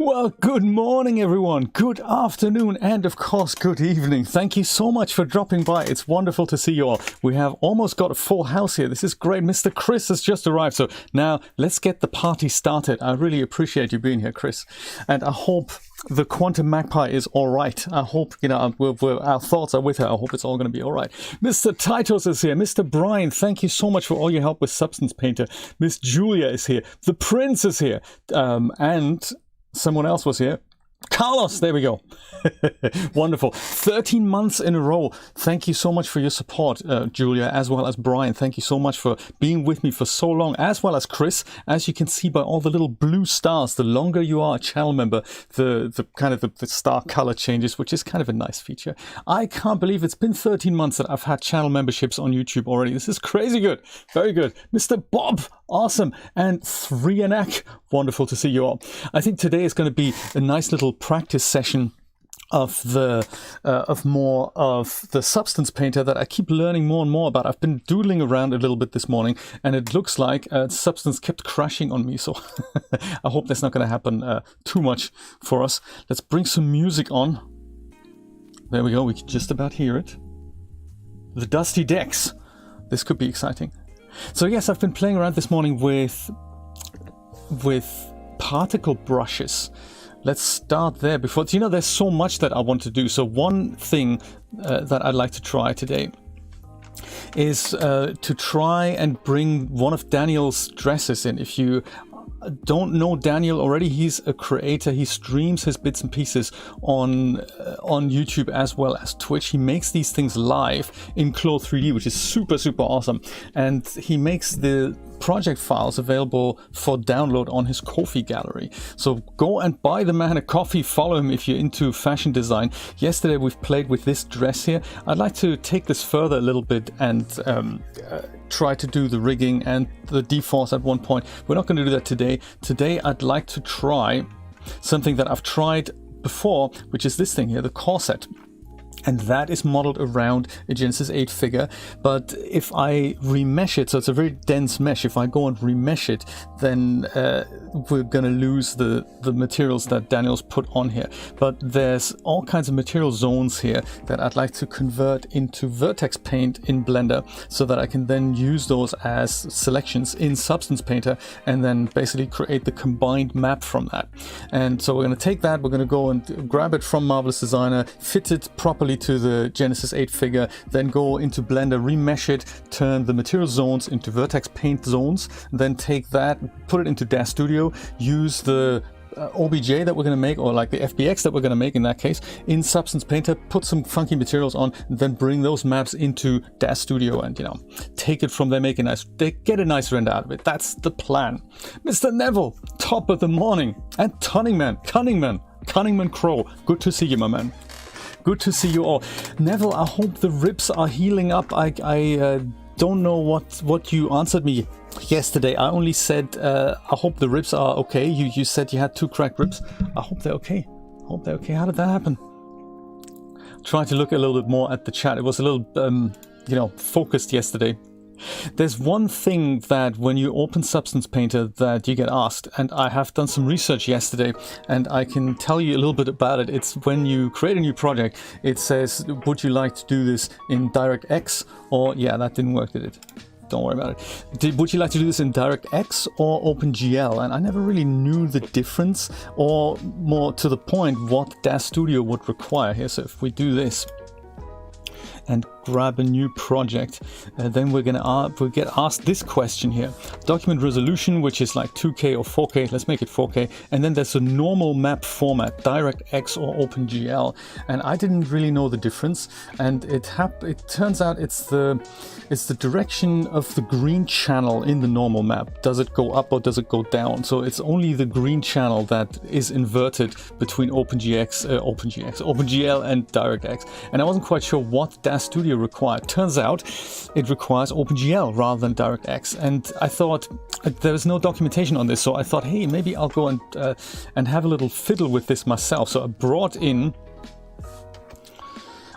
Well, good morning, everyone. Good afternoon, and of course, good evening. Thank you so much for dropping by. It's wonderful to see you all. We have almost got a full house here. This is great. Mr. Chris has just arrived. So now let's get the party started. I really appreciate you being here, Chris. And I hope the Quantum Magpie is all right. I hope, our thoughts are with her. I hope it's all going to be all right. Mr. Titus is here. Mr. Brian, thank you so much for all your help with Substance Painter. Miss Julia is here. The Prince is here. And someone else was here. Carlos, there we go. Wonderful. 13 months in a row. Thank you so much for your support, Julia, as well as Brian. Thank you so much for being with me for so long, as well as Chris. As you can see by all the little blue stars, the longer you are a channel member, the star color changes, which is kind of a nice feature. I can't believe it's been 13 months that I've had channel memberships on YouTube already. This is crazy good. Very good. Mr. Bob, awesome. And 3anak, wonderful to see you all. I think today is going to be a nice little practice session of more of the Substance Painter that I keep learning more and more about. I've been doodling around a little bit this morning, and it looks like Substance kept crashing on me, so I hope that's not going to happen too much for us. Let's bring some music on. There we go, we can just about hear it. The Dusty Decks. This could be exciting. So yes, I've been playing around this morning with particle brushes. Let's start there before, there's so much that I want to do. So one thing that I'd like to try today is to try and bring one of Daniel's dresses in. If you don't know Daniel already, he's a creator. He streams his bits and pieces on YouTube as well as Twitch. He makes these things live in Claw 3D, which is super, super awesome. And he makes the project files available for download on his Ko-fi gallery. So go and buy the man a coffee. Follow him if you're into fashion design. Yesterday we've played with this dress here. I'd like to take this further a little bit and try to do the rigging and the deforce at one point. We're not going to do that today. Today I'd like to try something that I've tried before, which is this thing here, the Corset. And that is modeled around a Genesis 8 figure. But if I remesh it, so it's a very dense mesh, if I go and remesh it, then we're going to lose the materials that Daniel's put on here. But there's all kinds of material zones here that I'd like to convert into Vertex Paint in Blender, so that I can then use those as selections in Substance Painter and then basically create the combined map from that. And so we're going to take that, we're going to go and grab it from Marvelous Designer, fit it properly to the Genesis 8 figure, then go into Blender, remesh it, turn the material zones into Vertex Paint zones, then take that, put it into DAZ Studio, use the OBJ that we're going to make, or like the FBX that we're going to make in that case, in Substance Painter, put some funky materials on, then bring those maps into DAZ Studio and, take it from there, get a nice render out of it. That's the plan. Mr. Neville, top of the morning, and Cunningman Crow, good to see you, my man. Good to see you all. Neville, I hope the ribs are healing up. I don't know what you answered me yesterday. I only said I hope the ribs are okay. You said you had 2 cracked ribs. I hope they're okay. How did that happen? Try to look a little bit more at the chat. It was a little focused yesterday. There's one thing that when you open Substance Painter that you get asked, and I have done some research yesterday and I can tell you a little bit about it. It's when you create a new project, it says, would you like to do this in Directx? Or, yeah, that didn't work, did it? Don't worry about it. Would you like to do this in Directx or Opengl? And I never really knew the difference, or more to the point, what DAZ Studio would require here. So if we do this and grab a new project, then we'll get asked this question here. Document resolution, which is like 2K or 4K. Let's make it 4K. And then there's a normal map format, Directx or Opengl. And I didn't really know the difference. And it turns out it's the direction of the green channel in the normal map. Does it go up or does it go down? So it's only the green channel that is inverted between Opengl and Directx. And I wasn't quite sure what DAZ Studio required. Turns out it requires Opengl rather than Directx, and I thought there was no documentation on this, so I thought, hey, maybe I'll go and have a little fiddle with this myself. So I brought in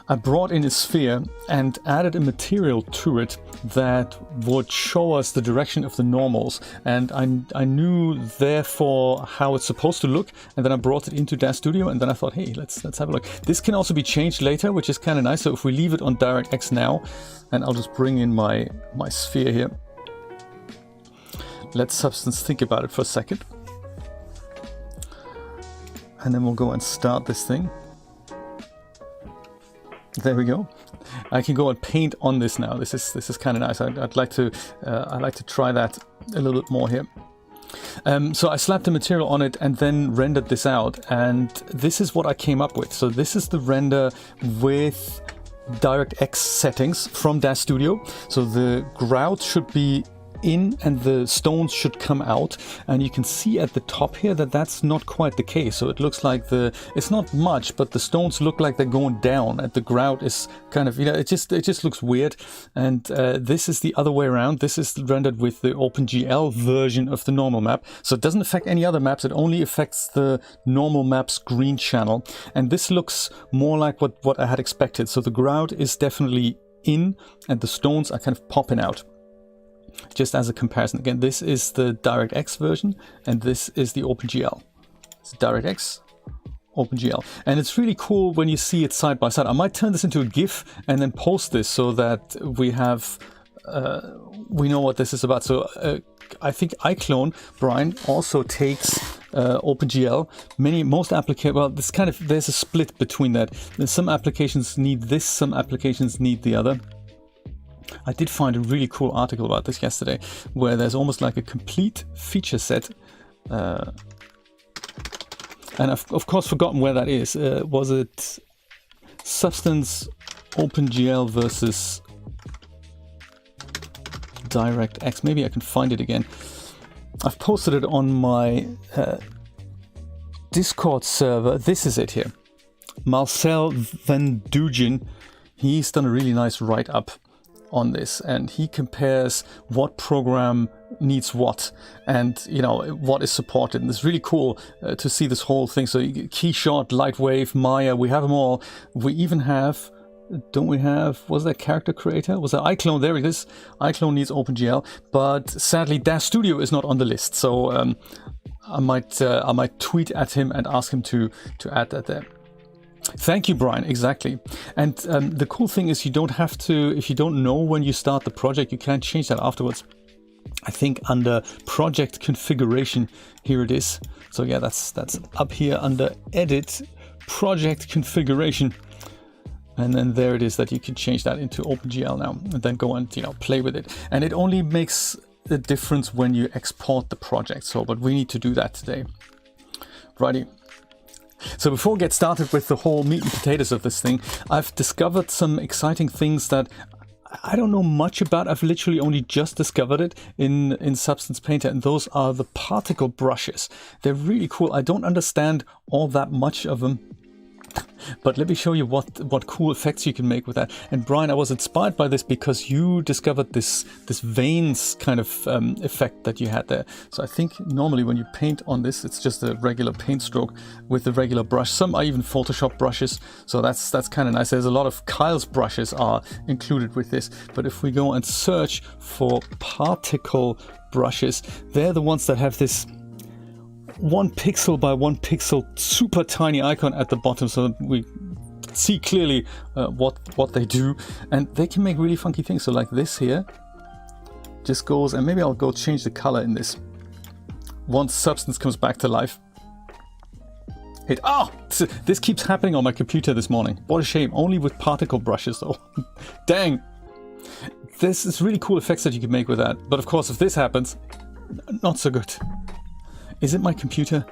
a sphere and added a material to it that would show us the direction of the normals, and I knew therefore how it's supposed to look, and then I brought it into DAZ Studio, and then I thought, hey, let's have a look. This can also be changed later, which is kind of nice. So if we leave it on Directx now, and I'll just bring in my sphere here. Let Substance think about it for a second. And then we'll go and start this thing. There we go. I can go and paint on this now. This is kind of nice. I'd like to try that a little bit more here. So I slapped the material on it and then rendered this out, and this is what I came up with. So this is the render with Directx settings from DAZ Studio. So the grout should be in and the stones should come out, and you can see at the top here that that's not quite the case. So it looks like it's not much, but the stones look like they're going down, and the grout is kind of, it just looks weird. And this is the other way around. This is rendered with the OpenGL version of the normal map, so it doesn't affect any other maps. It only affects the normal map's green channel, and this looks more like what I had expected. So the grout is definitely in and the stones are kind of popping out. Just as a comparison, again, this is the Directx version and this is the OpenGL. It's Directx, OpenGL, and it's really cool when you see it side by side. I might turn this into a GIF and then post this so that we know what this is about. So I think iClone, Brian, also takes OpenGL. Most applications, well, there's a split between that. Some applications need this, some applications need the other. I did find a really cool article about this yesterday, where there's almost like a complete feature set, and I've of course forgotten where that is. Was it Substance, OpenGL versus Directx? Maybe I can find it again. I've posted it on my Discord server. This is it here. Marcel Van Dugen, he's done a really nice write-up on this, and he compares what program needs what, and what is supported. And it's really cool to see this whole thing. So Keyshot, Lightwave, Maya, we have them all. We even have, don't we have, was there Character Creator? Was there iClone? There it is. iClone needs OpenGL, but sadly DAZ Studio is not on the list. So I might tweet at him and ask him to add that there. Thank you, Brian. Exactly. And the cool thing is you don't have to, if you don't know when you start the project, you can change that afterwards. I think under project configuration, here it is. So yeah, that's up here under edit, project configuration. And then there it is that you can change that into OpenGL now and then go and play with it. And it only makes a difference when you export the project. So, but we need to do that today. Righty. So before we get started with the whole meat and potatoes of this thing, I've discovered some exciting things that I don't know much about. I've literally only just discovered it in Substance Painter, and those are the particle brushes. They're really cool. I don't understand all that much of them, but let me show you what cool effects you can make with that. And Brian, I was inspired by this because you discovered this veins kind of effect that you had there. So I think normally when you paint on this, it's just a regular paint stroke with a regular brush. Some are even Photoshop brushes, so that's kind of nice. There's a lot of Kyle's brushes are included with this. But if we go and search for particle brushes, they're the ones that have this 1 pixel by 1 pixel super tiny icon at the bottom, so we see clearly what they do, and they can make really funky things. So like this here just goes, and maybe I'll go change the color in this once Substance comes back to life. This keeps happening on my computer this morning. What a shame. Only with particle brushes though. Dang. This is really cool effects that you can make with that, but of course if this happens, not so good. Is it my computer?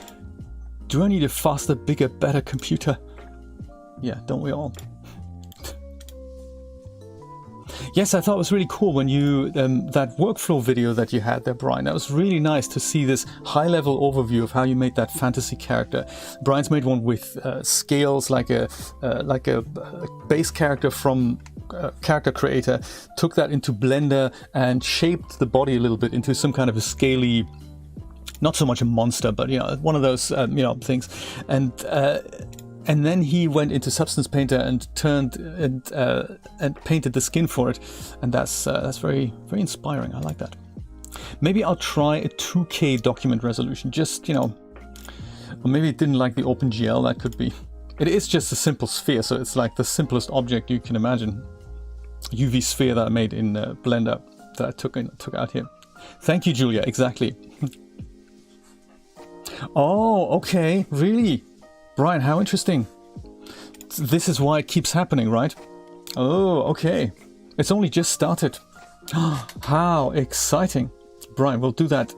Do I need a faster, bigger, better computer? Yeah, don't we all? Yes, I thought it was really cool when you, that workflow video that you had there, Brian. That was really nice to see this high-level overview of how you made that fantasy character. Brian's made one with scales, like a base character from Character Creator, took that into Blender and shaped the body a little bit into some kind of a scaly, not so much a monster, but one of those things, and and then he went into Substance Painter and turned and painted the skin for it, and that's very, very inspiring. I like that. Maybe I'll try a 2K document resolution, just, you know, or maybe it didn't like the OpenGL, that could be. It is just a simple sphere, so it's like the simplest object you can imagine. UV sphere that I made in Blender that I took out here. Thank you, Julia, exactly. Oh, okay, really? Brian, how interesting. This is why it keeps happening, right? Oh, okay. It's only just started. How exciting. Brian, we'll do that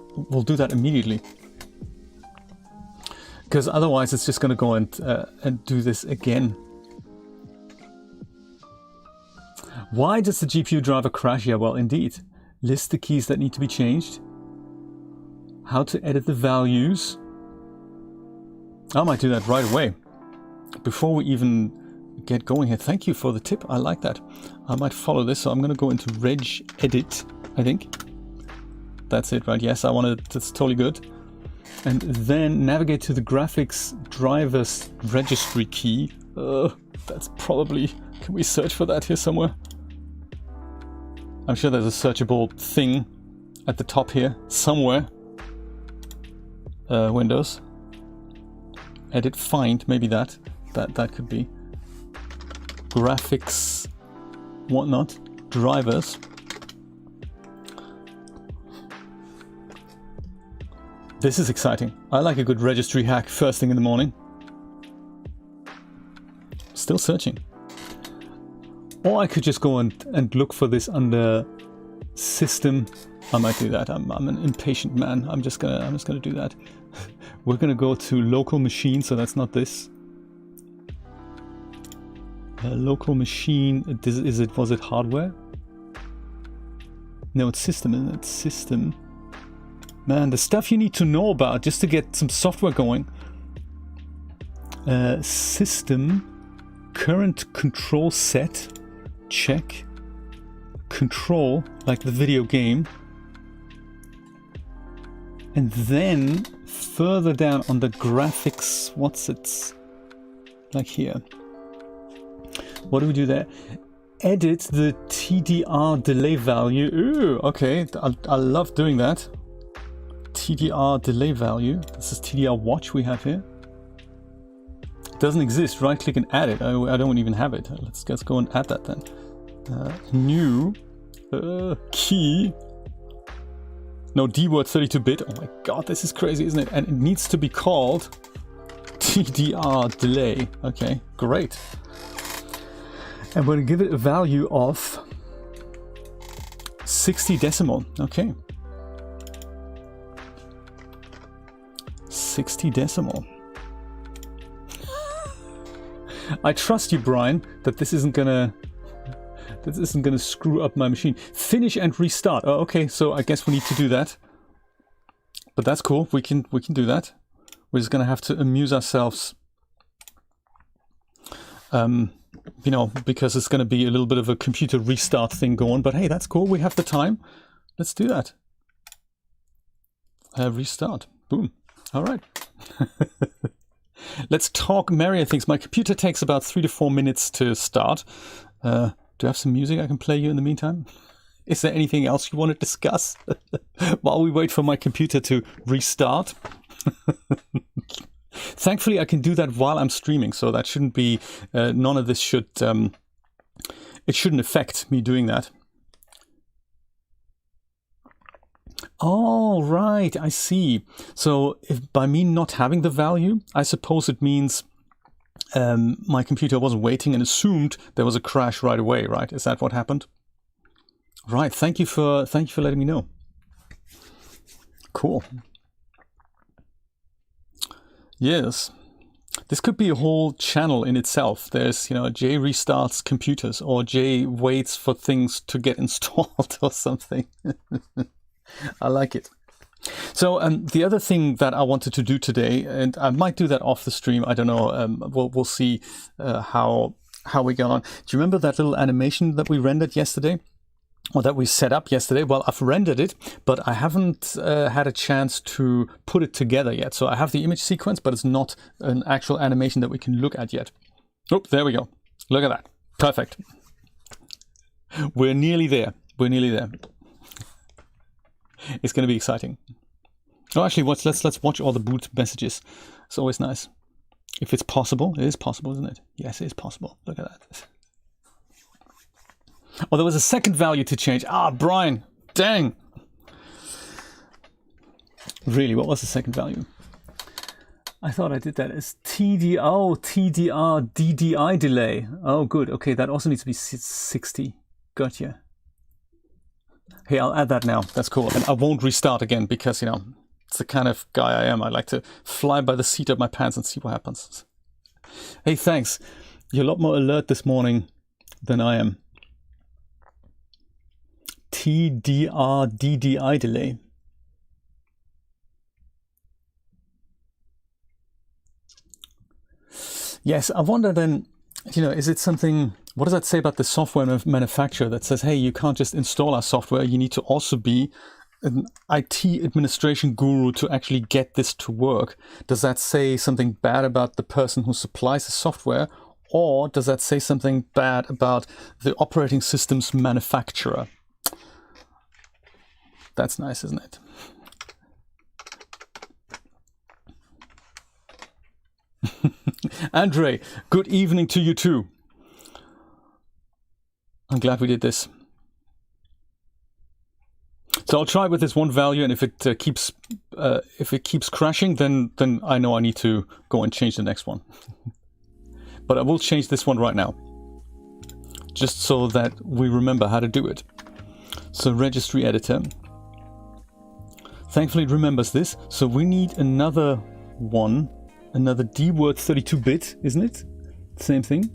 immediately. Because otherwise it's just going to go and do this again. Why does the GPU driver crash? Yeah, well, indeed. List the keys that need to be changed. How to edit the values. I might do that right away. Before we even get going here. Thank you for the tip. I like that. I might follow this. So I'm going to go into Reg Edit, I think. That's it, right? Yes, I want to. That's totally good. And then navigate to the graphics drivers registry key. That's probably... Can we search for that here somewhere? I'm sure there's a searchable thing at the top here somewhere. Windows. Edit, find, maybe that could be. Graphics, whatnot, drivers. This is exciting. I like a good registry hack first thing in the morning. Still searching. Or I could just go and look for this under system. I might do that. I'm an impatient man. I'm just gonna do that. We're gonna go to local machine, so that's not this. Local machine. Was it hardware? No, it's system, isn't it? System. Man, the stuff you need to know about just to get some software going. System. Current control set. Check. Control, like the video game. And then further down on the graphics, what's it? Like here. What do we do there? Edit the TDR delay value. Ooh, okay, I love doing that. TDR delay value. This is TDR watch we have here. It doesn't exist. Right click and add it. I don't even have it. Let's go and add that then. New key. No, D word 32-bit. Oh my god, this is crazy, isn't it? And it needs to be called TDR delay. Okay, great. And we're going to give it a value of 60 decimal. Okay. 60 decimal. I trust you, Brian, that this isn't gonna screw up my machine. Finish and restart. Oh, okay, so I guess we need to do that. But that's cool. We can do that. We're just gonna have to amuse ourselves. You know, because it's gonna be a little bit of a computer restart thing going. But hey, that's cool. We have the time. Let's do that. Restart. Boom. All right. Let's talk merrier things. My computer takes about 3 to 4 minutes to start. Do you have some music I can play you in the meantime? Is there anything else you want to discuss while we wait for my computer to restart? Thankfully, I can do that while I'm streaming, so that shouldn't be, none of this should, it shouldn't affect me doing that. Oh, right, I see. So if by me not having the value, I suppose it means my computer wasn't waiting and assumed there was a crash right away, right? Is that what happened? Right, thank you for letting me know. Cool. Yes. This could be a whole channel in itself. There's, you know, Jay restarts computers, or Jay waits for things to get installed or something. I like it. So the other thing that I wanted to do today, and I might do that off the stream, I don't know, we'll see how we get on. Do you remember that little animation that we rendered yesterday? or that we set up yesterday. Well, I've rendered it, but I haven't had a chance to put it together yet. So I have the image sequence, but it's not an actual animation that we can look at yet. Oh, there we go. Look at that. Perfect. We're nearly there. We're nearly there. It's going to be exciting. Oh, actually, let's watch all the boot messages. It's always nice. If it's possible, it is possible, isn't it? Yes, it is possible. Look at that. Oh, there was a second value to change. Ah, Brian, dang. Really, what was the second value? I thought I did that as TDR, DDI delay. Oh, good. Okay, that also needs to be 60. Gotcha. Hey, I'll add that now. That's cool. And I won't restart again because, you know, it's the kind of guy I am. I like to fly by the seat of my pants and see what happens. Hey, thanks. You're a lot more alert this morning than I am. TDR, DDI delay. Yes, I wonder then, you know, is it something, what does that say about the software manufacturer that says, hey, you can't just install our software, you need to also be an IT administration guru to actually get this to work? Does that say something bad about the person who supplies the software, or does that say something bad about the operating system's manufacturer? That's nice, isn't it? Andre, good evening to you too. I'm glad we did this. So I'll try with this one value, and if it keeps crashing, then I know I need to go and change the next one. But I will change this one right now, just so that we remember how to do it. So registry editor. Thankfully it remembers this. So we need another one. Another D word 32-bit, isn't it? Same thing.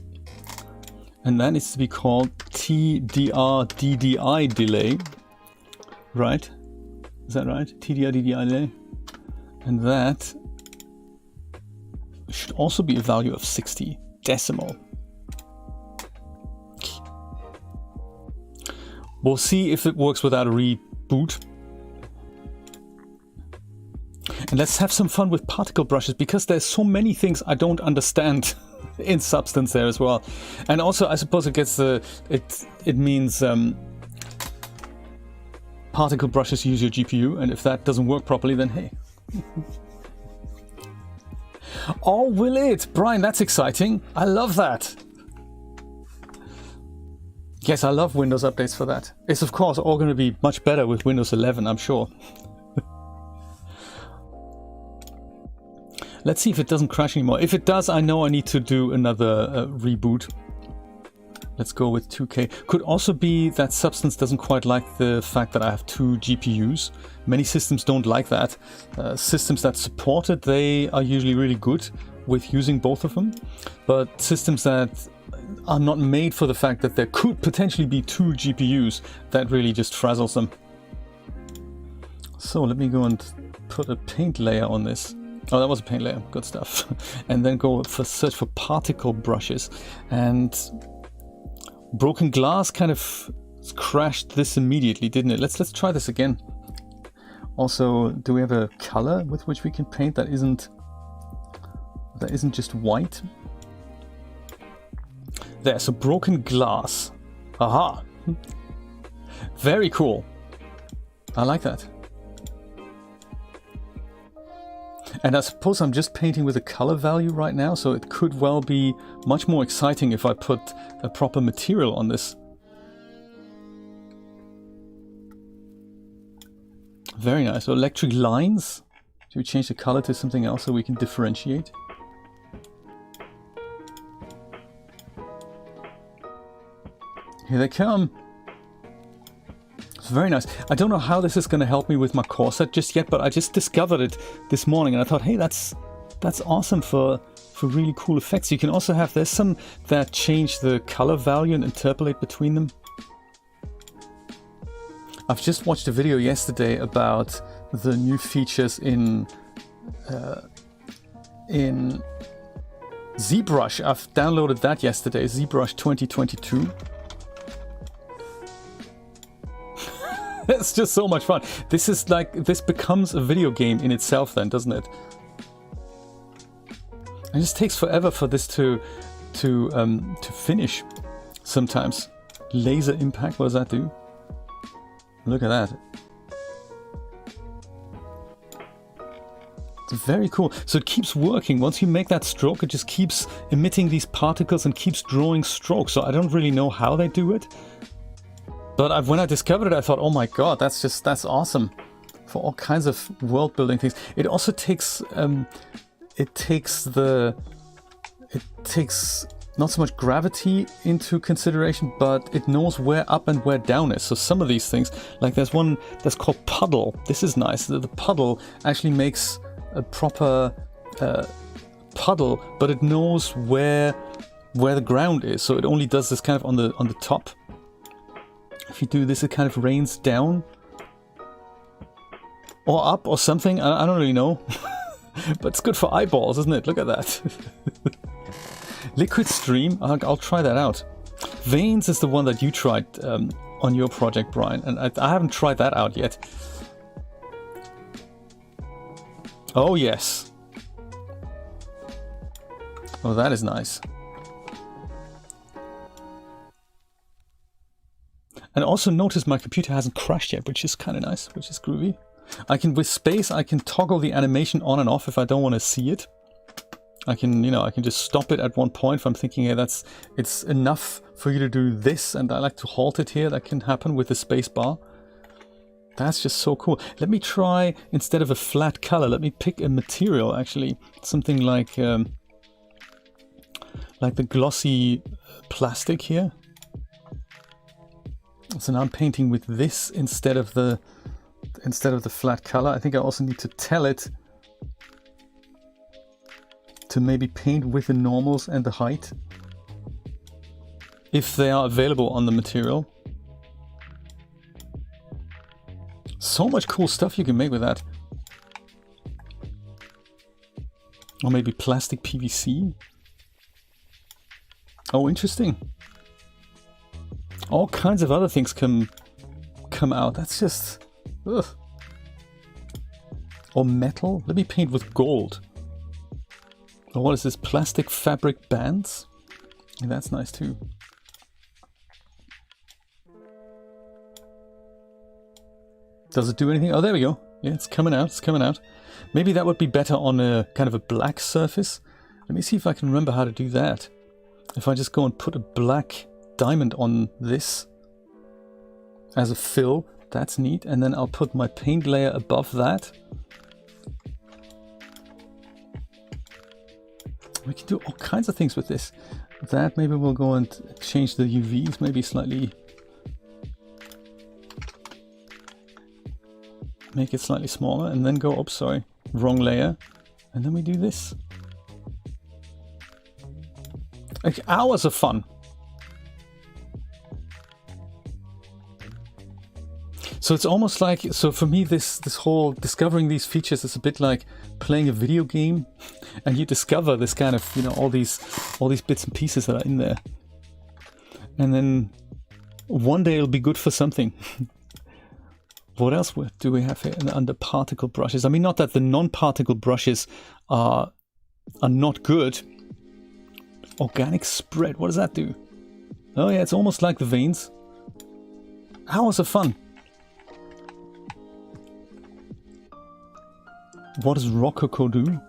And that needs to be called TDR DDI delay. Right? Is that right? TDR DDI delay. And that should also be a value of 60 decimal. We'll see if it works without a reboot. And let's have some fun with particle brushes, because there's so many things I don't understand in Substance there as well. And also, I suppose it gets it means particle brushes use your GPU, and if that doesn't work properly, then hey. Oh, will it? Brian, that's exciting. I love that. Yes, I love Windows updates for that. It's of course all going to be much better with Windows 11, I'm sure. Let's see if it doesn't crash anymore. If it does, I know I need to do another reboot. Let's go with 2K. Could also be that Substance doesn't quite like the fact that I have two GPUs. Many systems don't like that. Systems that support it, they are usually really good with using both of them. But systems that are not made for the fact that there could potentially be two GPUs, that really just frazzles them. So let me go and put a paint layer on this. Oh, that was a paint layer. Good stuff. And then go for search for particle brushes. And broken glass kind of crashed this immediately, didn't it? Let's try this again. Also, do we have a color with which we can paint that isn't just white? There, so broken glass. Aha. Very cool. I like that. And I suppose I'm just painting with a color value right now, so it could well be much more exciting if I put a proper material on this. Very nice. So electric lines. Should we change the color to something else so we can differentiate? Here they come. It's very nice. I don't know how this is going to help me with my corset just yet, but I just discovered it this morning and I thought, hey, that's awesome for really cool effects. You can also have, there's some that change the color value and interpolate between them. I've just watched a video yesterday about the new features in ZBrush. I've downloaded that yesterday, ZBrush 2022. It's just so much fun. This is like, this becomes a video game in itself then, doesn't it? It just takes forever for this to finish sometimes. Laser impact, what does that do? Look at that. It's very cool. So it keeps working. Once you make that stroke, it just keeps emitting these particles and keeps drawing strokes. So I don't really know how they do it. But when I discovered it, I thought, oh my god, that's awesome. For all kinds of world building things. It also takes, it takes not so much gravity into consideration, but it knows where up and where down is. So some of these things, like there's one that's called Puddle. This is nice. The Puddle actually makes a proper puddle, but it knows where the ground is. So it only does this kind of on the top. If you do this, it kind of rains down or up or something. I don't really know, but it's good for eyeballs, isn't it? Look at that. Liquid stream. I'll try that out. Veins is the one that you tried on your project, Brian, and I haven't tried that out yet. Oh yes. Oh, that is nice. And also notice my computer hasn't crashed yet, which is kind of nice, which is groovy. I can, with space, I can toggle the animation on and off if I don't want to see it. I can, you know, I can just stop it at one point if I'm thinking, hey, it's enough for you to do this, and I like to halt it here. That can happen with the space bar. That's just so cool. Let me try, instead of a flat color, let me pick a material, actually. Something like the glossy plastic here. So now I'm painting with this instead of the flat color. I think I also need to tell it to maybe paint with the normals and the height, if they are available on the material. So much cool stuff you can make with that. Or maybe plastic PVC. Oh, interesting. All kinds of other things come out. That's just... ugh. Or metal. Let me paint with gold. Or what is this? Plastic fabric bands? And that's nice too. Does it do anything? Oh, there we go. Yeah, it's coming out. It's coming out. Maybe that would be better on a kind of a black surface. Let me see if I can remember how to do that. If I just go and put a black diamond on this as a fill, that's neat. And then I'll put my paint layer above that. We can do all kinds of things with this. That maybe we'll go and change the UVs, maybe slightly. Make it slightly smaller and then go, oops, sorry, wrong layer. And then we do this. Like hours of fun. So it's almost like, so for me, this whole discovering these features is a bit like playing a video game, and you discover this kind of, you know, all these bits and pieces that are in there. And then one day it'll be good for something. What else do we have here under particle brushes? I mean, not that the non-particle brushes are not good. Organic spread, what does that do? Oh yeah, it's almost like the veins. Hours of fun. What does Rococo do?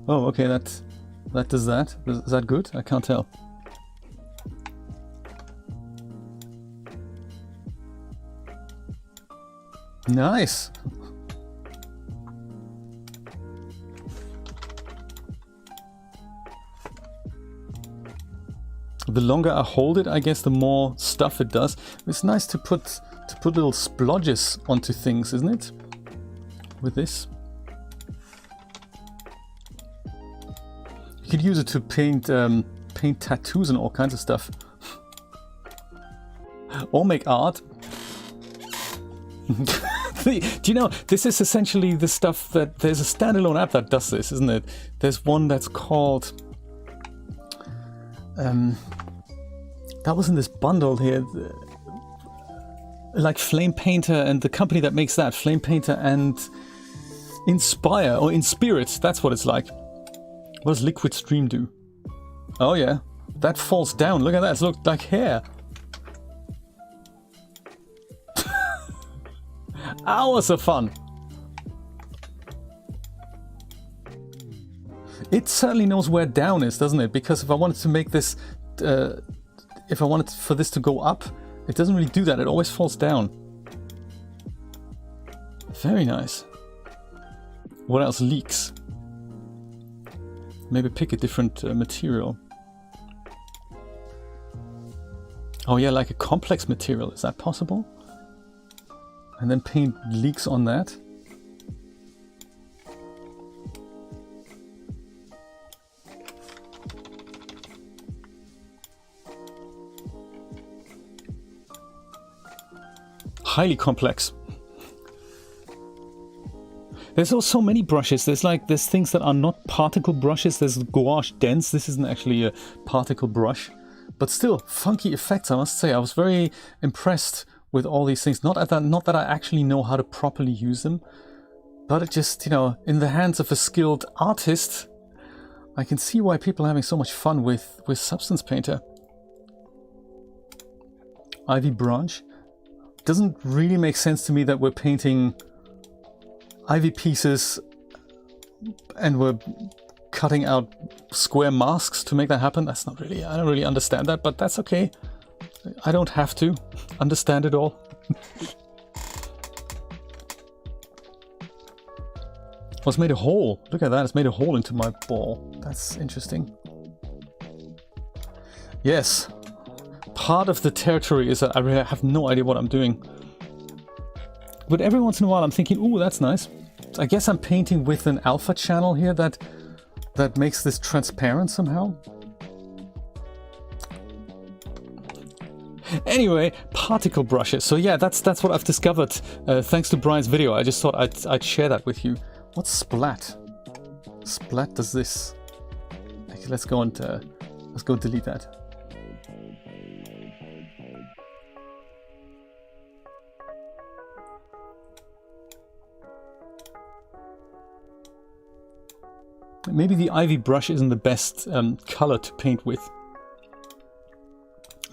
Oh, okay, that does that. Is that good? I can't tell. Nice. The longer I hold it, I guess the more stuff it does. It's nice to put little splodges onto things, isn't it? With this. You could use it to paint tattoos and all kinds of stuff. Or make art. Do you know, this is essentially the stuff that, there's a standalone app that does this, isn't it? There's one that's called, that was in this bundle here. like Flame Painter and the company that makes that, Flame Painter and Inspire, or Inspirit, that's what it's like. What does Liquid Stream do? Oh yeah, that falls down. Look at that, it looks like hair. Hours of fun. It certainly knows where down is, doesn't it? Because if I wanted to make this, if I wanted for this to go up, it doesn't really do that. It always falls down. Very nice. What else leaks? Maybe pick a different material. Oh yeah, like a complex material. Is that possible? And then paint leaks on that. Highly complex. There's also so many brushes. There's things that are not particle brushes. There's gouache dense. This isn't actually a particle brush, but still funky effects, I must say. I was very impressed with all these things. Not that I actually know how to properly use them, but it just, you know, in the hands of a skilled artist, I can see why people are having so much fun with Substance Painter. Ivy branch. Doesn't really make sense to me that we're painting ivy pieces and we're cutting out square masks to make that happen. That's not really, I don't really understand that, but that's okay. I don't have to understand it all. Oh, it's made a hole. Look at that, it's made a hole into my ball. That's interesting. Yes. Part of the territory is that I really have no idea what I'm doing. But every once in a while I'm thinking, ooh, that's nice. So I guess I'm painting with an alpha channel here that makes this transparent somehow. Anyway, particle brushes. So yeah, that's what I've discovered thanks to Brian's video. I just thought I'd share that with you. What's splat? Splat does this. Okay, let's go delete that. Maybe the ivy brush isn't the best color to paint with.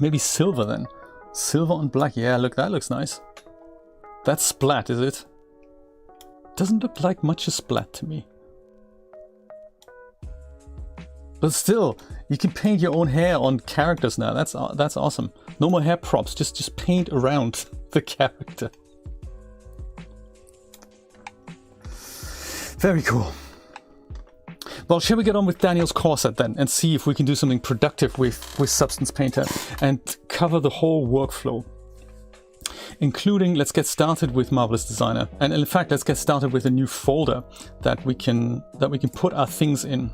Maybe silver then. Silver on black. Yeah, look, that looks nice. That's splat, is it? Doesn't look like much a splat to me. But still, you can paint your own hair on characters now. That's awesome. No more hair props. Just paint around the character. Very cool. Well, shall we get on with Daniel's Corset then and see if we can do something productive with Substance Painter and cover the whole workflow, including, let's get started with Marvelous Designer, and in fact let's get started with a new folder that we can put our things in.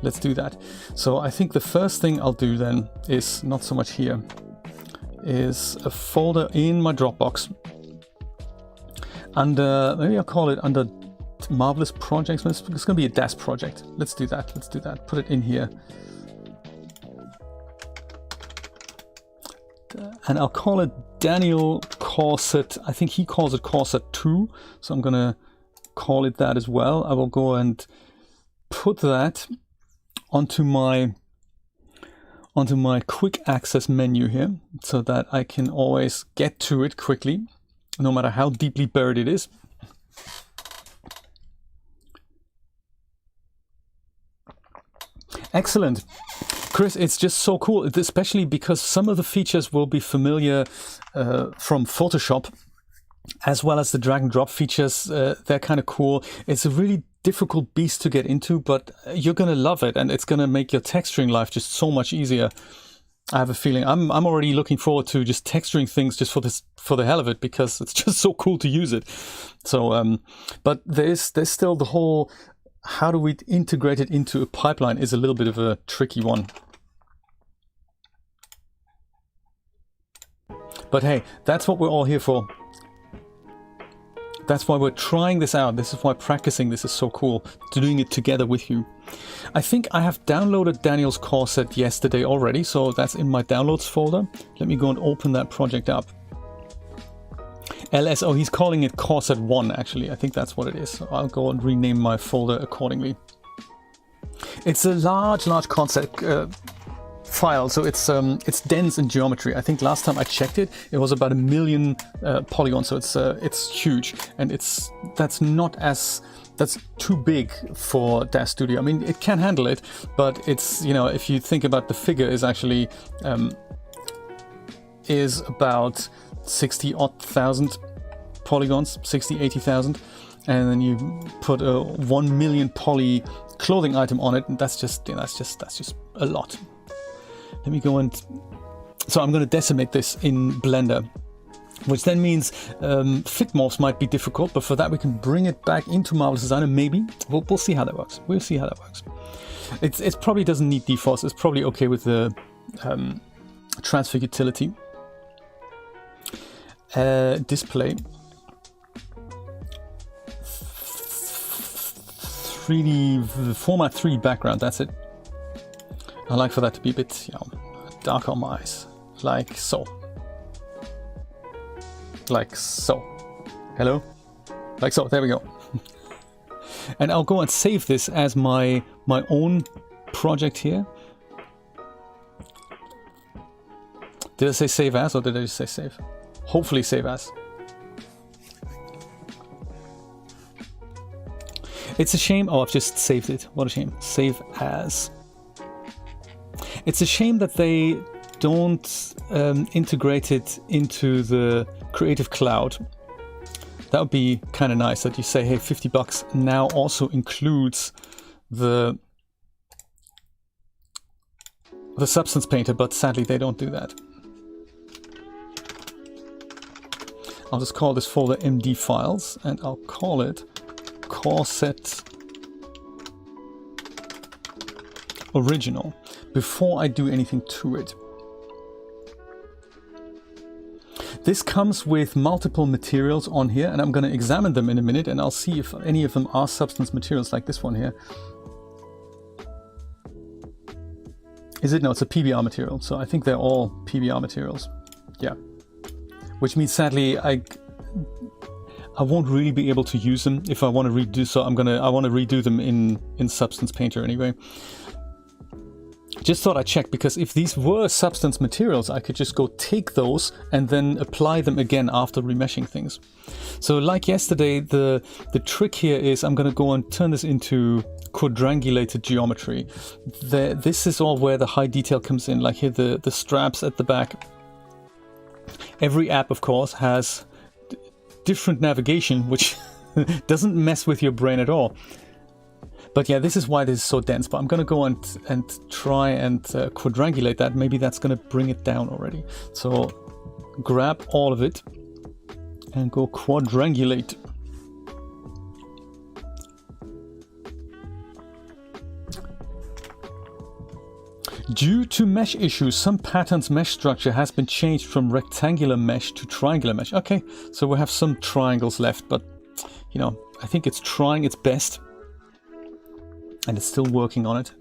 Let's do that. So I think the first thing I'll do then is not so much here, is a folder in my Dropbox under, maybe I'll call it under Marvelous Projects. It's going to be a DAZ project. Let's do that. Let's do that. Put it in here. And I'll call it Daniel Corset. I think he calls it Corset 2. So I'm going to call it that as well. I will go and put that onto my quick access menu here so that I can always get to it quickly, no matter how deeply buried it is. Excellent. Chris, it's just so cool, especially because some of the features will be familiar from Photoshop, as well as the drag and drop features. They're kind of cool. It's a really difficult beast to get into, but you're going to love it, and it's going to make your texturing life just so much easier. I have a feeling I'm already looking forward to just texturing things just for the hell of it, because it's just so cool to use it. So, but there's still the whole, how do we integrate it into a pipeline is a little bit of a tricky one. But hey, that's what we're all here for. That's why we're trying this out. This is why practicing this is so cool, doing it together with you. I think I have downloaded Daniel's Corset yesterday already, so that's in my downloads folder. Let me go and open that project up. LS, oh, he's calling it Corset 1, actually. I think that's what it is. So I'll go and rename my folder accordingly. It's a large concept file, so it's dense in geometry. I think last time I checked it, it was about 1 million polygons, so it's huge, and that's too big for DAZ Studio. I mean, it can handle it, but it's, you know, if you think about the figure is actually is about 60,000 polygons, 80,000, and then you put a 1 million poly clothing item on it, and that's just a lot. Let me go and so I'm going to decimate this in Blender, which then means fit morphs might be difficult, but for that we can bring it back into Marvelous Designer. Maybe we'll see how that works. We'll see how that works. It probably doesn't need defaults. It's probably okay with the transfer utility. Display 3D format 3 background. That's it. I like for that to be a bit, you know, dark on my eyes, like so. Like so. Hello? Like so. There we go. And I'll go and save this as my own project here. Did I say save as, or did I just say save? Hopefully save as. It's a shame. Oh, I've just saved it. What a shame. Save as. It's a shame that they don't integrate it into the Creative Cloud. That would be kind of nice, that you say, hey, $50 now also includes the Substance Painter, but sadly they don't do that. I'll just call this folder MD files, and I'll call it Corset Original before I do anything to it. This comes with multiple materials on here, and I'm going to examine them in a minute, and I'll see if any of them are substance materials, like this one here. Is it? No, it's a PBR material, so I think they're all PBR materials. Yeah. Which means sadly I won't really be able to use them if I want to redo, so I want to redo them in Substance Painter anyway. Just thought I'd check, because if these were substance materials, I could just go take those and then apply them again after remeshing things. So like yesterday, the trick here is I'm going to go and turn this into quadrangulated geometry. This is all where the high detail comes in, like here the straps at the back. Every app, of course, has different navigation, which doesn't mess with your brain at all. But yeah, this is why this is so dense. But I'm going to go and try and quadrangulate that. Maybe that's going to bring it down already. So grab all of it and go quadrangulate. Due to mesh issues, some pattern's mesh structure has been changed from rectangular mesh to triangular mesh. Okay, so we have some triangles left, but you know, I think it's trying its best. And it's still working on it.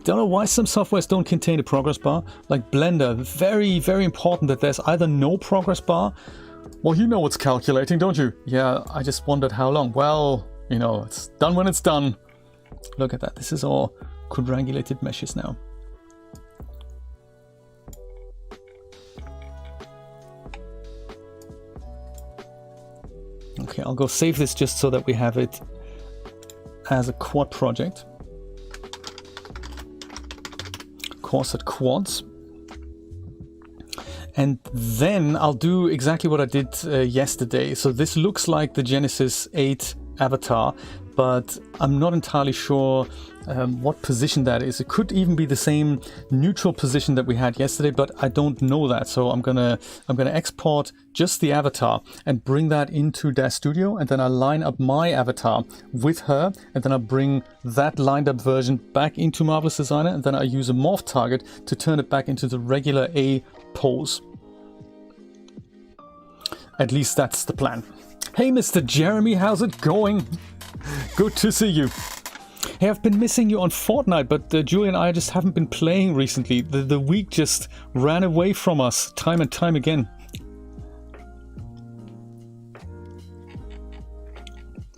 Don't know why some softwares don't contain a progress bar. Like Blender, very, very important that there's either no progress bar. Well, you know what's calculating, don't you? Yeah, I just wondered how long. Well, you know, it's done when it's done. Look at that. This is all quadrangulated meshes now. Okay, I'll go save this just so that we have it as a quad project. Corset quads. And then I'll do exactly what I did yesterday. So this looks like the Genesis 8 avatar, but I'm not entirely sure what position that is. It could even be the same neutral position that we had yesterday, but I don't know that. So I'm gonna export just the avatar and bring that into DAZ Studio, and then I line up my avatar with her, and then I bring that lined up version back into Marvelous Designer, and then I use a morph target to turn it back into the regular A pose. At least that's the plan. Hey, Mr. Jeremy, how's it going? Good to see you. Hey, I've been missing you on Fortnite, but Julie and I just haven't been playing recently. The week just ran away from us time and time again.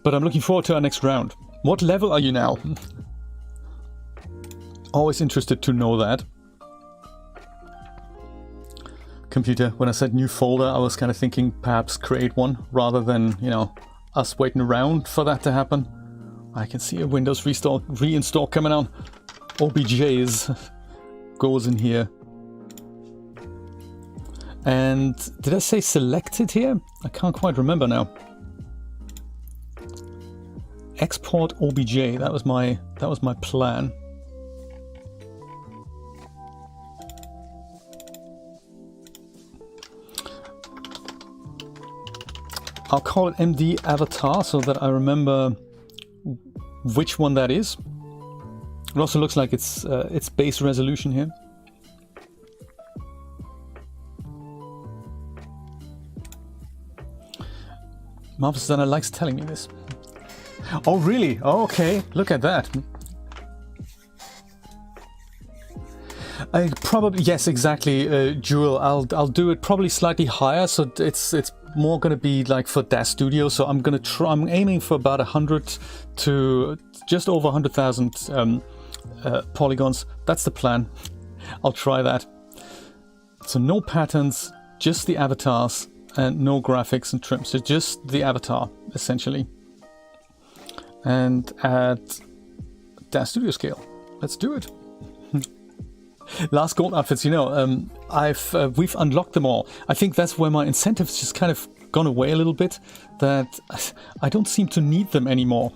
But I'm looking forward to our next round. What level are you now? Always interested to know that. Computer, when I said new folder, I was kind of thinking perhaps create one rather than, you know, us waiting around for that to happen. I can see a Windows reinstall coming on. OBJs goes in here. And did I say selected here? I can't quite remember now. Export OBJ, that was my plan. I'll call it MD avatar so that I remember which one that is. It also looks like it's base resolution here. Marvelous Designer likes telling me this. Oh really? Oh, okay, look at that. I probably, yes, exactly, Jewel. I'll do it probably slightly higher, so it's more going to be like for DAZ Studio. So I'm going to try. I'm aiming for about 100 to just over 100,000 polygons. That's the plan. I'll try that. So no patterns, just the avatars, and no graphics and trims. So just the avatar essentially. And add DAZ Studio scale. Let's do it. Last gold outfits, you know, we've unlocked them all. I think that's where my incentives just kind of gone away a little bit. That I don't seem to need them anymore.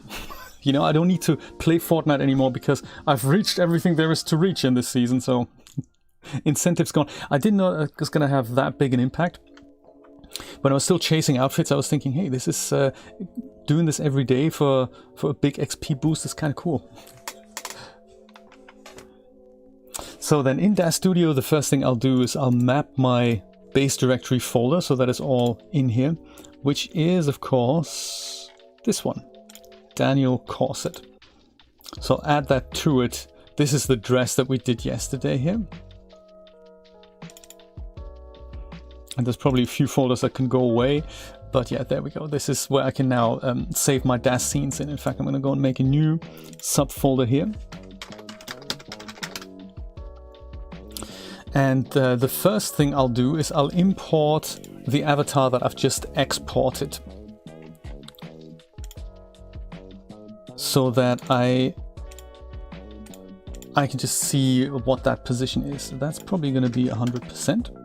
You know, I don't need to play Fortnite anymore because I've reached everything there is to reach in this season. So incentives gone. I didn't know it was going to have that big an impact. When I was still chasing outfits, I was thinking, hey, this is doing this every day for a big XP boost is kind of cool. So then in DAZ Studio, the first thing I'll do is I'll map my base directory folder so that it's all in here, which is, of course, this one, Daniel Corset. So I'll add that to it. This is the dress that we did yesterday here. And there's probably a few folders that can go away. But yeah, there we go. This is where I can now save my DAZ scenes in. In fact, I'm going to go and make a new subfolder here. And the first thing I'll do is I'll import the avatar that I've just exported. So that I can just see what that position is. That's probably going to be 100%.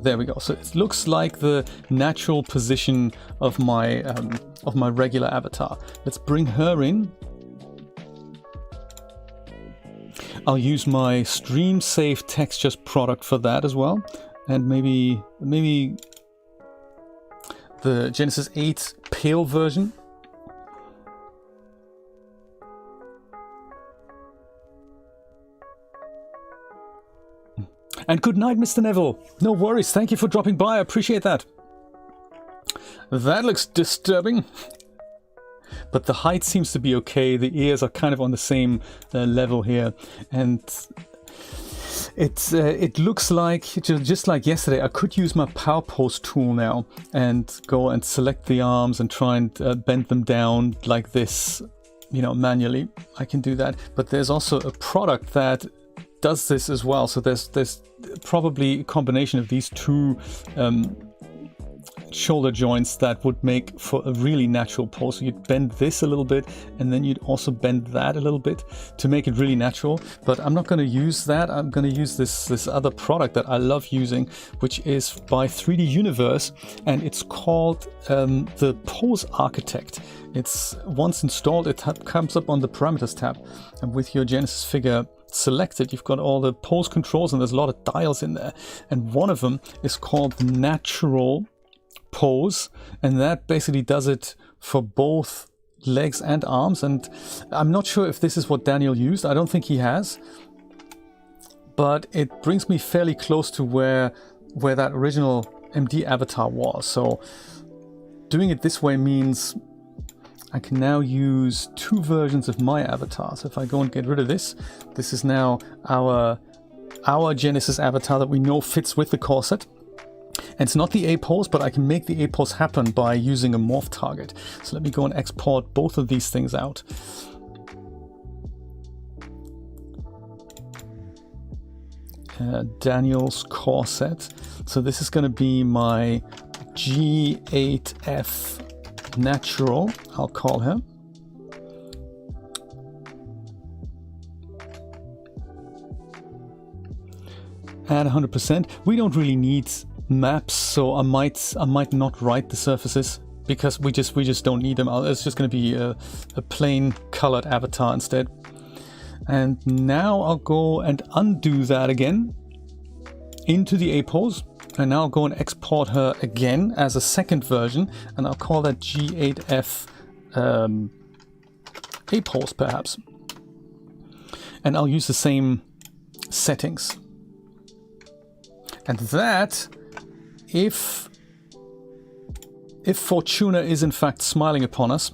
There we go. So it looks like the natural position of my regular avatar. Let's bring her in. I'll use my stream safe textures product for that as well, and maybe the Genesis 8 pale version. And good night, Mr. Neville. No worries. Thank you for dropping by. I appreciate that. That looks disturbing. But the height seems to be okay. The ears are kind of on the same level here. And it looks like, just like yesterday, I could use my Power Pose tool now and go and select the arms and try and bend them down like this, you know, manually. I can do that. But there's also a product that does this as well. So there's probably a combination of these two shoulder joints that would make for a really natural pose. So you'd bend this a little bit and then you'd also bend that a little bit to make it really natural. But I'm not going to use that. I'm going to use this other product that I love using, which is by 3D Universe, and it's called the Pose Architect. It's once installed, it comes up on the parameters tab, and with your Genesis figure selected, you've got all the pose controls, and there's a lot of dials in there, and one of them is called Natural Pose, and that basically does it for both legs and arms. And I'm not sure if this is what Daniel used. I don't think he has, but it brings me fairly close to where that original MD avatar was. So doing it this way means I can now use two versions of my avatar. So if I go and get rid of this, this is now our Genesis avatar that we know fits with the corset. And it's not the A pose, but I can make the A pose happen by using a morph target. So let me go and export both of these things out. Daniel's Corset. So this is going to be my G8F Natural, I'll call her. At 100%. We don't really need maps, so I might not write the surfaces because we just don't need them. It's just going to be a plain colored avatar instead. And now I'll go and undo that again into the A pose, and now I'll go and export her again as a second version, and I'll call that G8F A pose perhaps. And I'll use the same settings. And that, if Fortuna is in fact smiling upon us,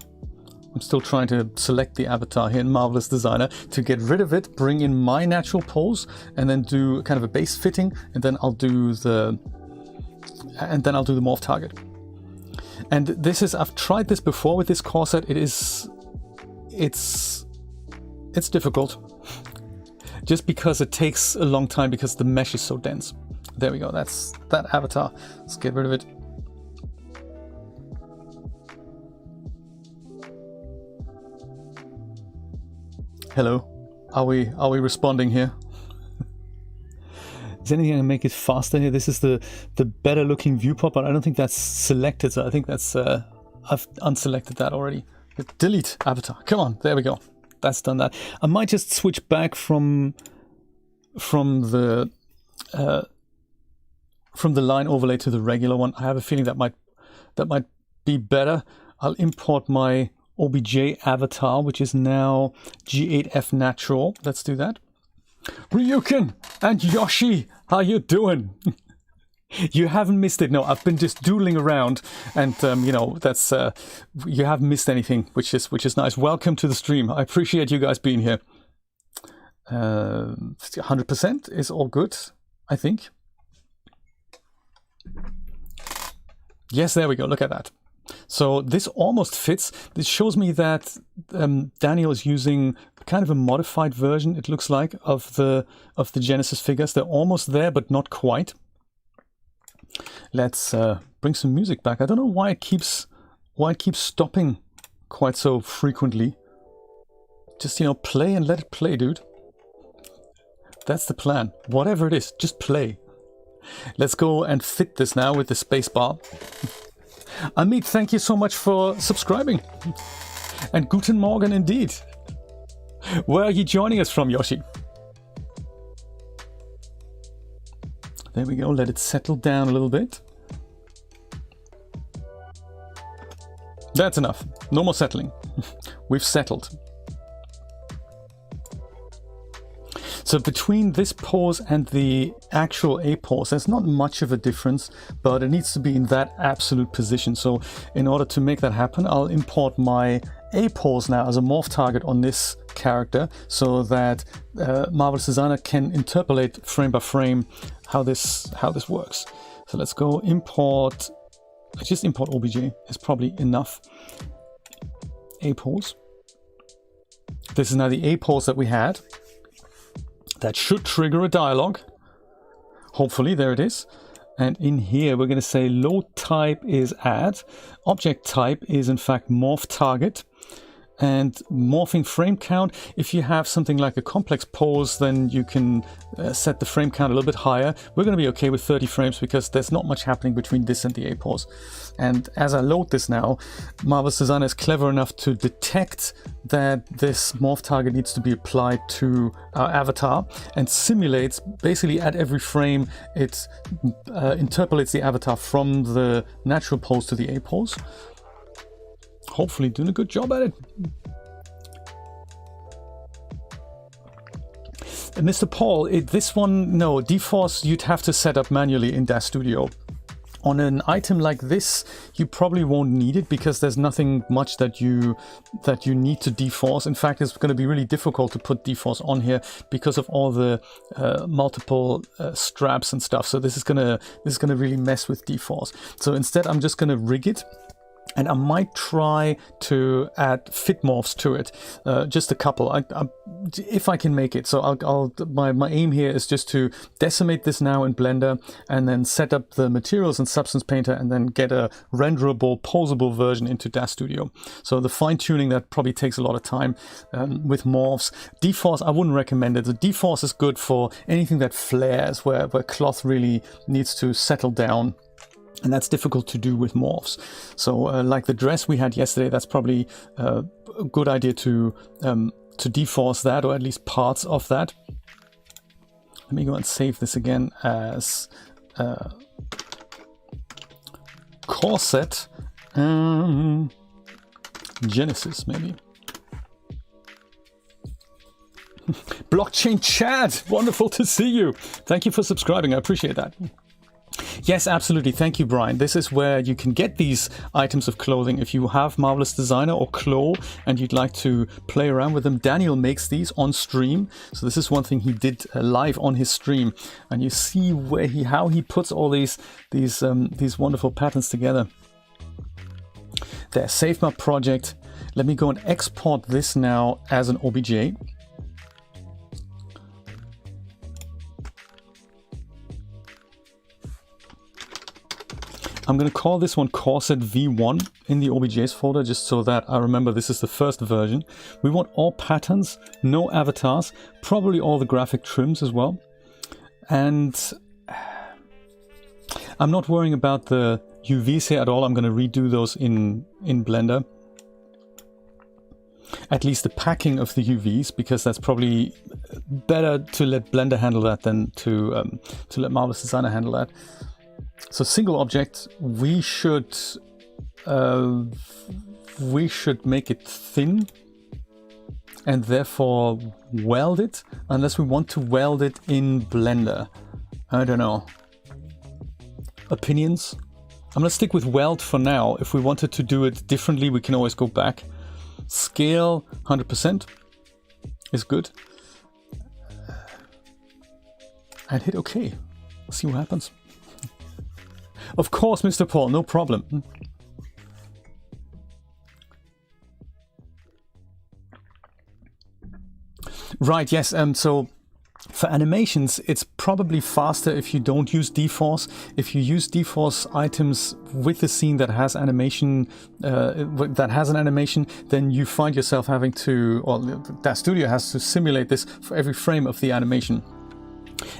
I'm still trying to select the avatar here in Marvelous Designer to get rid of it, bring in my natural pose, and then do kind of a base fitting, and then I'll do the morph target. And this is, I've tried this before with this corset. It's difficult, just because it takes a long time because the mesh is so dense. There we go. That's that avatar. Let's get rid of it. Hello. Are we responding here? Is anything gonna make it faster here? This is the better looking viewport, but I don't think that's selected. So I think that's I've unselected that already. Delete avatar. Come on. There we go. That's done that. I might just switch back from the line overlay to the regular one. I have a feeling that might be better. I'll import my OBJ avatar, which is now G8F Natural. Let's do that. Ryukin and Yoshi, how you doing? You haven't missed it. No, I've been just doodling around, and you know, that's you haven't missed anything, which is nice. Welcome to the stream. I appreciate you guys being here. 100% is all good, I think. Yes, there we go. Look at that. So this almost fits. This shows me that Daniel is using kind of a modified version, it looks like, of the Genesis figures. They're almost there, but not quite. Let's bring some music back. I don't know why it keeps stopping quite so frequently. Just, you know, play and let it play, dude. That's the plan. Whatever it is, just play. Let's go and fit this now with the spacebar. Amit, thank you so much for subscribing. And Guten Morgen indeed. Where are you joining us from, Yoshi? There we go. Let it settle down a little bit. That's enough. No more settling. We've settled. So between this pose and the actual A pose, there's not much of a difference, but it needs to be in that absolute position. So in order to make that happen, I'll import my A pose now as a morph target on this character, so that Marvelous Designer can interpolate frame by frame how this works. So let's go import. Just import OBJ is probably enough. A pose. This is now the A pose that we had. That should trigger a dialog. Hopefully, there it is. And in here, we're going to say load type is add. Object type is in fact morph target. And morphing frame count, if you have something like a complex pose, then you can set the frame count a little bit higher. We're going to be okay with 30 frames because there's not much happening between this and the A pose. And as I load this now, Marvelous Designer is clever enough to detect that this morph target needs to be applied to our avatar and simulates, basically at every frame, it interpolates the avatar from the natural pose to the A pose. Hopefully doing a good job at it. Mr. Paul, this one, no, DForce you'd have to set up manually in DAZ Studio. On an item like this, you probably won't need it because there's nothing much that you need to deforce. In fact, it's going to be really difficult to put deforce on here because of all the multiple straps and stuff. So this is gonna really mess with deforce. So instead, I'm just gonna rig it. And I might try to add fit morphs to it, just a couple, if I can make it. So my aim here is just to decimate this now in Blender and then set up the materials in Substance Painter and then get a renderable, posable version into DAZ Studio. So the fine tuning, that probably takes a lot of time with morphs. Deforce, I wouldn't recommend it. The deforce is good for anything that flares, where cloth really needs to settle down. And that's difficult to do with morphs. So like the dress we had yesterday, that's probably a good idea to deforce that, or at least parts of that. Let me go and save this again as Corset Genesis, maybe. Blockchain Chad, wonderful to see you. Thank you for subscribing, I appreciate that. Yes, absolutely. Thank you, Brian. This is where you can get these items of clothing. If you have Marvelous Designer or Clo and you'd like to play around with them, Daniel makes these on stream. So this is one thing he did live on his stream, and you see where how he puts all these wonderful patterns together. There, save my project. Let me go and export this now as an OBJ. I'm going to call this one Corset V1 in the OBJs folder, just so that I remember this is the first version. We want all patterns, no avatars, probably all the graphic trims as well. And I'm not worrying about the UVs here at all. I'm going to redo those in Blender. At least the packing of the UVs, because that's probably better to let Blender handle that than to let Marvelous Designer handle that. So single object, we should make it thin and therefore weld it, unless we want to weld it in Blender. I don't know. Opinions? I'm gonna stick with weld for now. If we wanted to do it differently, we can always go back. Scale 100% is good. And hit OK. See what happens. Of course, Mr. Paul, no problem. Right, yes, so for animations, it's probably faster if you don't use deforce. If you use deforce items with a scene that has animation, then you find yourself having to, or DAZ Studio has to simulate this for every frame of the animation.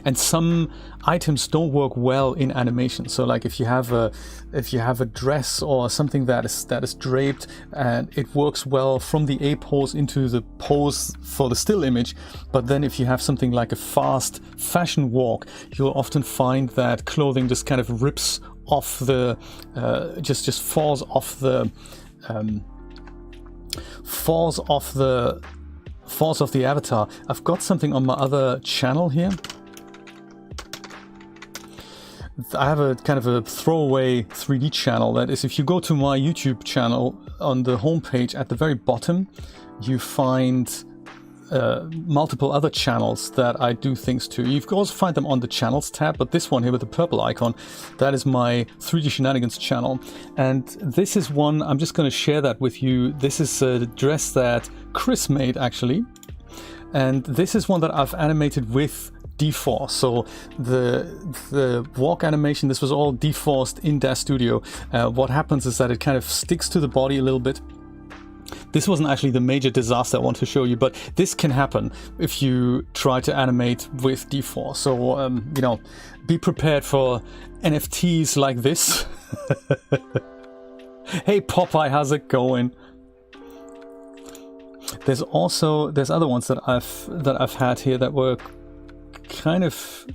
And some items don't work well in animation. So like if you have a dress or something that is draped, and it works well from the A pose into the pose for the still image, but then if you have something like a fast fashion walk, you'll often find that clothing just kind of rips off the just falls off the avatar. I've got something on my other channel here. I have a kind of a throwaway 3D channel. That is, if you go to my YouTube channel, on the homepage at the very bottom, you find multiple other channels that I do things to. You can also find them on the channels tab, but this one here with the purple icon, that is my 3D Shenanigans channel. And this is one, I'm just going to share that with you. This is a dress that Chris made actually. And this is one that I've animated with deforce. So the walk animation, this was all deforced in DAZ Studio. What happens is that it kind of sticks to the body a little bit. This wasn't actually the major disaster I want to show you, but this can happen if you try to animate with deforce. So you know, be prepared for NFTs like this. Hey Popeye, how's it going? There's other ones that I've had here that were kind of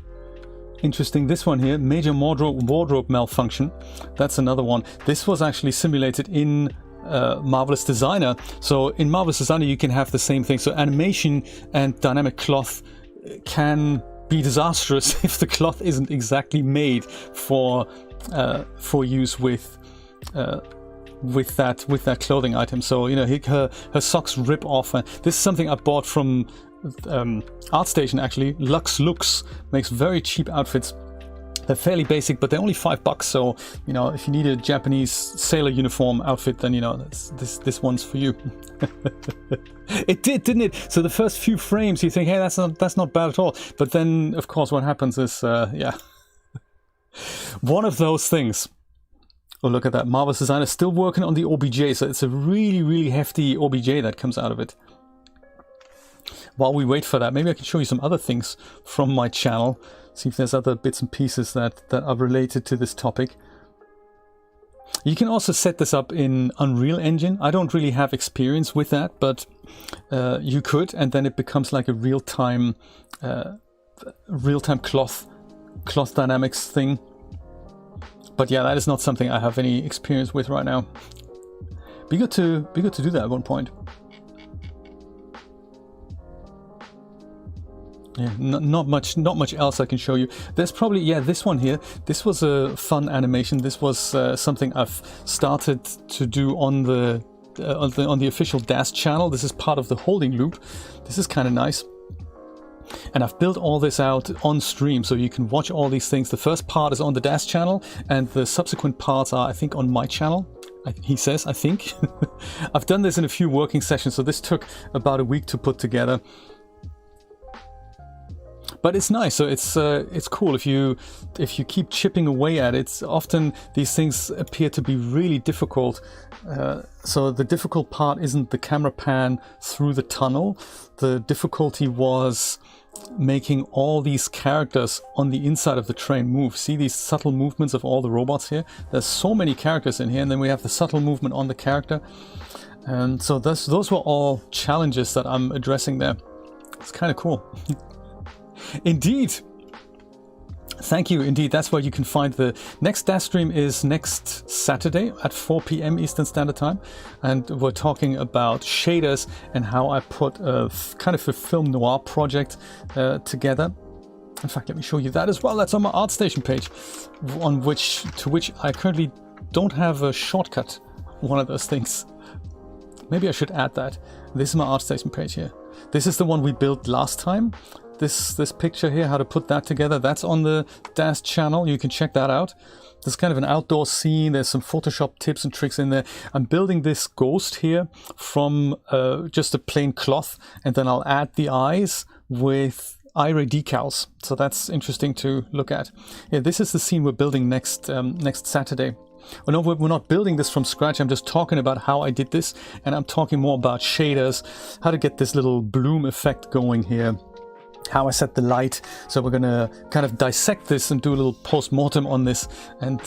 interesting. This one here, major wardrobe malfunction. That's another one. This was actually simulated in Marvelous Designer. So in Marvelous Designer you can have the same thing. So animation and dynamic cloth can be disastrous if the cloth isn't exactly made for for use with that clothing item. So you know, her socks rip off. This is something I bought from ArtStation actually. Lux Looks makes very cheap outfits. They're fairly basic, but they're only $5. So you know, if you need a Japanese sailor uniform outfit, then you know this one's for you. It did, didn't it? So the first few frames, you think, hey, that's not bad at all. But then, of course, what happens is, yeah, one of those things. Oh, look at that. Marvelous Designer still working on the OBJ. So it's a really, really hefty OBJ that comes out of it. While we wait for that, maybe I can show you some other things from my channel. See if there's other bits and pieces that are related to this topic. You can also set this up in Unreal Engine. I don't really have experience with that, but you could, and then it becomes like a real-time cloth dynamics thing. But yeah, that is not something I have any experience with right now. Be good to do that at one point. Yeah, not much else I can show you. There's probably, yeah, this one here. This was a fun animation. This was something I've started to do on the official DAZ channel. This is part of the holding loop. This is kind of nice. And I've built all this out on stream, so you can watch all these things. The first part is on the DAZ channel, and the subsequent parts are, I think, on my channel. He says, I think. I've done this in a few working sessions, so this took about a week to put together. But it's nice, so it's cool if you keep chipping away at it. Often these things appear to be really difficult. So the difficult part isn't the camera pan through the tunnel. The difficulty was making all these characters on the inside of the train move. See these subtle movements of all the robots here? There's so many characters in here, and then we have the subtle movement on the character. And so those were all challenges that I'm addressing there. It's kind of cool. Indeed. Thank you. Indeed, that's where you can find the next DAZ stream is next Saturday at 4 p.m. Eastern Standard Time, and we're talking about shaders and how I put a kind of a film noir project together. In fact, let me show you that as well. That's on my ArtStation page, to which I currently don't have a shortcut. One of those things. Maybe I should add that. This is my ArtStation page here. This is the one we built last time. This picture here, how to put that together, that's on the DAZ channel. You can check that out. There's kind of an outdoor scene. There's some Photoshop tips and tricks in there. I'm building this ghost here from just a plain cloth, and then I'll add the eyes with eye-ray decals. So that's interesting to look at. Yeah, this is the scene we're building next Saturday. Oh, no, we're not building this from scratch. I'm just talking about how I did this, and I'm talking more about shaders, how to get this little bloom effect going here, how I set the light. So we're gonna kind of dissect this and do a little post-mortem on this. And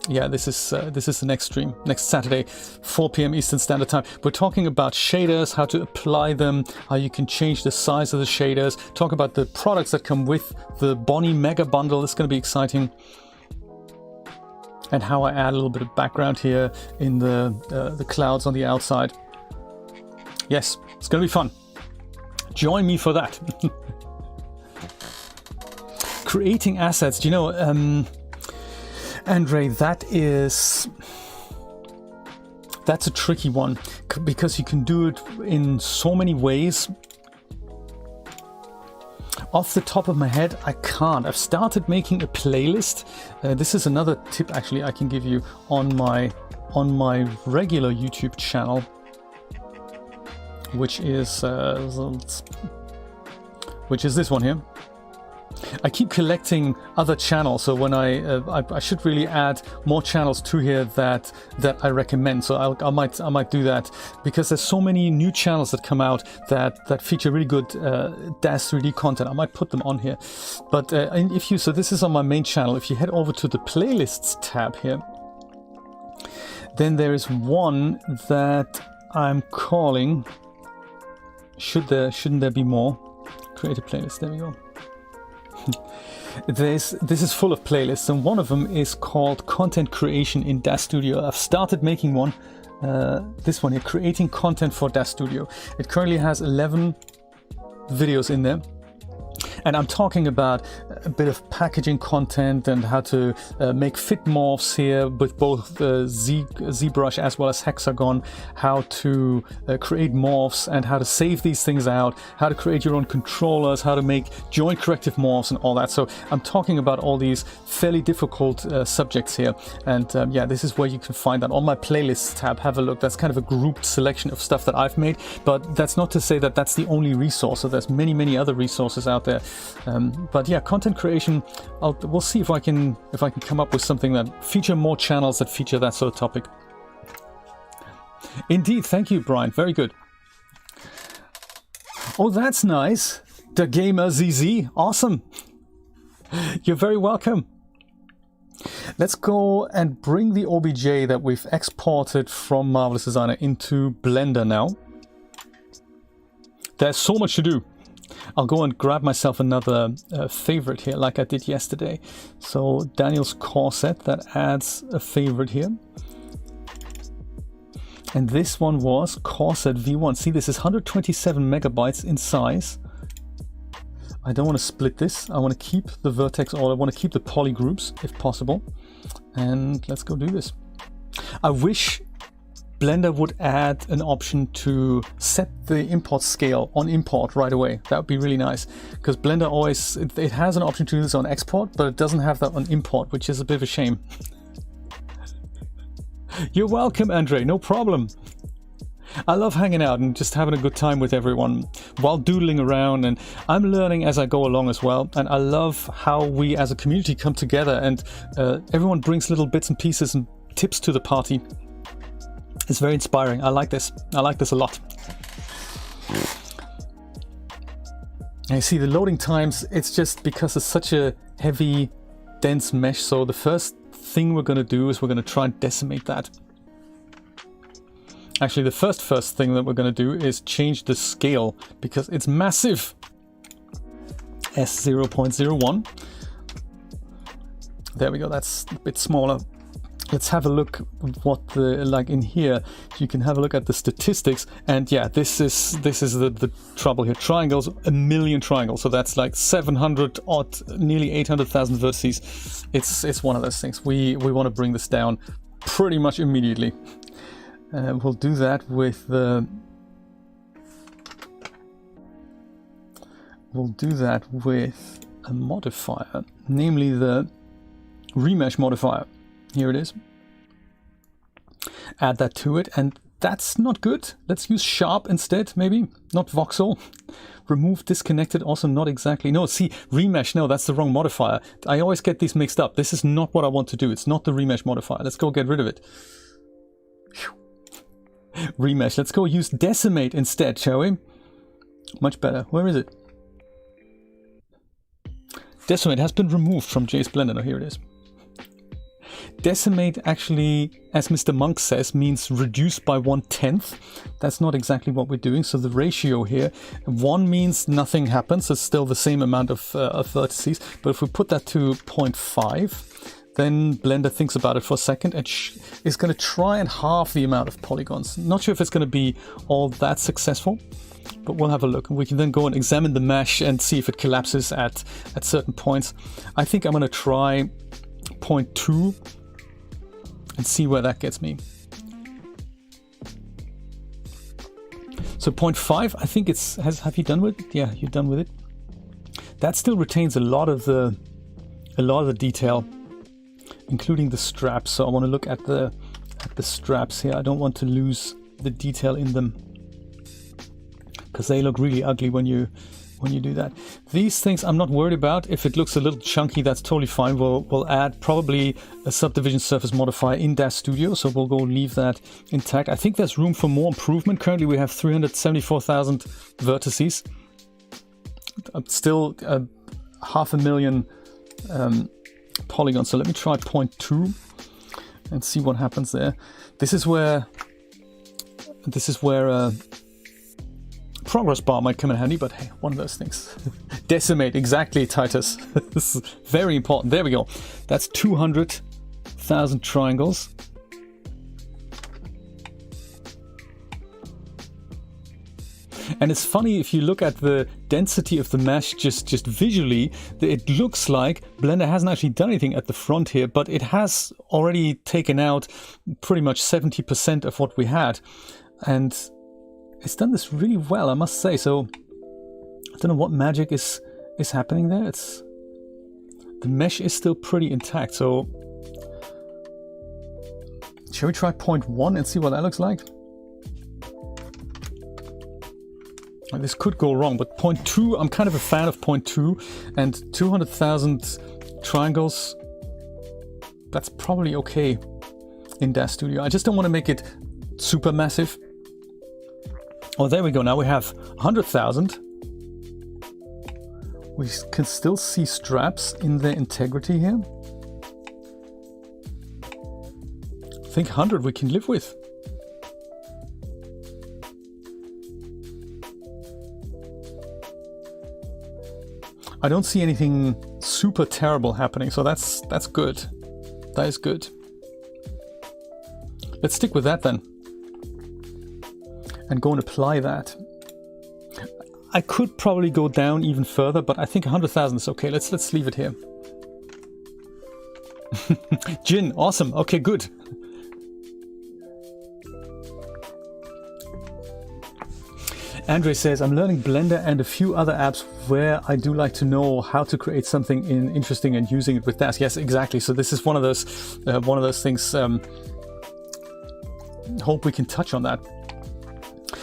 yeah, this is the next stream, next Saturday, 4 p.m. Eastern Standard Time. We're talking about shaders, how to apply them, how you can change the size of the shaders, talk about the products that come with the Bonnie Mega Bundle. It's gonna be exciting. And how I add a little bit of background here in the clouds on the outside. Yes, it's gonna be fun. Join me for that. Creating assets, do you know, Andre, that's a tricky one, because you can do it in so many ways. Off the top of my head, I can't. I've started making a playlist. This is another tip actually I can give you on my regular YouTube channel, which is this one here. I keep collecting other channels, so when I should really add more channels to here that I recommend. So I might do that, because there's so many new channels that come out that feature really good DAZ 3D content. I might put them on here. But so this is on my main channel. If you head over to the playlists tab here, then there is one that I'm calling. Shouldn't there be more? Create a playlist. There we go. This is full of playlists, and one of them is called Content Creation in DAZ Studio. I've started making one. This one here, Creating Content for DAZ Studio. It currently has 11 videos in there, And I'm talking about a bit of packaging content and how to make fit morphs here with both ZBrush as well as Hexagon, how to create morphs and how to save these things out, how to create your own controllers, how to make joint corrective morphs and all that. So I'm talking about all these fairly difficult subjects here. And yeah, this is where you can find that on my playlists tab. Have a look. That's kind of a grouped selection of stuff that I've made, but that's not to say that that's the only resource. So there's many other resources out there. But yeah, content creation, we'll see if I can come up with something that feature more channels that feature that sort of topic. Indeed, thank you, Brian. Very good. Oh, that's nice. The Gamer ZZ, awesome. You're very welcome. Let's go and bring the OBJ that we've exported from Marvelous Designer into Blender now. There's so much to do. I'll go and grab myself another favorite here like I did yesterday. So Daniel's Corset, that adds a favorite here. And this one was Corset V1. See, this is 127 megabytes in size. I don't want to split this. I want to keep the vertex, or I want to keep the poly groups if possible. And let's go do this. I wish Blender would add an option to set the import scale on import right away. That would be really nice, because Blender always, it has an option to do this on export, but it doesn't have that on import, which is a bit of a shame. You're welcome, Andre, no problem. I love hanging out and just having a good time with everyone while doodling around, and I'm learning as I go along as well. And I love how we as a community come together and everyone brings little bits and pieces and tips to the party. It's very inspiring. I like this. I like this a lot. And you see the loading times, it's just because it's such a heavy, dense mesh. So the first thing we're going to do is we're going to try and decimate that. Actually, the first thing that we're going to do is change the scale because it's massive. S0.01. There we go. That's a bit smaller. Let's have a look what the, like in here, you can have a look at the statistics, and yeah, this is the trouble here. Triangles, 1 million triangles, so that's like 700 odd, nearly 800,000 vertices. It's one of those things. We want to bring this down pretty much immediately. We'll do that with the. We'll do that with a modifier, namely the remesh modifier. Here it is. Add that to it, and that's not good. Let's use sharp instead, maybe. Not voxel. Remove disconnected, also not exactly. No, see, remesh, no, that's the wrong modifier. I always get these mixed up. This is not what I want to do. It's not the remesh modifier. Let's go get rid of it. Whew. Remesh. Let's go use decimate instead, shall we? Much better. Where is it? Decimate has been removed from JS Blender. No, here it is. Decimate actually, as Mr. Monk says, means reduce by 1/10. That's not exactly what we're doing. So the ratio here, 1 means nothing happens. It's still the same amount of vertices. But if we put that to 0.5, then Blender thinks about it for a second and is going to try and halve the amount of polygons. Not sure if it's going to be all that successful, but we'll have a look. And we can then go and examine the mesh and see if it collapses at certain points. I think I'm going to try 0.2 and see where that gets me. So 0.5, I think it's have you done with it? Yeah, you're done with it. That still retains a lot of the detail, including the straps. So I want to look at the straps here. I don't want to lose the detail in them because they look really ugly when you do that. These things I'm not worried about. If it looks a little chunky, that's totally fine. We'll add probably a subdivision surface modifier in DAZ Studio, so we'll go leave that intact. I think there's room for more improvement. Currently we have 374,000 vertices. Still 500,000 polygons. So let me try 0.2 and see what happens there. This is where progress bar might come in handy, but hey, one of those things. Decimate, exactly, Titus. This is very important. There we go. That's 200,000 triangles. And it's funny, if you look at the density of the mesh just visually, it looks like Blender hasn't actually done anything at the front here, but it has already taken out pretty much 70% of what we had. And it's done this really well, I must say. So I don't know what magic is happening there. The mesh is still pretty intact. So shall we try 0.1 and see what that looks like? This could go wrong, but 0.2, I'm kind of a fan of 0.2, and 200,000 triangles, that's probably okay in DAZ Studio. I just don't want to make it super massive. Oh, there we go. Now we have 100,000. We can still see straps in their integrity here. I think 100 we can live with. I don't see anything super terrible happening, so that's good. That is good. Let's stick with that then, and go and apply that. I could probably go down even further, but I think 100,000 is okay. Let's leave it here. Jin, awesome. Okay, good. Andre says, I'm learning Blender and a few other apps where I do like to know how to create something interesting and using it with DAZ. Yes, exactly. So this is one of those things. Hope we can touch on that.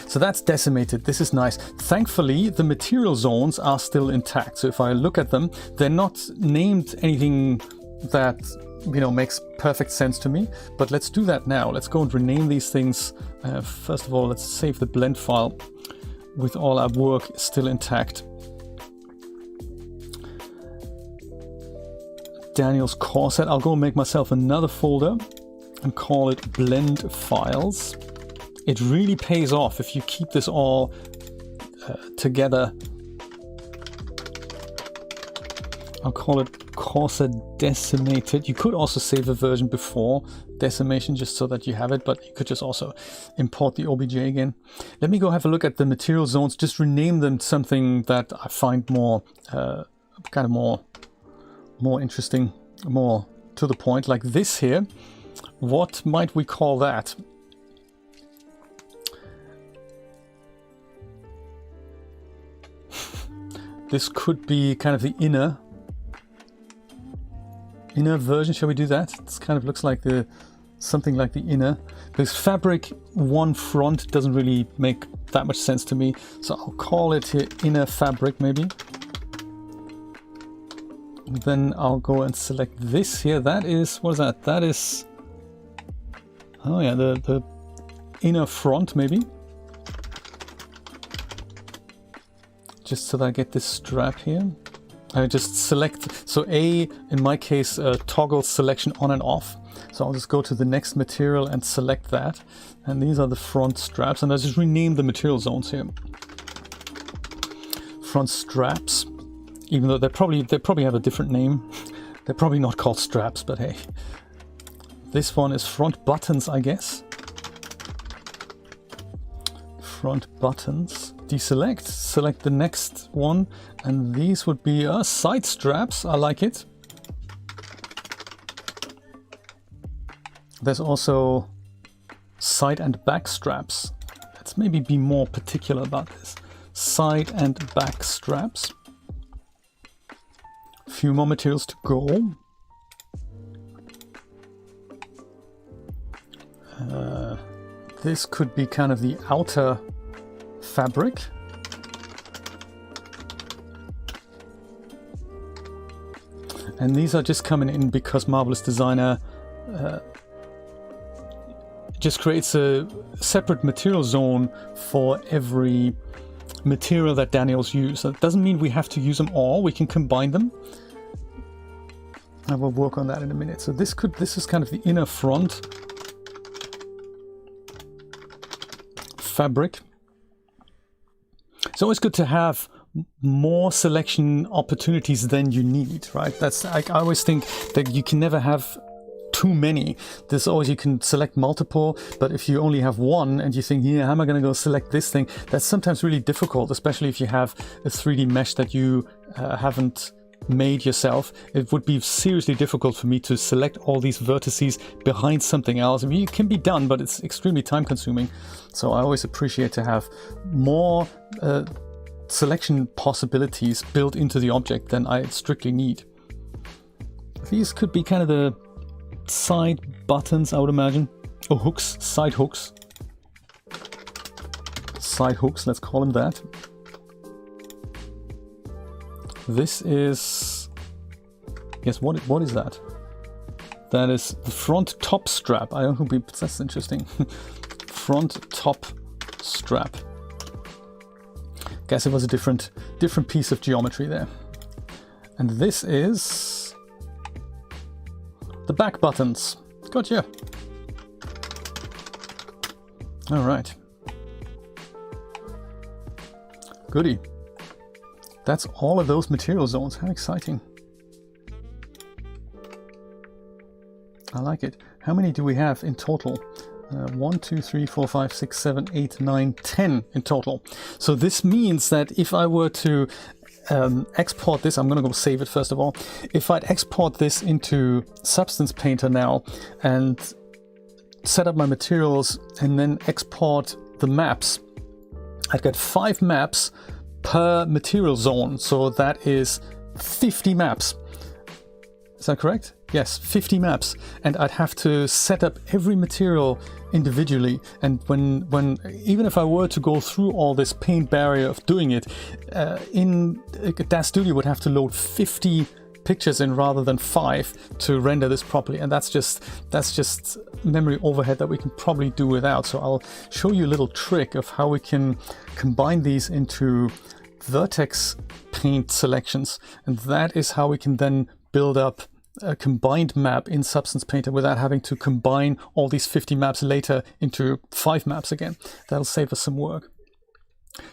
So that's decimated. This is nice. Thankfully, the material zones are still intact. So if I look at them, they're not named anything that, you know, makes perfect sense to me. But let's do that now. Let's go and rename these things. First of all, let's save the blend file with all our work still intact. Daniel's Corset. I'll go and make myself another folder and call it Blend Files. It really pays off if you keep this all together. I'll call it Corset Decimated. You could also save a version before decimation just so that you have it, but you could just also import the OBJ again. Let me go have a look at the material zones. Just rename them something that I find more kind of more interesting, more to the point, like this here. What might we call that? This could be kind of the inner version. Shall we do that? It kind of looks like something like the inner. Because fabric one front doesn't really make that much sense to me. So I'll call it here inner fabric maybe. And then I'll go and select this here. That is, what is that? That is, oh yeah, the inner front maybe. Just so that I get this strap here. I just select, so A, in my case, toggle selection on and off. So I'll just go to the next material and select that. And these are the front straps. And I'll just rename the material zones here. Front straps, even though they probably have a different name. They're probably not called straps, but hey. This one is front buttons, I guess. Front buttons. Deselect, select the next one, and these would be side straps. I like it. There's also side and back straps. Let's maybe be more particular about this. Side and back straps. A few more materials to go. This could be kind of the outer fabric. And these are just coming in because Marvelous Designer just creates a separate material zone for every material that Daniel's used. That doesn't mean we have to use them all. We can combine them. I will work on that in a minute. So this is kind of the inner front fabric. It's always good to have more selection opportunities than you need, right? I always think that you can never have too many. There's always, you can select multiple, but if you only have one and you think, yeah, how am I going to go select this thing? That's sometimes really difficult, especially if you have a 3D mesh that you haven't made yourself. It would be seriously difficult for me to select all these vertices behind something else. I mean, it can be done, but it's extremely time consuming. So I always appreciate to have more selection possibilities built into the object than I strictly need. These could be kind of the side buttons, I would imagine. Or hooks, side hooks. Side hooks, let's call them that. This is... Yes, what is that? That is the front top strap. I don't know, that's interesting. Front top strap. Guess it was a different piece of geometry there. And this is the back buttons. Gotcha. All right. Goody. That's all of those material zones. How exciting. I like it. How many do we have in total? 1, 2, 3, 4, 5, 6, 7, 8, 9, 10 in total. So this means that if I were to export this, I'm going to go save it first of all. If I'd export this into Substance Painter now and set up my materials and then export the maps, I'd get 5 maps per material zone. So that is 50 maps. Is that correct? Yes, 50 maps, and I'd have to set up every material individually. And when even if I were to go through all this paint barrier of doing it, in DAZ Studio would have to load 50 pictures in rather than 5 to render this properly, and that's just memory overhead that we can probably do without. So I'll show you a little trick of how we can combine these into Vertex Paint selections, and that is how we can then build up a combined map in Substance Painter without having to combine all these 50 maps later into 5 maps again. That'll save us some work.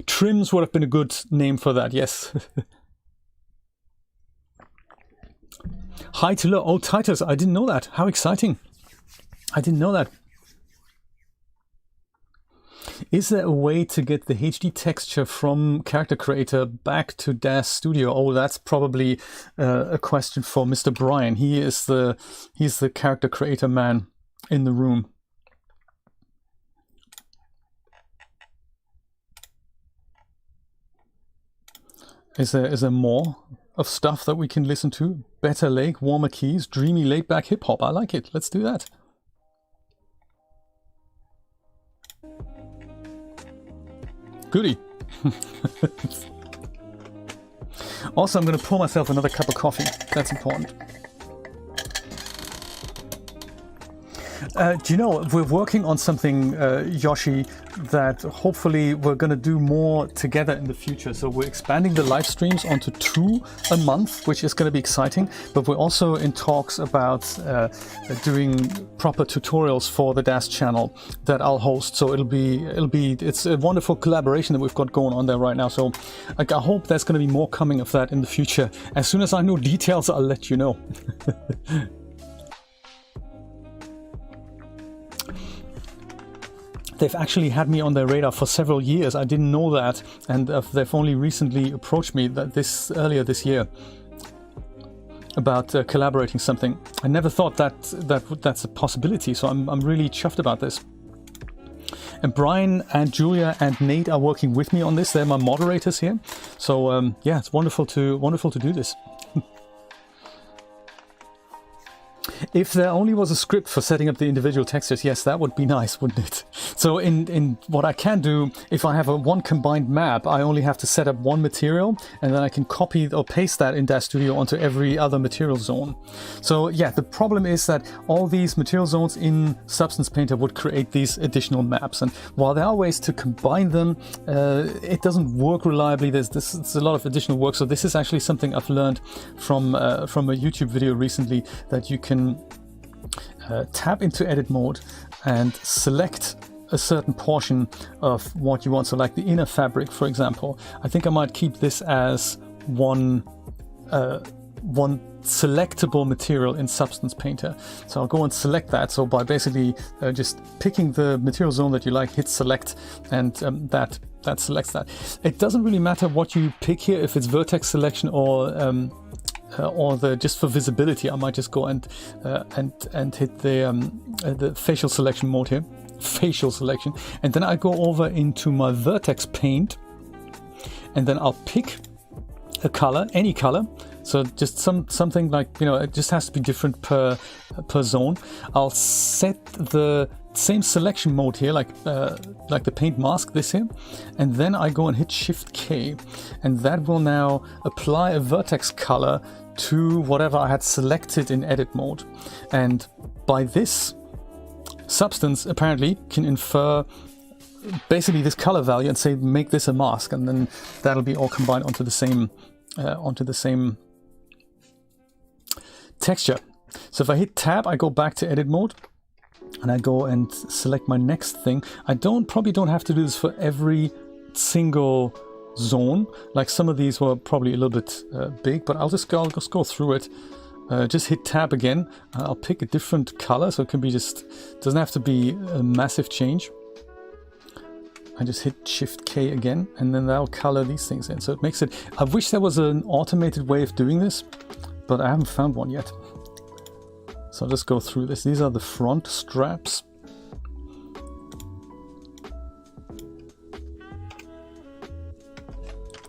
Trims would have been a good name for that, yes. High to low. Oh, titles. I didn't know that. How exciting. I didn't know that. Is there a way to get the HD texture from Character Creator back to DAZ Studio? Oh, that's probably a question for Mr. Brian. He's the Character Creator man in the room. Is there more of stuff that we can listen to? Better Lake, Warmer Keys, Dreamy Laid Back Hip Hop. I like it. Let's do that. Goody. Also, I'm going to pour myself another cup of coffee. That's important. Do you know, we're working on something, Yoshi, that hopefully we're going to do more together in the future. So we're expanding the live streams onto 2 a month, which is going to be exciting. But we're also in talks about doing proper tutorials for the DAZ channel that I'll host. So it's a wonderful collaboration that we've got going on there right now. So I hope there's going to be more coming of that in the future. As soon as I know details, I'll let you know. They've actually had me on their radar for several years. I didn't know that, and they've only recently approached me earlier this year about collaborating something. I never thought that's a possibility, so I'm really chuffed about this. And Brian and Julia and Nate are working with me on this. They're my moderators here. So yeah, it's wonderful to do this. If there only was a script for setting up the individual textures, yes, that would be nice, wouldn't it? So in what I can do, if I have one combined map, I only have to set up one material, and then I can copy or paste that in DAZ Studio onto every other material zone. So yeah, the problem is that all these material zones in Substance Painter would create these additional maps. And while there are ways to combine them, it doesn't work reliably. It's a lot of additional work. So this is actually something I've learned from a YouTube video recently, that you can tap into edit mode and select a certain portion of what you want. So like the inner fabric, for example, I think I might keep this as one selectable material in Substance Painter. So I'll go and select that. So by basically just picking the material zone that you like, hit select, and that selects that. It doesn't really matter what you pick here, if it's vertex selection or the just for visibility. I might just go and hit the facial selection mode here, facial selection, and then I go over into my Vertex Paint, and then I'll pick a color, any color. So just something like, you know, it just has to be different per zone. I'll set the same selection mode here, like the paint mask, this here, and then I go and hit Shift K, and that will now apply a vertex color to whatever I had selected in edit mode. And by this, Substance apparently can infer basically this color value and say make this a mask, and then that'll be all combined onto the same texture. So if I hit tab, I go back to edit mode and I go and select my next thing. I probably don't have to do this for every single zone. Like some of these were probably a little bit big, but I'll just go through it. Just hit tab again. I'll pick a different color, so it can be doesn't have to be a massive change. I just hit Shift K again, and then that'll color these things in. So it makes it, I wish there was an automated way of doing this, but I haven't found one yet. So I'll just go through this. These are the front straps.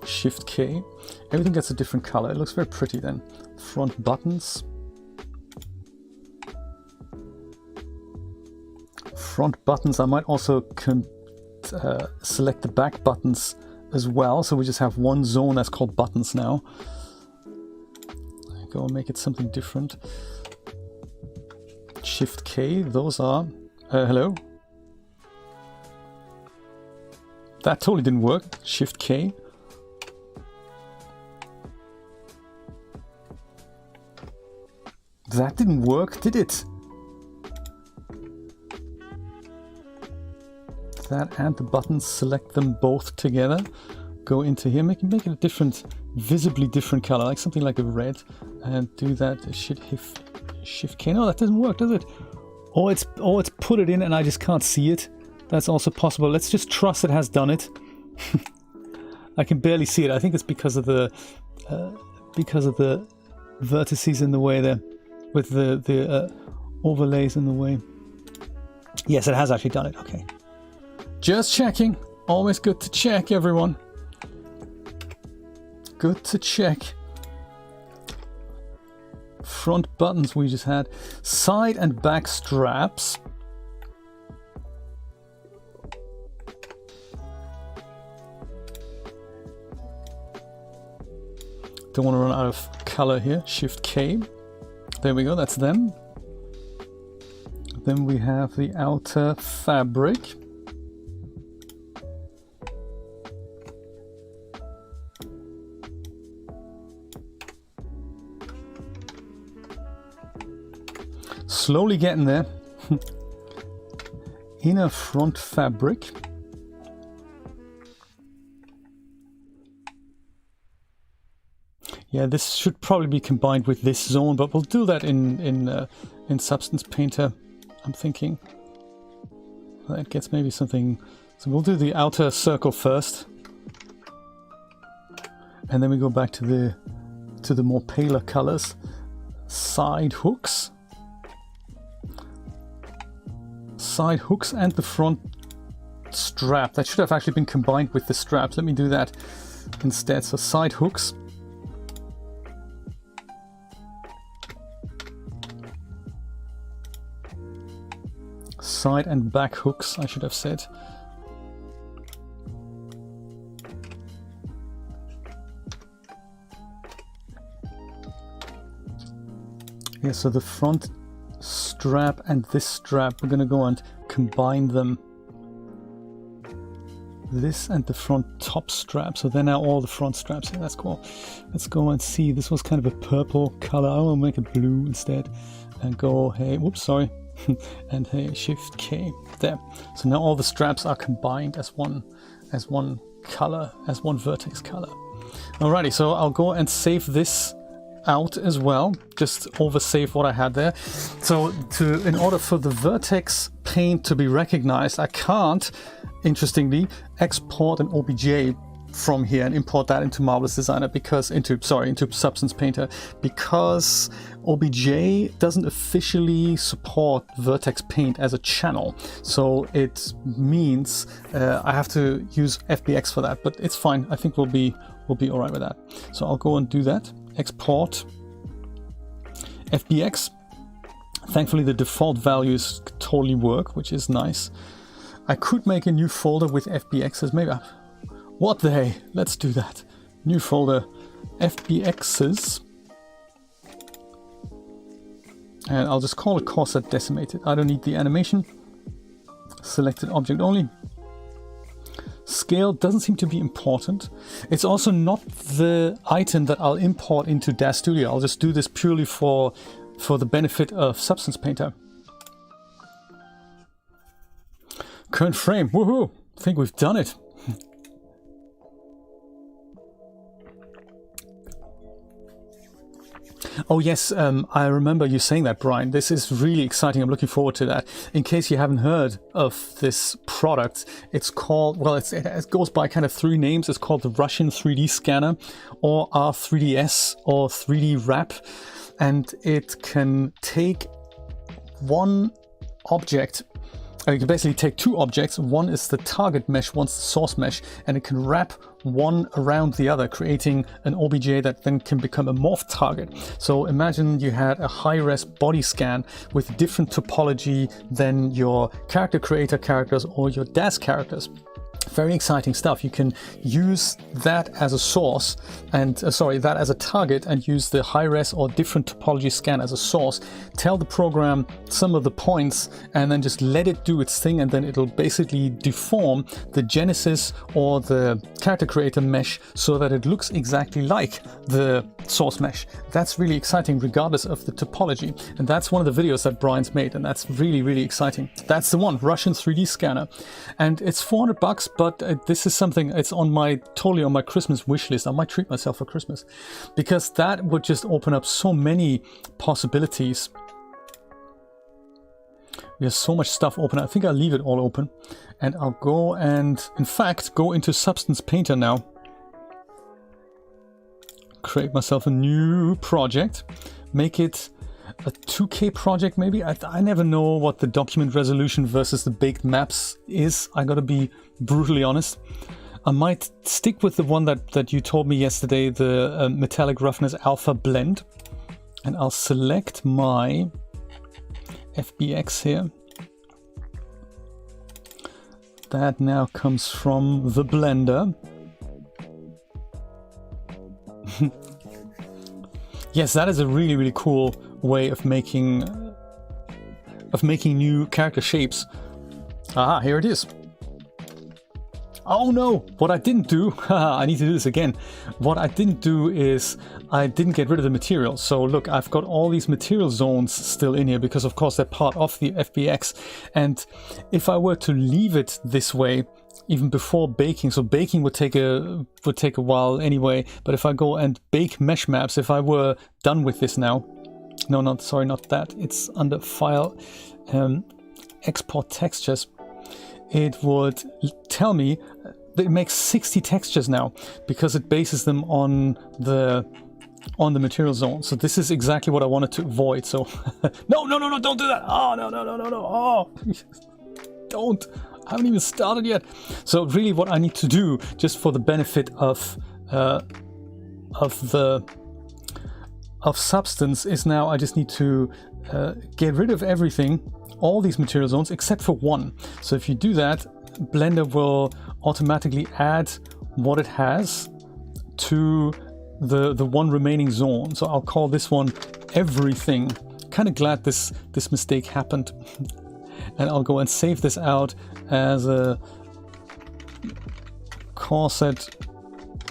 Shift K. Everything gets a different color. It looks very pretty then. Front buttons. Front buttons. I might also select the back buttons as well. So we just have one zone that's called buttons now. Go and make it something different. Shift K. Those are... hello? That totally didn't work. Shift K. That didn't work, did it? That and the buttons, select them both together. Go into here, make it a different, visibly different color, like something like a red, and do that. Shift K. No, that doesn't work, does it? Or it's put it in and I just can't see it. That's also possible. Let's just trust it has done it. I can barely see it. I think it's because of the vertices in the way there, with the overlays in the way. Yes, it has actually done it. Okay. Just checking. Always good to check, everyone. Good to check. Front buttons we just had. Side and back straps. Don't want to run out of color here. Shift K. There we go, that's them. Then we have the outer fabric. Slowly getting there. Inner front fabric. Yeah, this should probably be combined with this zone, but we'll do that in Substance Painter, I'm thinking. That gets maybe something... So we'll do the outer circle first. And then we go back to the more paler colors. Side hooks. Side hooks and the front strap. That should have actually been combined with the straps. Let me do that instead. So side hooks. Side and back hooks, I should have said. Yeah, so the front strap and this strap, we're going to go and combine them. This and the front top strap, so they're now all the front straps. Yeah, that's cool. Let's go and see. This was kind of a purple color. I will make it blue instead and go, hey, whoops, sorry. And hey, Shift K. There. So now all the straps are combined as one color, as one vertex color. Alrighty, so I'll go and save this out as well, just oversave what I had there. So in order for the Vertex Paint to be recognized, I can't, interestingly, export an OBJ from here and import that into Marvelous Designer because into Substance Painter, because OBJ doesn't officially support Vertex Paint as a channel. So it means I have to use FBX for that, but it's fine. I think we'll be all right with that. So I'll go and do that. Export FBX. Thankfully, the default values totally work, which is nice. I could make a new folder with FBXs, maybe. What the hey? Let's do that. New folder, FBXs. And I'll just call it Corset Decimated. I don't need the animation. Selected object only. Scale doesn't seem to be important. It's also not the item that I'll import into DAZ Studio. I'll just do this purely for the benefit of Substance Painter. Current frame, woohoo! I think we've done it. Oh yes, I remember you saying that, Brian. This is really exciting. I'm looking forward to that. In case you haven't heard of this product, it's called, well, it goes by kind of three names. It's called the Russian 3D Scanner, or R3DS, or 3D Wrap. And it can take one object. You can basically take two objects. One is the target mesh, one's the source mesh, and it can wrap one around the other, creating an OBJ that then can become a morph target. So imagine you had a high-res body scan with different topology than your character creator characters or your DAZ characters. Very exciting stuff. You can use that as a source and that as a target, and use the high-res or different topology scan as a source. Tell the program some of the points and then just let it do its thing, and then it'll basically deform the genesis or the character creator mesh so that it looks exactly like the source mesh. That's really exciting regardless of the topology, and that's one of the videos that Brian's made, and that's really, really exciting. That's the one, Russian 3D Scanner, and it's $400, but this is something, it's totally on my Christmas wish list. I might treat myself for Christmas, because that would just open up so many possibilities. We have so much stuff open. I think I'll leave it all open, and I'll go and, in fact, go into Substance Painter now. Create myself a new project. Make it a 2K project, maybe. I never know what the document resolution versus the baked maps is. I gotta be brutally honest. I might stick with the one that you told me yesterday, the Metallic Roughness Alpha Blend. And I'll select my FBX here. That now comes from the Blender. Yes, that is a really, really cool way of making new character shapes. Aha, here it is. Oh no, what I didn't do, I need to do this again. What I didn't do is I didn't get rid of the material. So look, I've got all these material zones still in here because of course they're part of the FBX. And if I were to leave it this way, even before baking, so baking would take a while anyway, but if I go and bake mesh maps, if I were done with this now, no, not that, it's under File, Export Textures, it would tell me that it makes 60 textures now because it bases them on the material zone. So this is exactly what I wanted to avoid. So no, don't do that. Oh, no. Oh, don't. I haven't even started yet. So really what I need to do, just for the benefit of Substance, is now I just need to get rid of everything, all these material zones except for one. So if you do that, Blender will automatically add what it has to the one remaining zone. So I'll call this one everything. Kind of glad this mistake happened. And I'll go and save this out as a Corset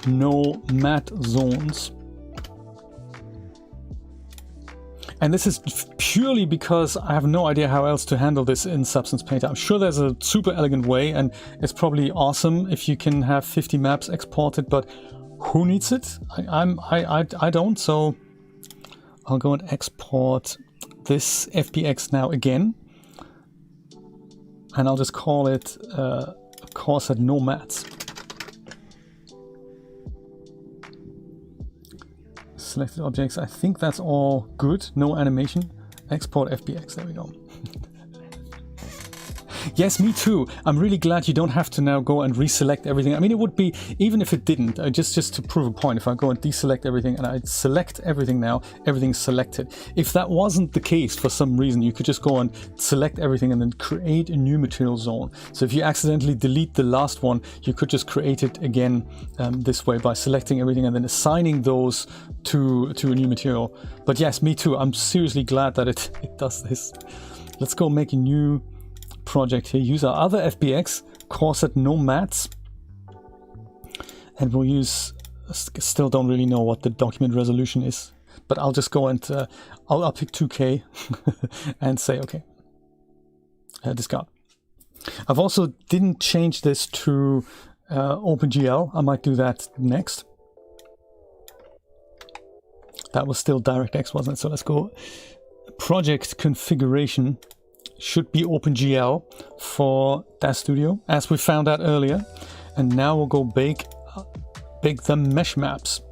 no matte zones. And this is purely because I have no idea how else to handle this in Substance Painter. I'm sure there's a super elegant way, and it's probably awesome if you can have 50 maps exported, but who needs it? I don't, so I'll go and export this FBX now again. And I'll just call it Corset Nomads. Selected objects, I think that's all good. No animation. Export FBX, there we go. Yes, me too. I'm really glad you don't have to now go and reselect everything. I mean, it would be, even if it didn't, just to prove a point, if I go and deselect everything and I select everything now, everything's selected. If that wasn't the case for some reason, you could just go and select everything and then create a new material zone. So if you accidentally delete the last one, you could just create it again this way by selecting everything and then assigning those to a new material. But yes, me too. I'm seriously glad that it does this. Let's go make a new project here. Use our other FBX, Corset Nomads, and we'll use, still don't really know what the document resolution is, but I'll just go and I'll pick 2K and say okay, discard. I've also didn't change this to OpenGL. I might do that next. That was still DirectX, wasn't it? So let's go project configuration. Should be OpenGL for DAZ Studio, as we found out earlier. And now we'll go bake the mesh maps.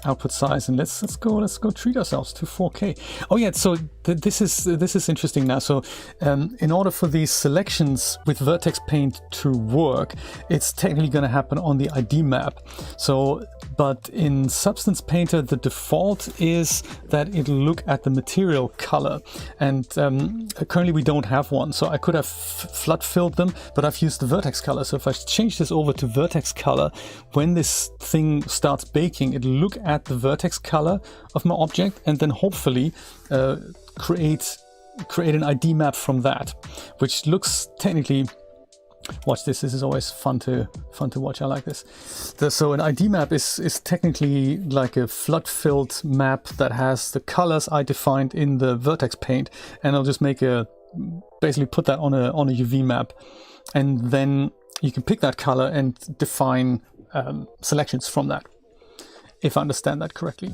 Output size, and let's go treat ourselves to 4K. Oh yeah, so this is interesting now. So in order for these selections with Vertex Paint to work, it's technically going to happen on the ID map. So, but in Substance Painter, the default is that it'll look at the material color, and currently we don't have one. So I could have flood filled them, but I've used the Vertex color. So if I change this over to Vertex color, when this thing starts baking, it'll look at the vertex color of my object and then hopefully create an ID map from that, which looks technically, watch this, this is always fun to watch. I like this. So an ID map is technically like a flood filled map that has the colors I defined in the Vertex Paint, and I'll just make basically put that on a UV map, and then you can pick that color and define selections from that, if I understand that correctly.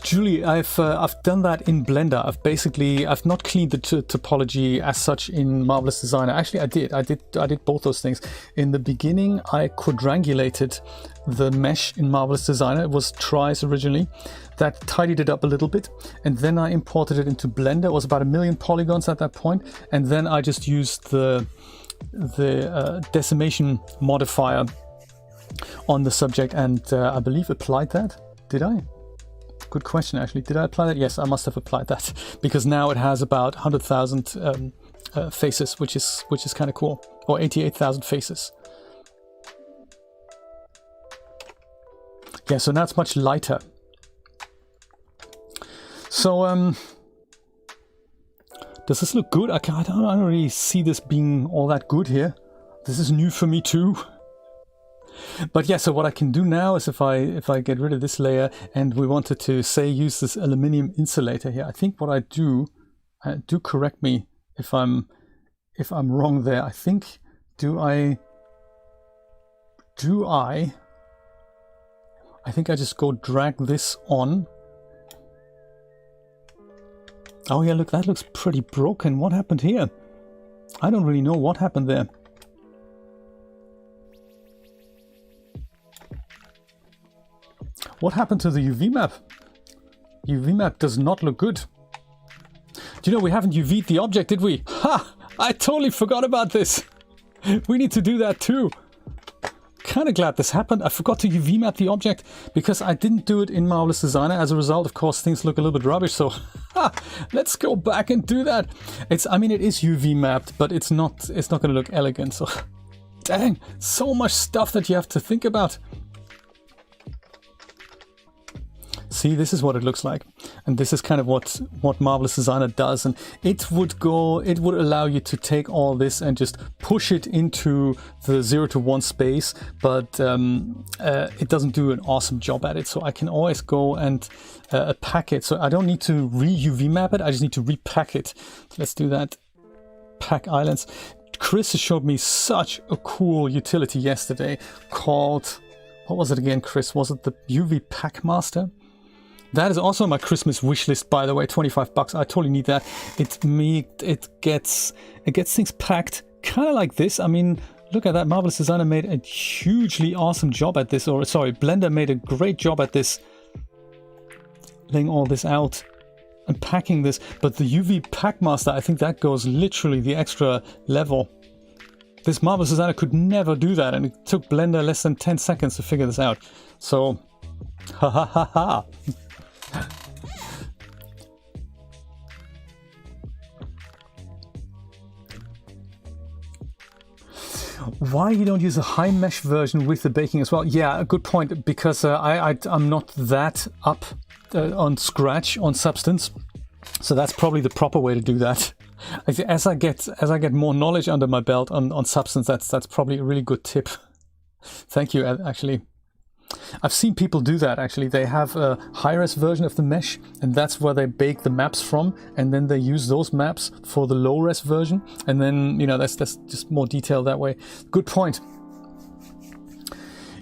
Julie, I've done that in Blender. I've not cleaned the topology as such in Marvelous Designer. Actually, I did both those things. In the beginning, I quadrangulated the mesh in Marvelous Designer. It was tries originally. That tidied it up a little bit, and then I imported it into Blender. It was about 1 million polygons at that point, and then I just used the decimation modifier on the subject, and I believe applied that. Did I? Good question, actually. Did I apply that? Yes, I must have applied that, because now it has about 100,000 faces, which is kind of cool, or 88,000 faces. Yeah, so now it's much lighter. So does this look good? I don't really see this being all that good here. This is new for me too. But yeah, so what I can do now is if I get rid of this layer and we wanted to say use this aluminum insulator here, I think what I do correct me if I'm wrong there. I think I think I just go drag this on. Oh yeah, look, that looks pretty broken. What happened here? I don't really know what happened there. What happened to the UV map? UV map does not look good. Do you know we haven't UV'd the object, did we? Ha! I totally forgot about this. We need to do that too. Kind of glad this happened. I forgot to UV map the object because I didn't do it in Marvelous Designer. As a result, of course, things look a little bit rubbish. So let's go back and do that. I mean, it is UV mapped, but it's not going to look elegant. So dang, so much stuff that you have to think about. See, this is what it looks like, and this is kind of what Marvelous Designer does, and it would allow you to take all this and just push it into the 0 to 1 space, but it doesn't do an awesome job at it. So I can always go and pack it. So I don't need to re-UV map it, I just need to repack it. So let's do that. Pack islands. Chris showed me such a cool utility yesterday called, What was it again, Chris? Was it the UV Packmaster? That is also my Christmas wish list, by the way. 25 bucks. I totally need that. It gets things packed kind of like this. I mean, look at that. Marvelous Designer made a hugely awesome job at this. Or sorry, Blender made a great job at this, laying all this out and packing this. But the UV Packmaster, I think that goes literally the extra level. This Marvelous Designer could never do that, and it took Blender less than 10 seconds to figure this out. So, ha ha ha ha. Why you don't use a high mesh version with the baking as well? Yeah, a good point, because I'm not that up on Scratch on Substance, so that's probably the proper way to do that. As I get more knowledge under my belt on Substance, that's probably a really good tip. Thank you. Actually, I've seen people do that. Actually, they have a high-res version of the mesh, and that's where they bake the maps from, and then they use those maps for the low-res version, and then that's just more detail that way. Good point.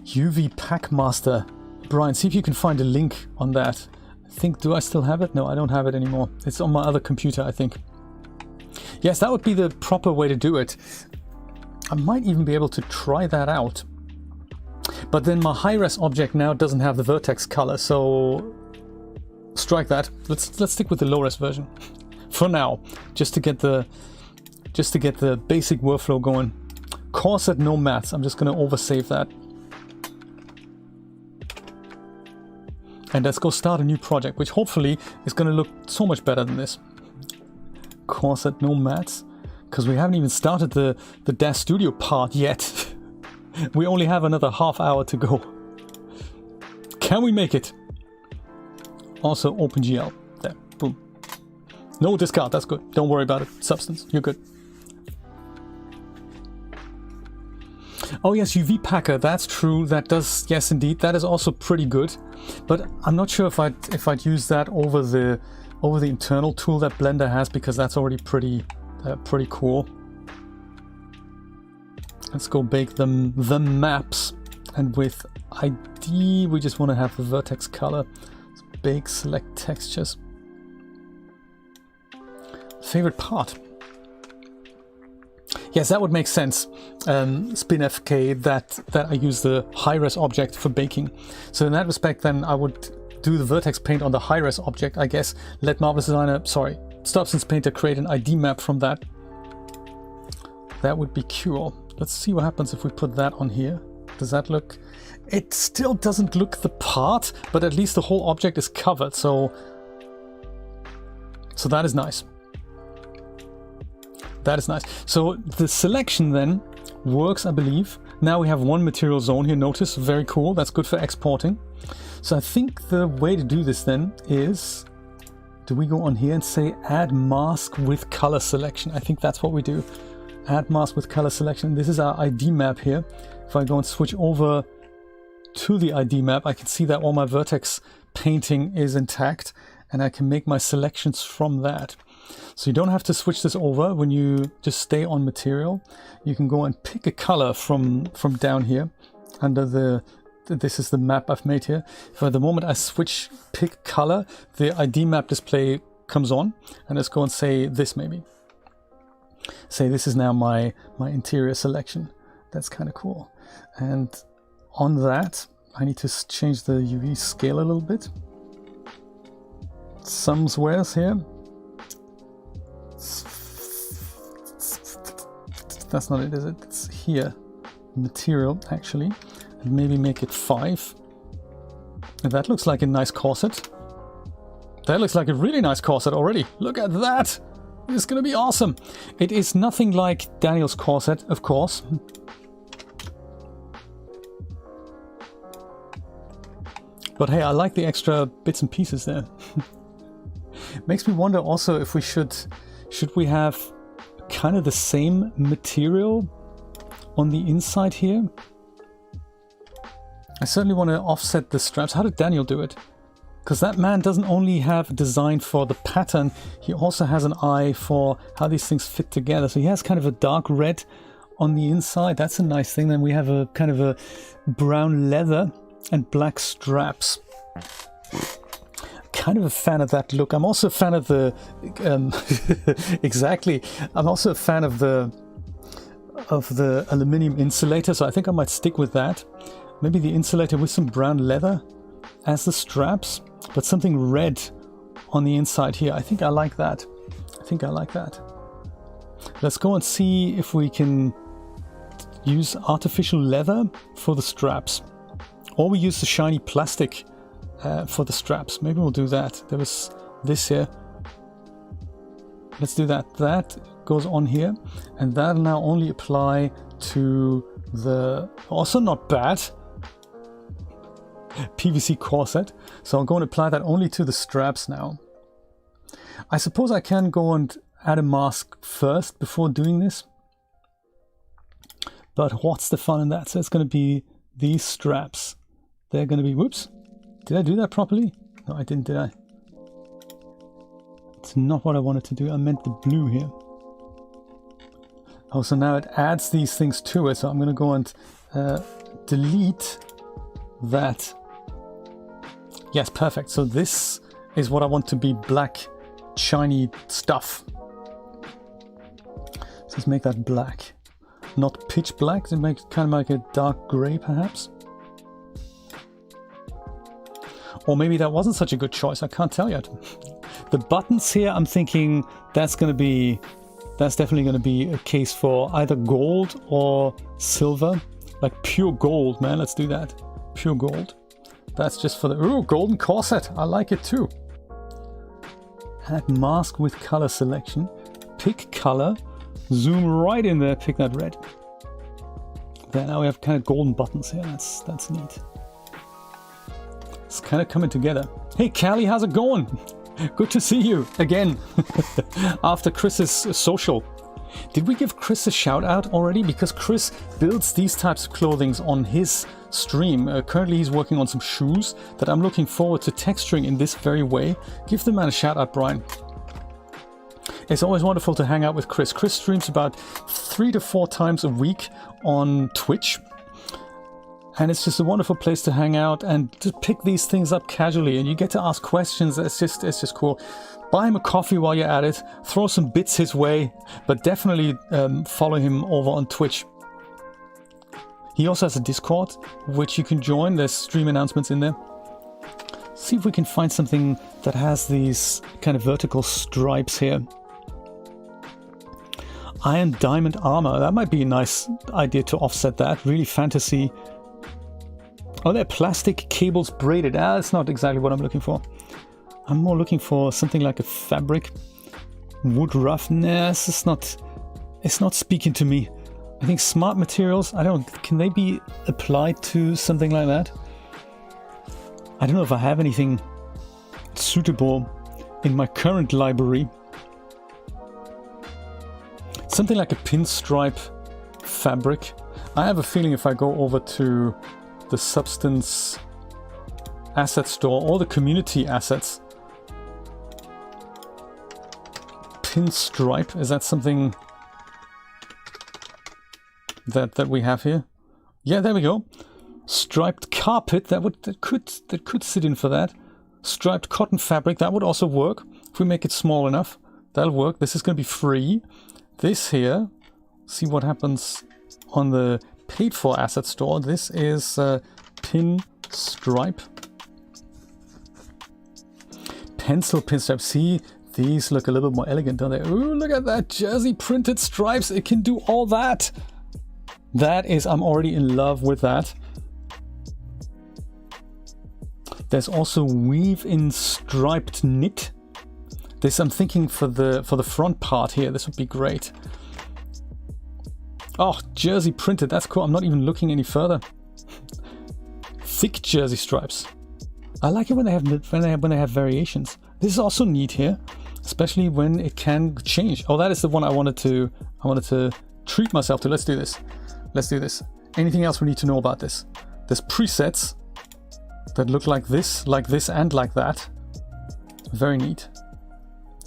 UV Packmaster, Brian. See if you can find a link on that. Do I still have it? No, I don't have it anymore. It's on my other computer, I think. Yes, that would be the proper way to do it. I might even be able to try that out. But then my high-res object now doesn't have the vertex color, so strike that. Let's stick with the low-res version for now, just to get the basic workflow going. Corset, no maths. I'm just going to oversave that. And let's go start a new project, which hopefully is going to look so much better than this. Corset, no maths, because we haven't even started the DAZ Studio part yet. We only have another half hour to go. Can we make it? Also, OpenGL. There, boom. No discard, that's good. Don't worry about it. Substance, you're good. Oh yes, UV Packer, that's true. That does, yes indeed, that is also pretty good. But I'm not sure if I'd use that over the internal tool that Blender has, because that's already pretty cool. Let's go bake the maps, and with ID we just want to have the vertex color. Let's bake, select textures. Favorite part? Yes, that would make sense. SpinFK, that I use the high-res object for baking. So in that respect, then I would do the Vertex Paint on the high-res object, I guess. Let Marvelous Designer, Substance Painter create an ID map from that. That would be cool. Let's see what happens if we put that on here. Does that look... It still doesn't look the part, but at least the whole object is covered, so that is nice. That is nice. So the selection then works, I believe. Now we have one material zone here, notice. Very cool. That's good for exporting. So I think the way to do this then is... Do we go on here and say add mask with color selection? I think that's what we do. Add mask with color selection. This is our ID map here. If I go and switch over to the ID map, I can see that all my vertex painting is intact, and I can make my selections from that. So you don't have to switch this over when you just stay on material. You can go and pick a color from down here under the... This is the map I've made here. If at the moment I switch pick color, the ID map display comes on, and let's go and say this maybe. Say this is now my interior selection. That's kind of cool. And on that, I need to change the UV scale a little bit. Somewheres here. That's not it, is it? It's here. Material, actually. And maybe make it 5. And that looks like a nice corset. That looks like a really nice corset already. Look at that! It's gonna be awesome! It is nothing like Daniel's corset, of course. But hey, I like the extra bits and pieces there. Makes me wonder also if we should we have kind of the same material on the inside here? I certainly want to offset the straps. How did Daniel do it? Because that man doesn't only have a design for the pattern, he also has an eye for how these things fit together. So he has kind of a dark red on the inside. That's a nice thing. Then we have a kind of a brown leather and black straps. Kind of a fan of that look. I'm also a fan of the exactly. I'm also a fan of the aluminium insulator, so I think I might stick with that. Maybe the insulator with some brown leather as the straps, but something red on the inside here. I think I like that. I think I like that. Let's go and see if we can use artificial leather for the straps, or we use the shiny plastic for the straps. Maybe we'll do that. There was this here. Let's do that. That goes on here, and that'll now only apply to the, also not bad, PVC corset. So I'm going to apply that only to the straps now. I suppose I can go and add a mask first before doing this, but what's the fun in that? So it's going to be these straps. They're going to be, whoops, did I do that properly? No, I didn't, did I? It's not what I wanted to do. I meant the blue here. Oh, so now it adds these things to it. So I'm going to go and delete that. Yes, perfect. So this is what I want to be black, shiny stuff. So let's make that black. Not pitch black, to make it kind of like a dark gray perhaps. Or maybe that wasn't such a good choice, I can't tell yet. The buttons here, I'm thinking that's definitely going to be a case for either gold or silver. Like pure gold, man, let's do that. Pure gold. That's just for the, ooh, golden corset, I like it too. Add mask with color selection. Pick color, zoom right in there, pick that red. There, now we have kind of golden buttons here, that's neat. It's kind of coming together. Hey Callie, how's it going? Good to see you again after Chris's social. Did we give Chris a shout out already? Because Chris builds these types of clothing on his stream. Currently he's working on some shoes that I'm looking forward to texturing in this very way. Give the man a shout out, Brian. It's always wonderful to hang out with Chris. Chris streams about 3 to 4 times a week on Twitch. And it's just a wonderful place to hang out and to pick these things up casually, and you get to ask questions. It's just cool. Buy him a coffee while you're at it, throw some bits his way, but definitely follow him over on Twitch. He also has a Discord, which you can join. There's stream announcements in there. See if we can find something that has these kind of vertical stripes here. Iron diamond armor, that might be a nice idea to offset that. Really fantasy. Oh, they're plastic cables braided. Ah, that's not exactly what I'm looking for. I'm more looking for something like a fabric. Wood roughness. It's not speaking to me. I think smart materials, can they be applied to something like that? I don't know if I have anything suitable in my current library. Something like a pinstripe fabric. I have a feeling if I go over to the Substance asset store or the community assets, pinstripe, is that something that we have here? Yeah, there we go. Striped carpet, that could sit in for that. Striped cotton fabric, that would also work if we make it small enough. That'll work. This is going to be free. This here, see what happens on the paid for asset store. This is pinstripe. Pencil pinstripe. See, these look a little bit more elegant, don't they? Ooh, look at that jersey printed stripes. It can do all that. That is, I'm already in love with that. There's also weave in striped knit. This I'm thinking for the front part here. This would be great. Oh, jersey printed, that's cool. I'm not even looking any further. Thick jersey stripes. I like it when they have variations. This is also neat here, especially when it can change. Oh, that is the one I wanted to treat myself to. Let's do this. Let's do this. Anything else we need to know about this? There's presets that look like this, and like that. Very neat.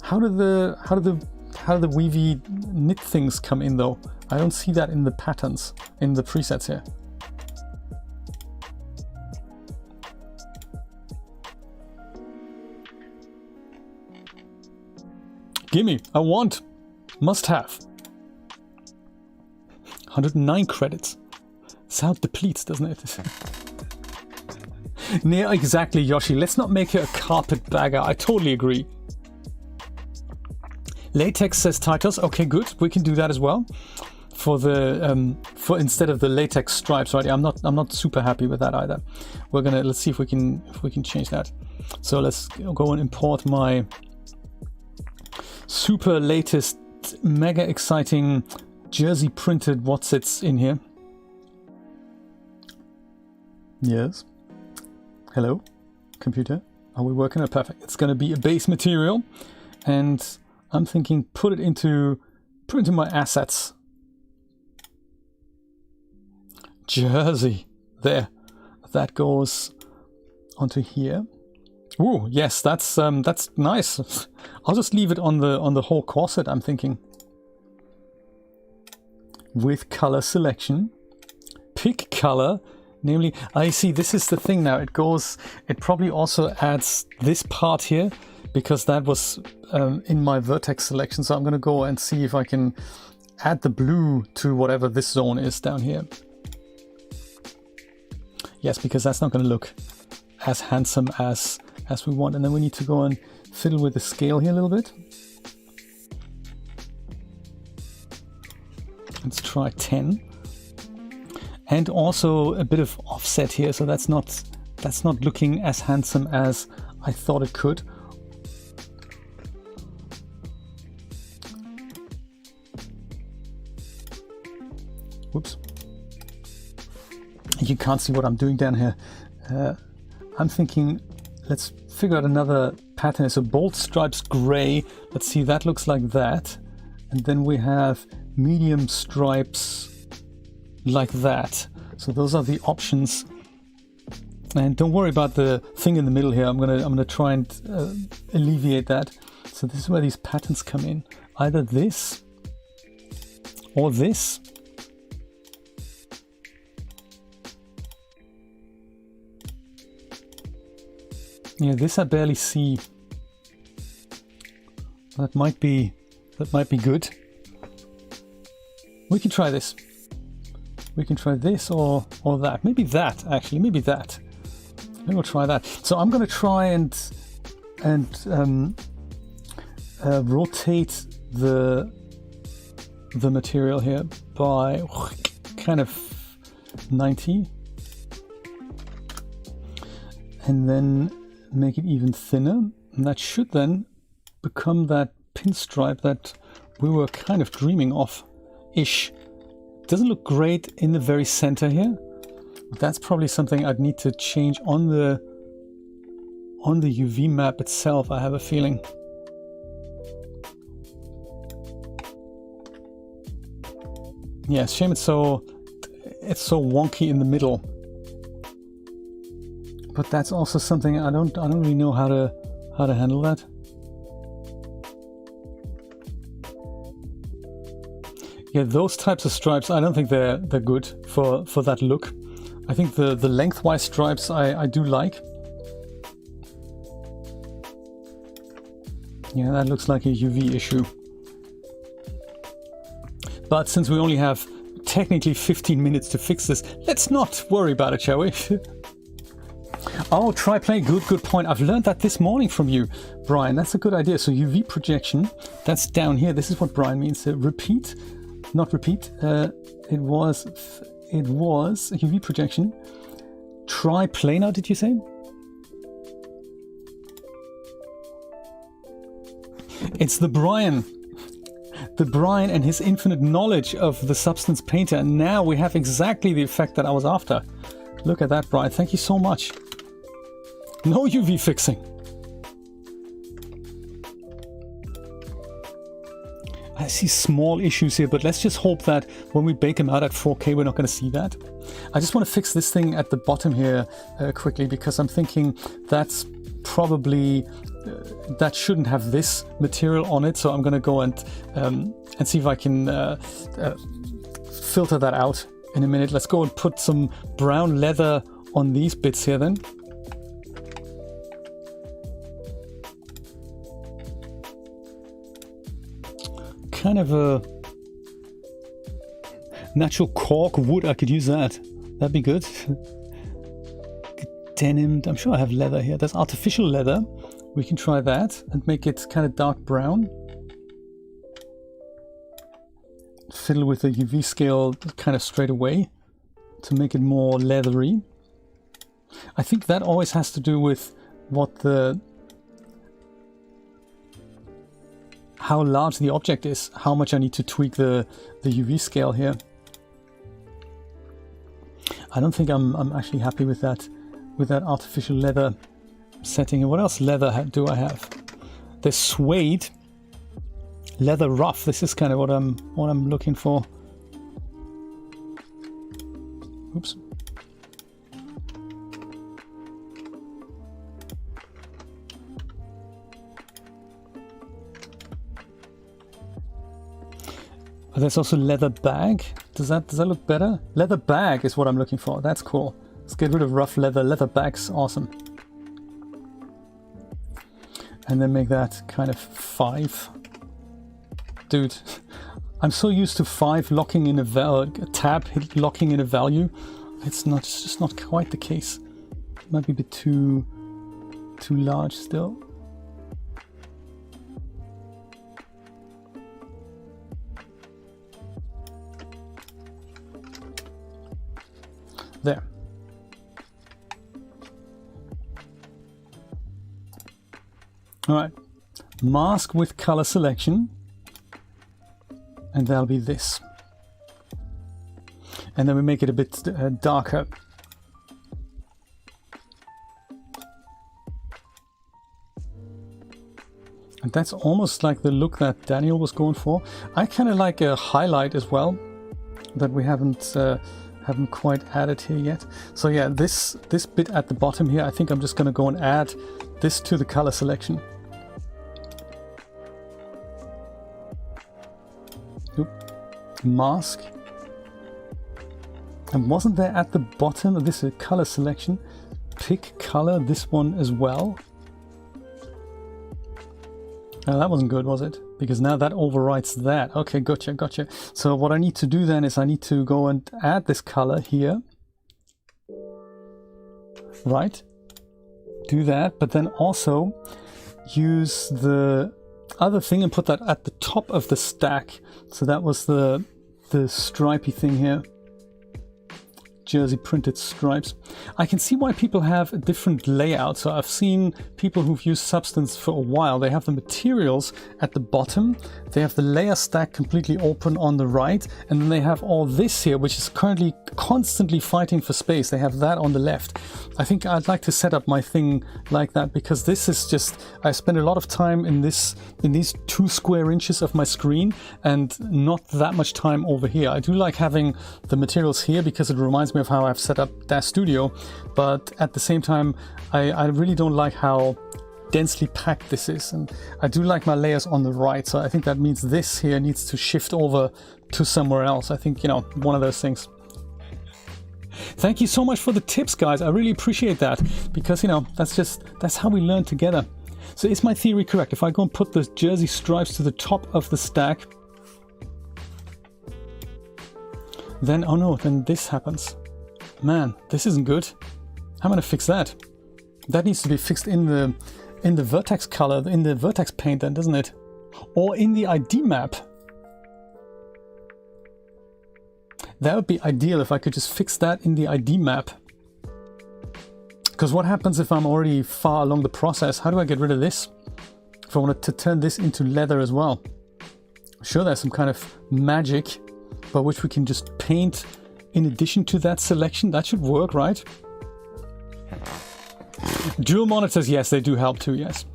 How do the weavy knit things come in though? I don't see that in the patterns, in the presets here. Gimme, I want, must have. 109 credits. Sound depletes, doesn't it? Yeah, exactly, Yoshi. Let's not make her a carpetbagger. I totally agree. Latex says titles. Okay, good. We can do that as well. For the for instead of the latex stripes, right? I'm not super happy with that either. Let's see if we can change that. So let's go and import my super latest, mega exciting jersey printed whatsits in here. Yes. Hello, computer. Are we working? Oh, perfect. It's going to be a base material, and I'm thinking put it into my assets. Jersey. There. That goes onto here. Ooh, yes, that's nice. I'll just leave it on the whole corset, I'm thinking. With color selection. Pick color. Namely, I see, this is the thing now. It probably also adds this part here, because that was in my vertex selection. So I'm going to go and see if I can add the blue to whatever this zone is down here. Yes, because that's not going to look as handsome as we want. And then we need to go and fiddle with the scale here a little bit. Let's try 10. And also a bit of offset here, so that's not looking as handsome as I thought it could. Whoops. You can't see what I'm doing down here. I'm thinking, let's figure out another pattern. So bold stripes gray. Let's see, that looks like that. And then we have medium stripes like that. So those are the options. And don't worry about the thing in the middle here. I'm gonna try and alleviate that. So this is where these patterns come in. Either this or this. Yeah, this I barely see. That might be good. We can try this. We can try this or that. Maybe that, actually. Maybe that. Maybe we'll try that. So I'm going to try and rotate the material here by kind of 90. And then make it even thinner. And that should then become that pinstripe that we were kind of dreaming of-ish. Doesn't look great in the very center here. That's probably something I'd need to change on the UV map itself, I have a feeling. Yeah, it's a shame it's so wonky in the middle. But that's also something I don't really know how to handle that. Yeah, those types of stripes, I don't think they're good for that look. I think the lengthwise stripes I do like. Yeah, that looks like a UV issue. But since we only have technically 15 minutes to fix this, let's not worry about it, shall we? Oh, triplane, good point. I've learned that this morning from you, Brian. That's a good idea. So UV projection, that's down here. This is what Brian means. Repeat, not repeat. It was UV projection. Triplanar, did you say? It's the Brian and his infinite knowledge of the Substance Painter. And now we have exactly the effect that I was after. Look at that, Brian. Thank you so much. No UV fixing. I see small issues here, but let's just hope that when we bake them out at 4K, we're not going to see that. I just want to fix this thing at the bottom here quickly, because I'm thinking that's probably... that shouldn't have this material on it, so I'm going to go and see if I can filter that out in a minute. Let's go and put some brown leather on these bits here then. Kind of a natural cork wood, I could use that. That'd be good. Denim, I'm sure I have leather here. There's artificial leather. We can try that and make it kind of dark brown. Fiddle with the UV scale kind of straight away to make it more leathery. I think that always has to do with how large the object is, how much I need to tweak the UV scale here. I don't think I'm actually happy with that artificial leather setting. And what else leather do I have? There's suede, leather rough. This is kind of what I'm looking for. Oops. But there's also leather bag. Does that look better? Leather bag is what I'm looking for. That's cool. Let's get rid of rough leather. Leather bag's awesome. And then make that kind of 5. Dude, I'm so used to 5 locking in a tab locking in a value. It's just not quite the case. It might be a bit too large still. There. All right, mask with color selection, and that'll be this. And then we make it a bit darker. And that's almost like the look that Daniel was going for. I kind of like a highlight as well that we haven't quite added here yet. So yeah, this bit at the bottom here, I think I'm just going to go and add this to the color selection. Oop. Mask. And wasn't there at the bottom of this color selection, pick color, this one as well? Oh, that wasn't good, was it? Because now that overwrites that. Okay, gotcha. So what I need to do then is I need to go and add this color here. Right? Do that, but then also use the other thing and put that at the top of the stack. So that was the stripy thing here. Jersey printed stripes. I can see why people have a different layout. So I've seen people who've used Substance for a while. They have the materials at the bottom. They have the layer stack completely open on the right. And then they have all this here, which is currently constantly fighting for space. They have that on the left. I think I'd like to set up my thing like that, because this is just, I spend a lot of time in these 2 square inches of my screen and not that much time over here. I do like having the materials here because it reminds me of how I've set up DAZ Studio, but at the same time I really don't like how densely packed this is, and I do like my layers on the right, so I think that means this here needs to shift over to somewhere else. I think, you know, one of those things. Thank you so much for the tips, guys. I really appreciate that, because, you know, that's how we learn together. So is my theory correct? If I go and put the jersey stripes to the top of the stack, then, oh no, then this happens. Man, this isn't good. How am I gonna fix that? That needs to be fixed in the vertex color, in the Vertex Paint then, doesn't it? Or in the ID map. That would be ideal if I could just fix that in the ID map. Because what happens if I'm already far along the process? How do I get rid of this? If I wanted to turn this into leather as well. Sure, there's some kind of magic by which we can just paint in addition to that selection. That should work, right? Dual monitors, yes, they do help too, yes.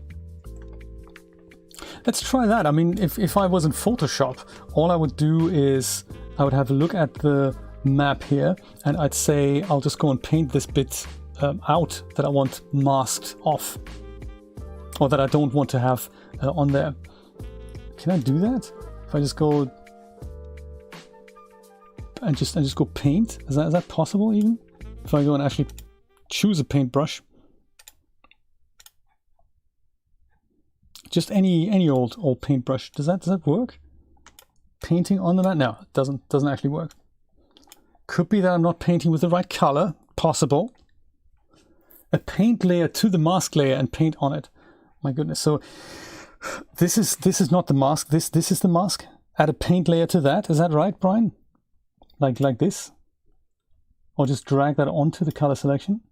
Let's try that. I mean, if I was in Photoshop, all I would do is I would have a look at the map here, and I'd say I'll just go and paint this bit out that I want masked off, or that I don't want to have on there. Can I do that? If I just go and just go paint? Is that possible even? If I go and actually choose a paintbrush. Just any old paintbrush. Does that work? Painting on the mat? No, it doesn't actually work. Could be that I'm not painting with the right color. Possible. A paint layer to the mask layer and paint on it. My goodness. So this is not the mask. This is the mask. Add a paint layer to that. Is that right, Brian? Like this? Or just drag that onto the color selection?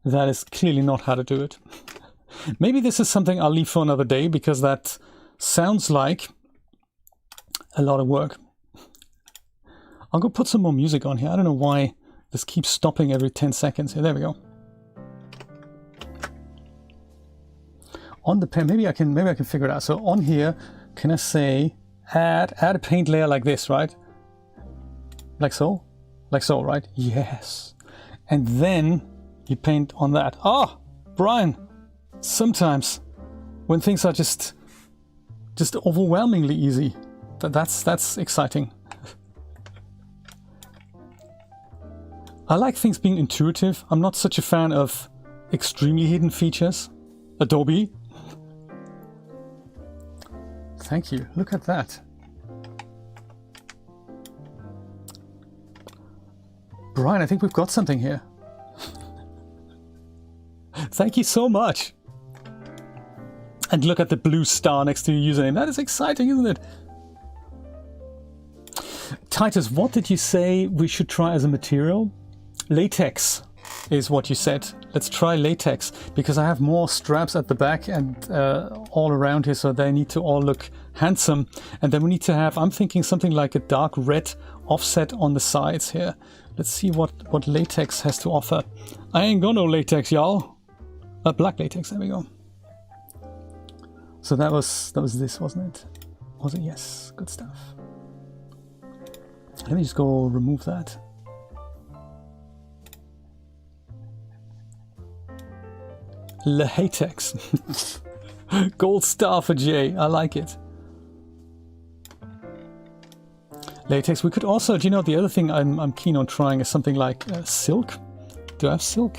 That is clearly not how to do it. Maybe this is something I'll leave for another day, because that sounds like a lot of work. I'll go put some more music on here. I don't know why this keeps stopping every 10 seconds. Here, there we go. On the pen, maybe I can figure it out. So on here, can I say add a paint layer like this, right? Like so? Like so, right? Yes. And then you paint on that. Ah, Brian, sometimes when things are just overwhelmingly easy, that's exciting. I like things being intuitive. I'm not such a fan of extremely hidden features. Adobe. Thank you. Look at that. Brian, I think we've got something here. Thank you so much. And look at the blue star next to your username. That is exciting, isn't it? Titus, what did you say we should try as a material? Latex is what you said. Let's try latex, because I have more straps at the back and all around here, so they need to all look handsome. And then we need to have, I'm thinking something like a dark red offset on the sides here. Let's see what latex has to offer. I ain't got no latex, y'all. Black latex, there we go. So that was this, wasn't it? Was it? Yes, good stuff. Let me just go remove that. Latex. Gold star for Jay. I like it. Latex. We could also, do you know, the other thing I'm keen on trying is something like silk. Do I have silk?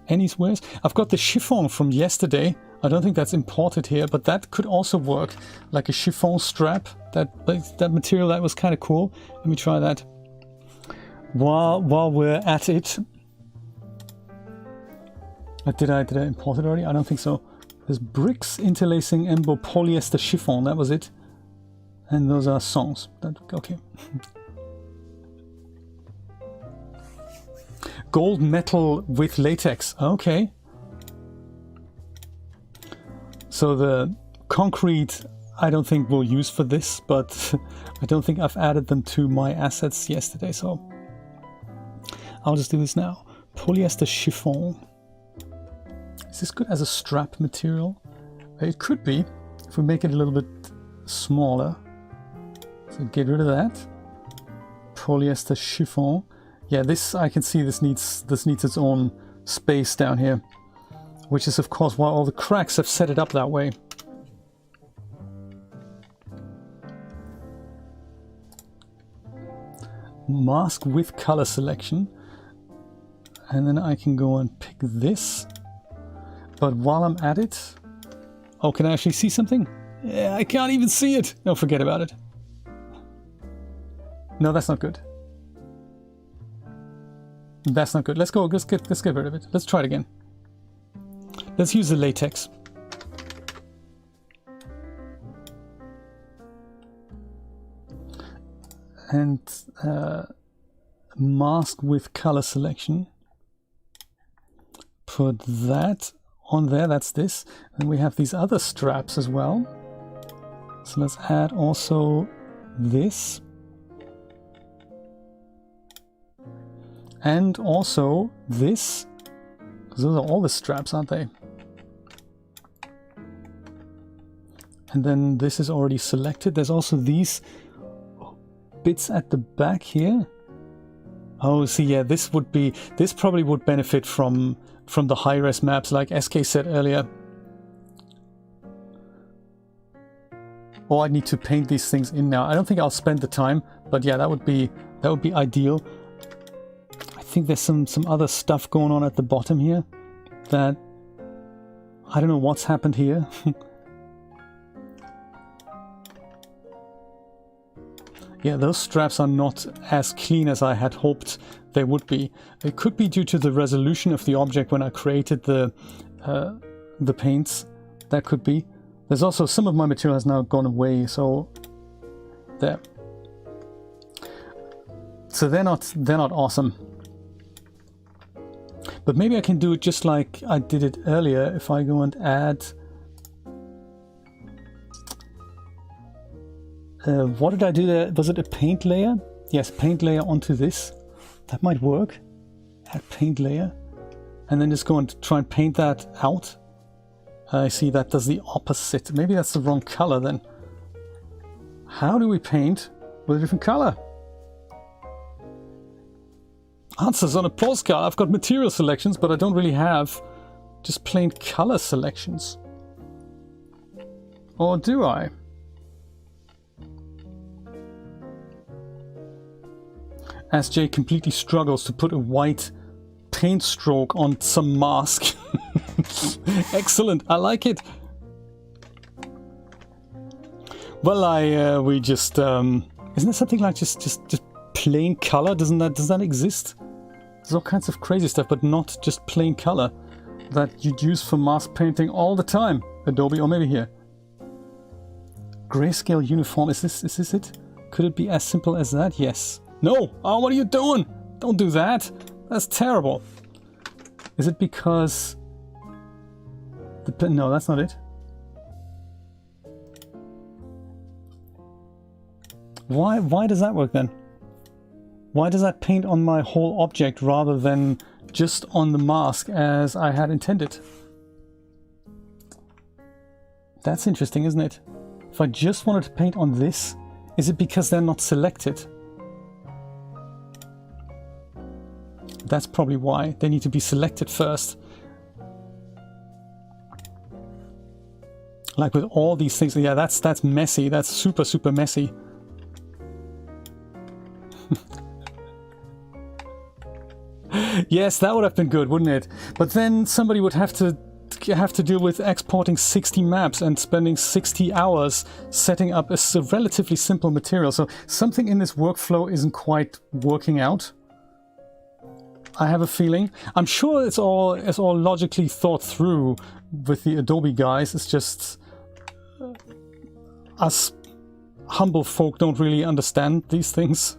Anywheres? I've got the chiffon from yesterday. I don't think that's imported here, but that could also work like a chiffon strap. That material, that was kind of cool. Let me try that. While we're at it. Did I import it already? I don't think so. There's bricks interlacing embo polyester chiffon. That was it. And those are songs. Okay. Gold metal with latex. Okay. So the concrete I don't think we'll use for this, but I don't think I've added them to my assets yesterday, so I'll just do this now. Polyester chiffon. Is this good as a strap material? It could be if we make it a little bit smaller. So get rid of that. Polyester chiffon. Yeah, this I can see this needs its own space down here, which is of course why all the cracks have set it up that way. Mask with color selection, and then I can go and pick this. But while I'm at it, oh, can I actually see something? Yeah, I can't even see it. No, forget about it. No, that's not good. That's not good. Let's get rid of it. Let's try it again. Let's use the latex. And mask with color selection. Put that on there, that's this. And we have these other straps as well. So let's add also this. And also this. Because those are all the straps, aren't they? And then this is already selected. There's also these bits at the back here. Oh, see, yeah, this probably would benefit from the high-res maps, like SK said earlier. or I need to paint these things in now. I don't think I'll spend the time, but yeah, that would be ideal. I think there's some other stuff going on at the bottom here that I don't know what's happened here. Yeah, those straps are not as clean as I had hoped they would be. It could be due to the resolution of the object when I created the paints. That could be. There's also some of my material has now gone away, so there. So they're not awesome. But maybe I can do it just like I did it earlier if I go and add. What did I do there? Was it a paint layer? Yes, paint layer onto this. That might work. Add paint layer. And then just go and try and paint that out. I see that does the opposite. Maybe that's the wrong color then. How do we paint with a different color? Answers on a postcard. I've got material selections, but I don't really have just plain color selections. Or do I? SJ completely struggles to put a white paint stroke on some mask. Excellent, I like it. Well, we just isn't there something like just plain color? Does that exist? There's all kinds of crazy stuff, but not just plain color that you'd use for mask painting all the time. Adobe, or maybe here. Grayscale uniform. Is this it? Could it be as simple as that? Yes. No! Oh, what are you doing? Don't do that! That's terrible. Is it because... No, that's not it. Why does that work then? Why does that paint on my whole object rather than just on the mask as I had intended? That's interesting, isn't it? If I just wanted to paint on this, is it because they're not selected? That's probably why. They need to be selected first. Like with all these things, yeah, that's messy. That's super, super messy. Yes, that would have been good, wouldn't it? But then somebody would have to deal with exporting 60 maps and spending 60 hours setting up a relatively simple material. So something in this workflow isn't quite working out. I have a feeling. I'm sure it's all logically thought through with the Adobe guys. It's just us humble folk don't really understand these things.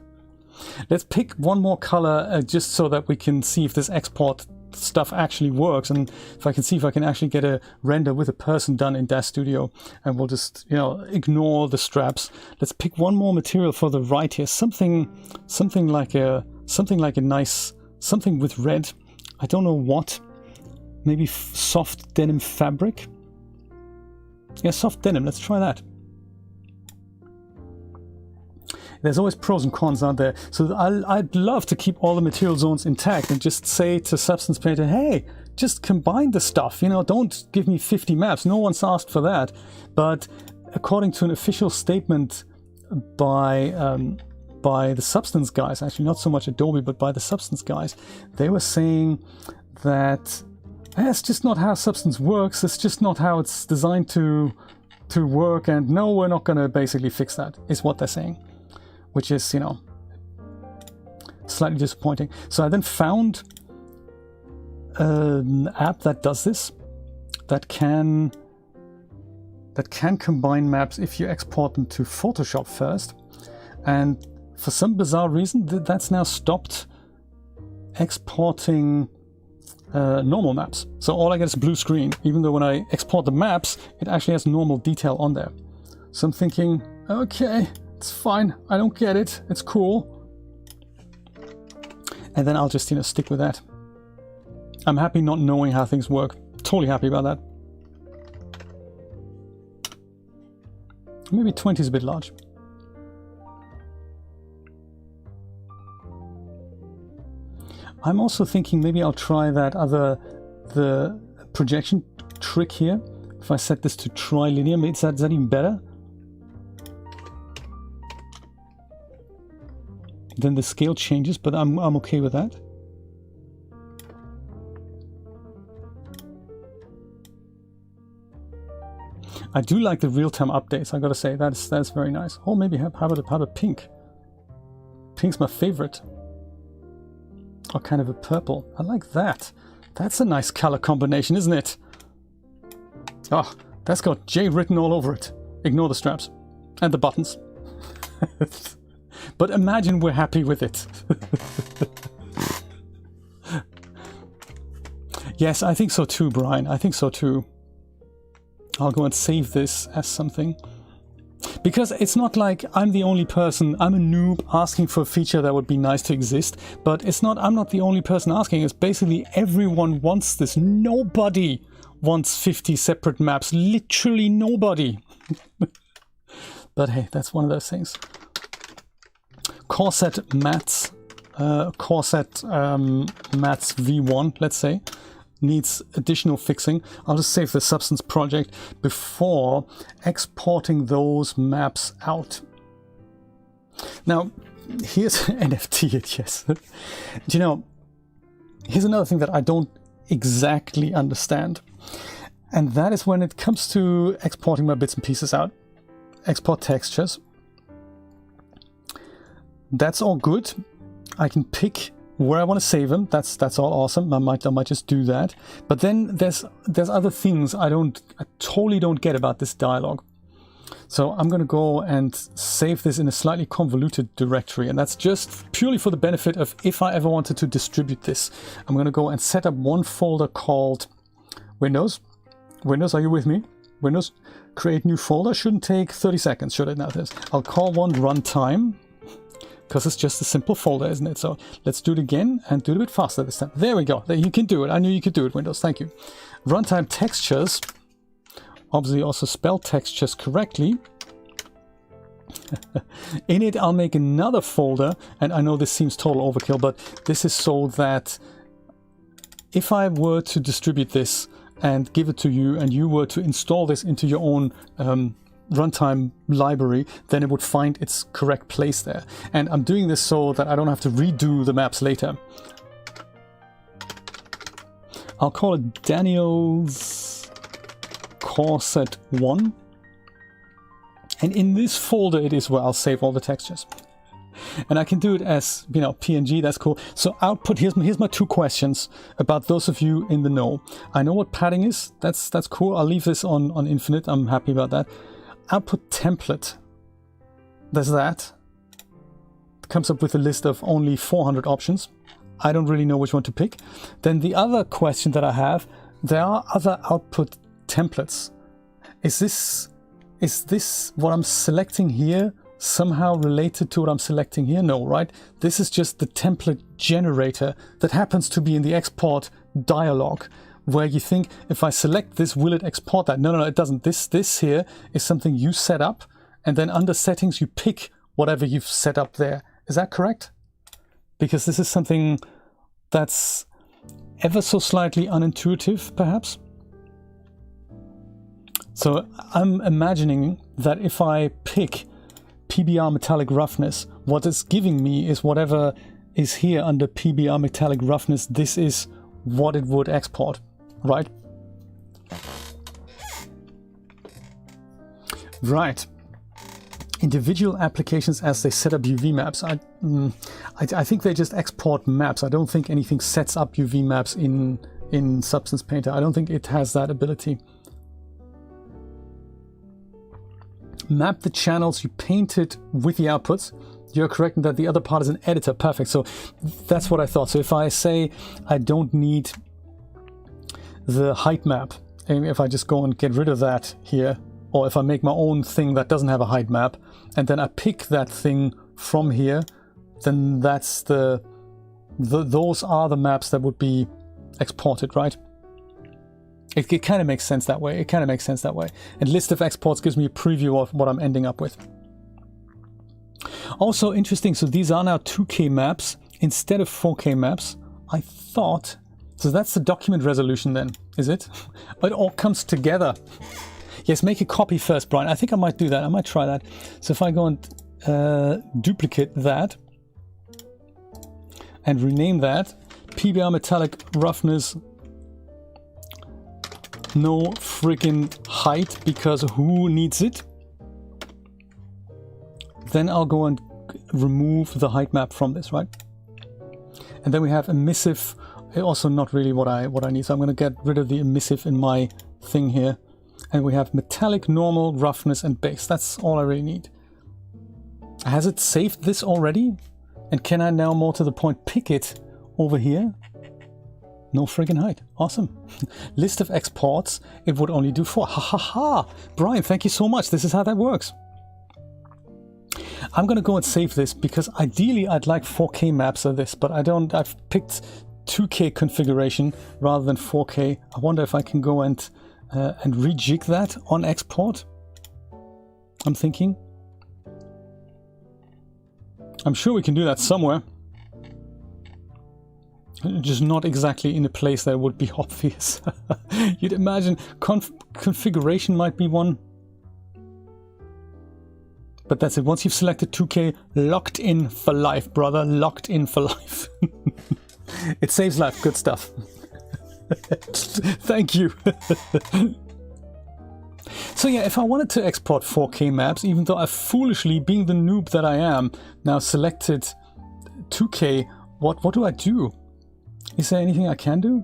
Let's pick one more color just so that we can see if this export stuff actually works, and if I can actually get a render with a person done in DAZ Studio, and we'll just, you know, ignore the straps. Let's pick one more material for the right here. Something like a nice something with red. I don't know what. Maybe soft denim fabric. Yeah, soft denim. Let's try that. There's always pros and cons, aren't there? So I'd love to keep all the material zones intact and just say to Substance Painter, hey, just combine the stuff, you know, don't give me 50 maps. No one's asked for that. But according to an official statement by the Substance guys, actually not so much Adobe, but by the Substance guys, they were saying that it's just not how Substance works. It's just not how it's designed to work. And no, we're not going to basically fix that, is what they're saying. Which is, you know, slightly disappointing. So I then found an app that does this, that can combine maps if you export them to Photoshop first. And for some bizarre reason, that's now stopped exporting normal maps. So all I get is a blue screen, even though when I export the maps, it actually has normal detail on there. So I'm thinking, okay, it's fine. I don't get it. It's cool. And then I'll just, you know, stick with that. I'm happy not knowing how things work. Totally happy about that. Maybe 20 is a bit large. I'm also thinking maybe I'll try the projection trick here. If I set this to trilinear, is that even better? then the scale changes, but I'm okay with that. I do like the real-time updates, I gotta say. That's very nice. Oh, maybe how about pink? Pink's my favorite. Or kind of a purple. I like that. That's a nice color combination, isn't it? Oh, that's got J written all over it. Ignore the straps. And the buttons. But imagine we're happy with it. Yes, I think so too, Brian. I think so too. I'll go and save this as something. Because it's not like I'm the only person, I'm a noob asking for a feature that would be nice to exist, but I'm not the only person asking. It's basically everyone wants this. Nobody wants 50 separate maps. Literally nobody. But hey, that's one of those things. Corset mats, Corset mats V1, let's say, needs additional fixing. I'll just save the substance project before exporting those maps out. Now, here's NFT it, yes. Do you know, here's another thing that I don't exactly understand. And that is when it comes to exporting my bits and pieces out. Export textures. That's all good. I can pick where I want to save them. That's all awesome. I might just do that. But then there's other things I totally don't get about this dialog. So I'm going to go and save this in a slightly convoluted directory, and that's just purely for the benefit of if I ever wanted to distribute this. I'm going to go and set up one folder called Windows. Windows, are you with me? Windows, create new folder. Shouldn't take 30 seconds, should it? Now this. I'll call one runtime, because it's just a simple folder, isn't it? So let's do it again and do it a bit faster this time. There we go. You can do it. I knew you could do it, Windows. Thank you. Runtime textures. Obviously also spell textures correctly. In it, I'll make another folder, and I know this seems total overkill, but this is so that if I were to distribute this and give it to you, and you were to install this into your own runtime library, then it would find its correct place there. And I'm doing this so that I don't have to redo the maps later. I'll call it Daniel's Corset 1. And in this folder it is where I'll save all the textures. And I can do it as, you know, PNG, that's cool. So output, here's my two questions about those of you in the know. I know what padding is, that's cool. I'll leave this on infinite, I'm happy about that. Output template, there's that. It comes up with a list of only 400 options. I don't really know which one to pick. Then the other question that I have, there are other output templates. Is this what I'm selecting here somehow related to what I'm selecting here? No, right? This is just the template generator that happens to be in the export dialog, where you think, if I select this, will it export that? No, it doesn't. This here is something you set up, and then under settings you pick whatever you've set up there. Is that correct? Because this is something that's ever so slightly unintuitive, perhaps. So I'm imagining that if I pick PBR metallic roughness, what it's giving me is whatever is here under PBR metallic roughness. This is what it would export, right? Right. Individual applications as they set up UV maps. I think they just export maps. I don't think anything sets up UV maps in Substance Painter. I don't think it has that ability. Map the channels you painted with the outputs. You're correct in that the other part is an editor. Perfect. So that's what I thought. So if I say I don't need the height map, and if I just go and get rid of that here, or if I make my own thing that doesn't have a height map, and then I pick that thing from here, then that's those are the maps that would be exported, right? It kind of makes sense that way. And list of exports gives me a preview of what I'm ending up with. Also interesting, so these are now 2K maps instead of 4K maps. I thought, so that's the document resolution then, is it? It all comes together. Yes, make a copy first, Brian. I think I might do that. I might try that. So if I go and duplicate that, and rename that PBR metallic roughness no freaking height, because who needs it? Then I'll go and remove the height map from this, right? And then we have emissive, also not really what I need, so I'm going to get rid of the emissive in my thing here. And we have metallic, normal, roughness, and base. That's all I really need. Has it saved this already? And can I now, more to the point, pick it over here? No friggin' height. Awesome. List of exports. It would only do 4. Ha ha ha! Brian, thank you so much. This is how that works. I'm gonna go and save this because ideally I'd like 4K maps of this, but I don't. I've picked 2K configuration rather than 4K. I wonder if I can go and rejig that on export. I'm thinking. I'm sure we can do that somewhere. Just not exactly in a place that would be obvious. You'd imagine configuration might be one. But that's it. Once you've selected 2K, locked in for life, brother. Locked in for life. It saves life. Good stuff. Thank you. So yeah, if I wanted to export 4K maps, even though I foolishly, being the noob that I am, now selected 2K, what do I do? Is there anything I can do?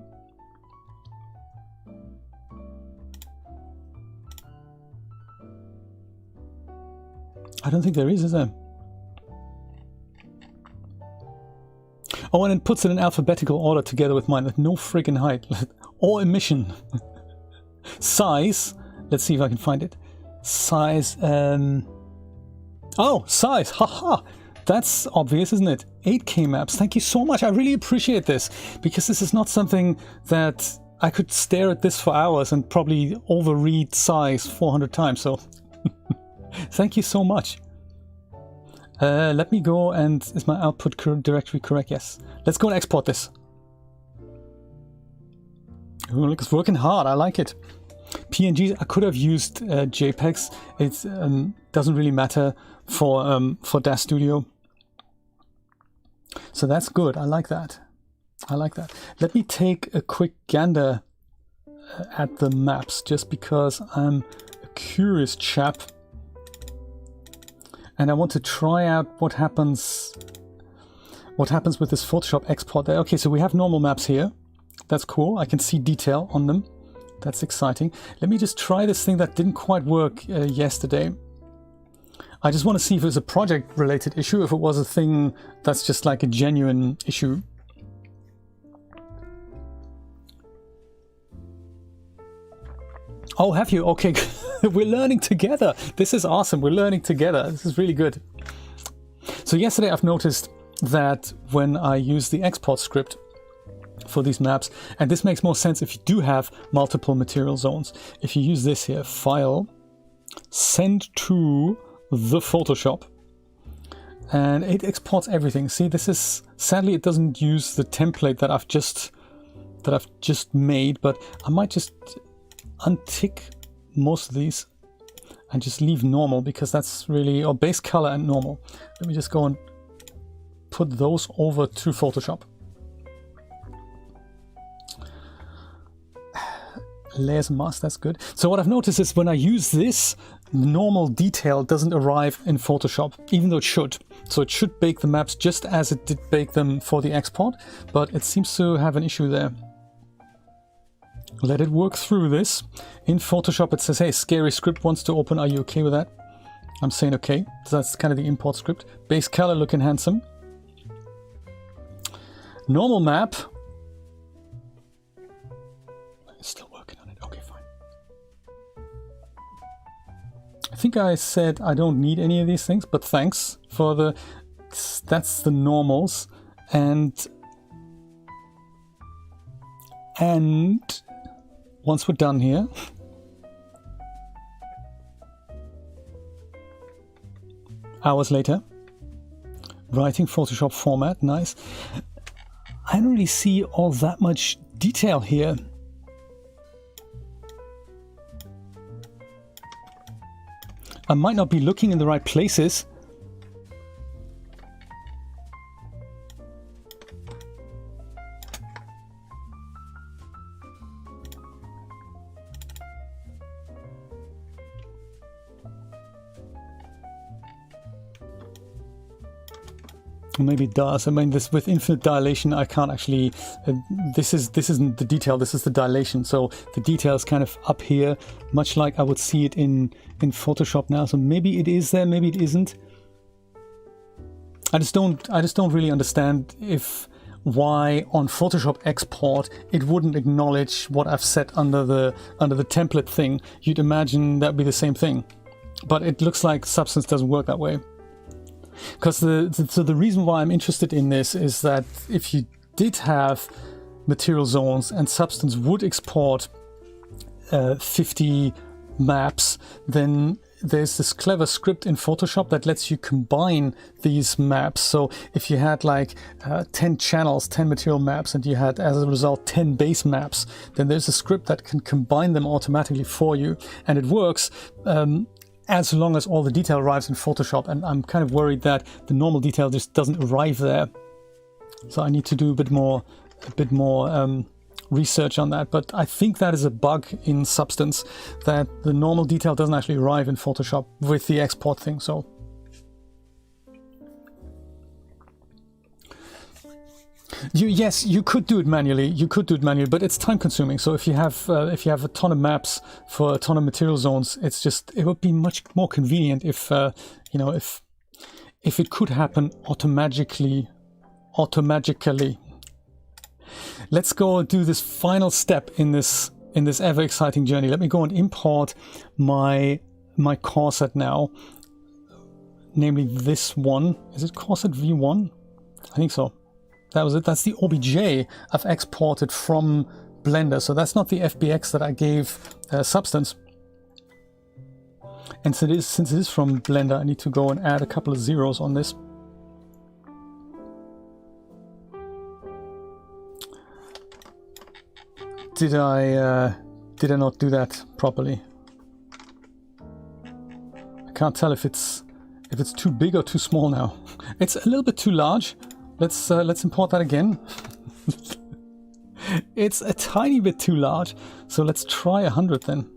I don't think there is there? Oh, and it puts it in alphabetical order together with mine. No friggin' height. Or emission. Size. Let's see if I can find it. Size. Oh, size. Haha. That's obvious, isn't it? 8K maps. Thank you so much. I really appreciate this, because this is not something that I could stare at this for hours and probably overread size 400 times. So thank you so much. Let me go and... Is my output directory correct? Yes. Let's go and export this. Ooh, look, it's working hard. I like it. PNGs, I could have used JPEGs. It doesn't really matter for DAZ Studio. So that's good. I like that. I like that. Let me take a quick gander at the maps, just because I'm a curious chap. And I want to try out what happens with this Photoshop export there. Okay, so we have normal maps here. That's cool. I can see detail on them. That's exciting. Let me just try this thing that didn't quite work yesterday. I just want to see if it was a project-related issue, if it was a thing that's just like a genuine issue. Oh, have you? Okay, we're learning together. This is awesome. We're learning together. This is really good. So yesterday I've noticed that when I use the export script for these maps, and this makes more sense if you do have multiple material zones. If you use this here, File, Send to the Photoshop, and it exports everything. See, this is, sadly it doesn't use the template that I've just made, but I might just untick most of these and just leave normal, because that's really, or base color and normal. Let me just go and put those over to Photoshop. Layers mask, that's good. So what I've noticed is when I use this, normal detail doesn't arrive in Photoshop, even though it should. So it should bake the maps just as it did bake them for the export, but it seems to have an issue there. Let it work through this. In Photoshop it says, hey, scary script wants to open, are you okay with that? I'm saying okay. So that's kind of the import script. Base color looking handsome. Normal map. Still working on it. Okay, fine. I think I said I don't need any of these things, but thanks for the... That's the normals. And once we're done here, hours later, writing Photoshop format, nice. I don't really see all that much detail here. I might not be looking in the right places. Maybe it does. I mean, this with infinite dilation, I can't actually. This isn't the detail. This is the dilation. So the detail is kind of up here, much like I would see it in Photoshop now. So maybe it is there, maybe it isn't. I just don't really understand why on Photoshop export it wouldn't acknowledge what I've set under the template thing. You'd imagine that'd be the same thing, but it looks like Substance doesn't work that way. Because the reason why I'm interested in this is that if you did have material zones and Substance would export 50 maps, then there's this clever script in Photoshop that lets you combine these maps. So if you had like 10 channels, 10 material maps, and you had as a result 10 base maps, then there's a script that can combine them automatically for you, and it works as long as all the detail arrives in Photoshop. And I'm kind of worried that the normal detail just doesn't arrive there. So I need to do a bit more research on that. But I think that is a bug in Substance, that the normal detail doesn't actually arrive in Photoshop with the export thing. So yes, you could do it manually. But it's time consuming. So if you have a ton of maps for a ton of material zones, it would be much more convenient if if it could happen automatically. Let's go do this final step in this ever exciting journey. Let me go and import my Corset now, namely this one. Is it Corset V1? I think so. That was it. That's the OBJ I've exported from Blender. So that's not the FBX that I gave Substance. And since it is from Blender, I need to go and add a couple of zeros on this. Did I not do that properly? I can't tell if it's too big or too small now. It's a little bit too large. Let's import that again. It's a tiny bit too large, so let's try 100 then.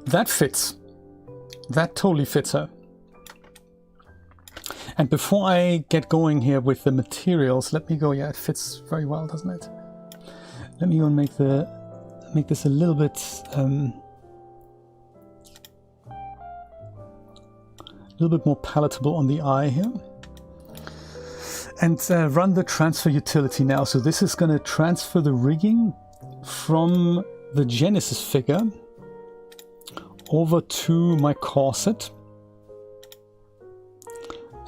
That fits. That totally fits her. And before I get going here with the materials, let me go. Yeah, it fits very well, doesn't it? Let me go and make this a little bit more palatable on the eye here. And run the transfer utility now. So this is going to transfer the rigging from the Genesis figure over to my Corset,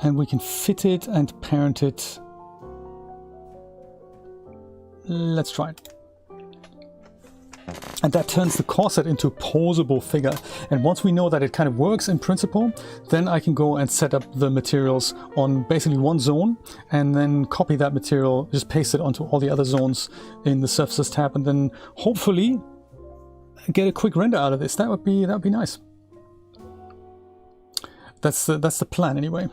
and we can fit it and parent it. Let's try it. And that turns the Corset into a posable figure. And once we know that it kind of works in principle, then I can go and set up the materials on basically one zone, and then copy that material, just paste it onto all the other zones in the Surfaces tab, and then hopefully get a quick render out of this. That would be nice. That's the plan anyway.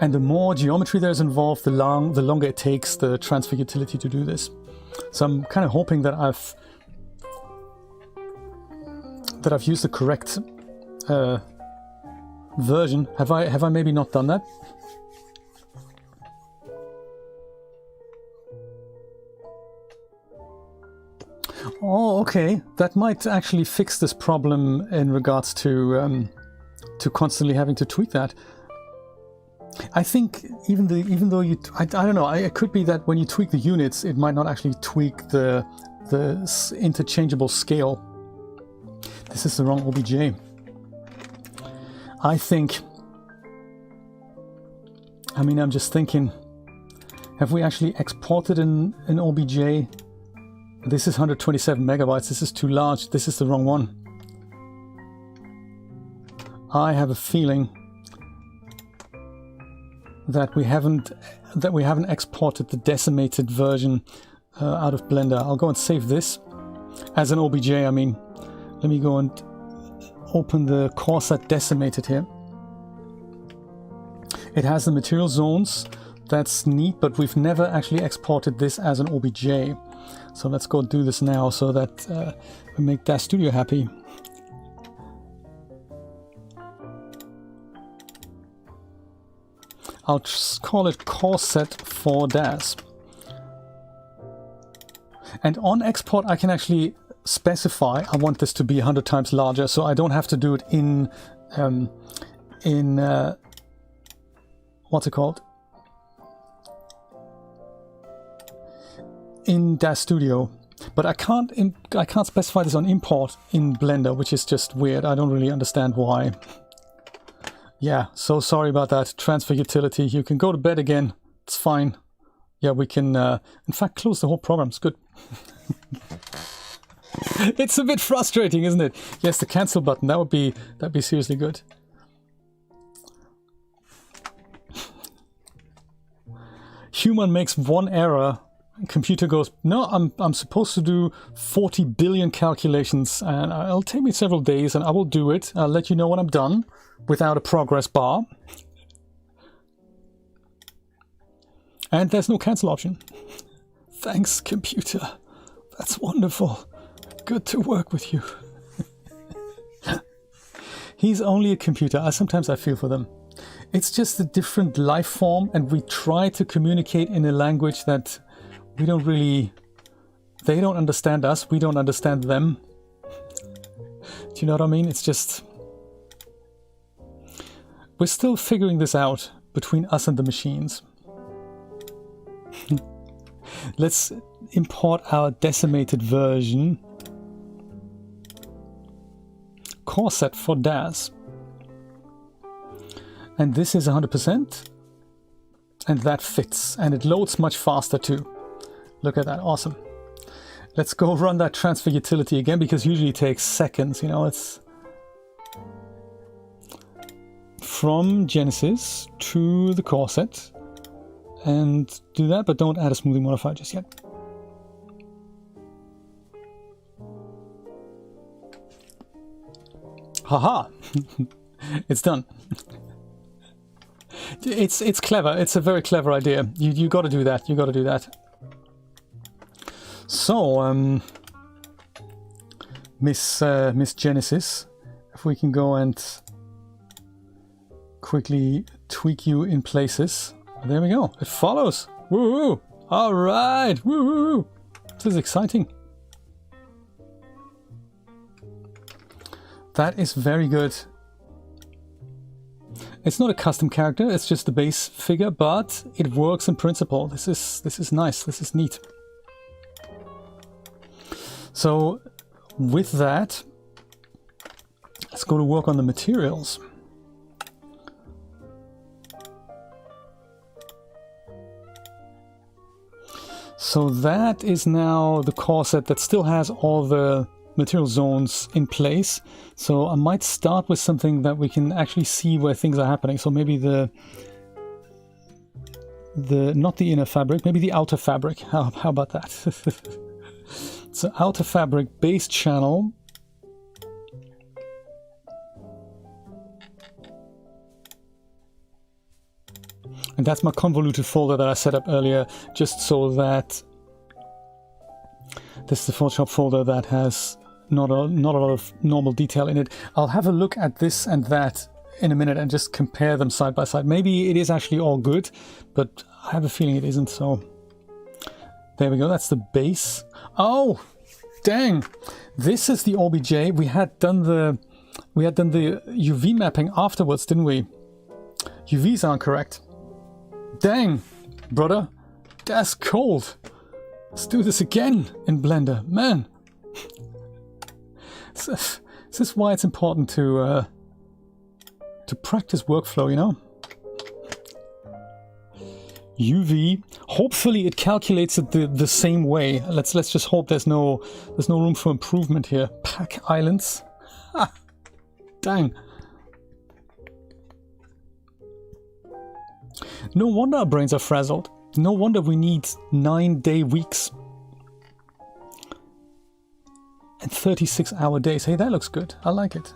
And the more geometry there's involved, the longer it takes the transfer utility to do this. So I'm kind of hoping that I've used the correct version. Have I maybe not done that? Oh, okay. That might actually fix this problem in regards to constantly having to tweak that. I think even though I don't know, it could be that when you tweak the units, it might not actually tweak the interchangeable scale. This is the wrong OBJ. I'm just thinking, have we actually exported an OBJ? This is 127 megabytes. This is too large. This is the wrong one. I have a feeling that we haven't exported the decimated version out of Blender. I'll go and save this as an OBJ. Let me go and open the Corset decimated here. It has the material zones, That's neat, but we've never actually exported this as an OBJ. So let's go do this now so that we make DAZ Studio happy. I'll just call it Corset for DAZ. And on export, I can actually specify I want this to be 100 times larger, so I don't have to do it in what's it called? In DAZ Studio. But I can't specify this on import in Blender, which is just weird. I don't really understand why. Yeah, so sorry about that. Transfer utility. You can go to bed again. It's fine. Yeah, we can, in fact, close the whole program. It's good. It's a bit frustrating, isn't it? Yes, the cancel button. That'd be seriously good. Human makes one error. Computer goes, no, I'm supposed to do 40 billion calculations, and it'll take me several days, and I will do it. I'll let you know when I'm done, without a progress bar. And there's no cancel option. Thanks, computer. That's wonderful. Good to work with you. He's only a computer. Sometimes I feel for them. It's just a different life form, and we try to communicate in a language that we don't really... They don't understand us, we don't understand them. Do you know what I mean? It's just... We're still figuring this out between us and the machines. Let's import our decimated version. Corset for DAZ. And this is 100%. And that fits. And it loads much faster too. Look at that, awesome. Let's go run that transfer utility again, because usually it takes seconds, you know, it's from Genesis to the Corset, and do that, but don't add a smoothing modifier just yet. Haha! It's done. It's clever, it's a very clever idea. You got to do that, you got to do that. So, Miss Genesis, if we can go and quickly tweak you in places. There we go. It follows. Woo-hoo! All right. Woo-hoo! This is exciting. That is very good. It's not a custom character. It's just the base figure, but it works in principle. This is nice. This is neat. So with that, let's go to work on the materials. So that is now the corset that still has all the material zones in place. So I might start with something that we can actually see where things are happening. So maybe not the inner fabric, maybe the outer fabric. How about that? So outer fabric, base channel. And that's my convoluted folder that I set up earlier, just so that this is the Photoshop folder that has not a lot of normal detail in it. I'll have a look at this and that in a minute and just compare them side by side. Maybe it is actually all good, but I have a feeling it isn't, so there we go. That's the base. Oh, dang! This is the OBJ. We had done the UV mapping afterwards, didn't we? UVs aren't correct. Dang, brother, that's cold. Let's do this again in Blender, man. This is why it's important to practice workflow, you know. UV. Hopefully it calculates it the same way. Let's just hope there's no room for improvement here. Pack islands. Ha! Dang. No wonder our brains are frazzled. No wonder we need 9-day weeks. And 36-hour days. Hey, that looks good. I like it.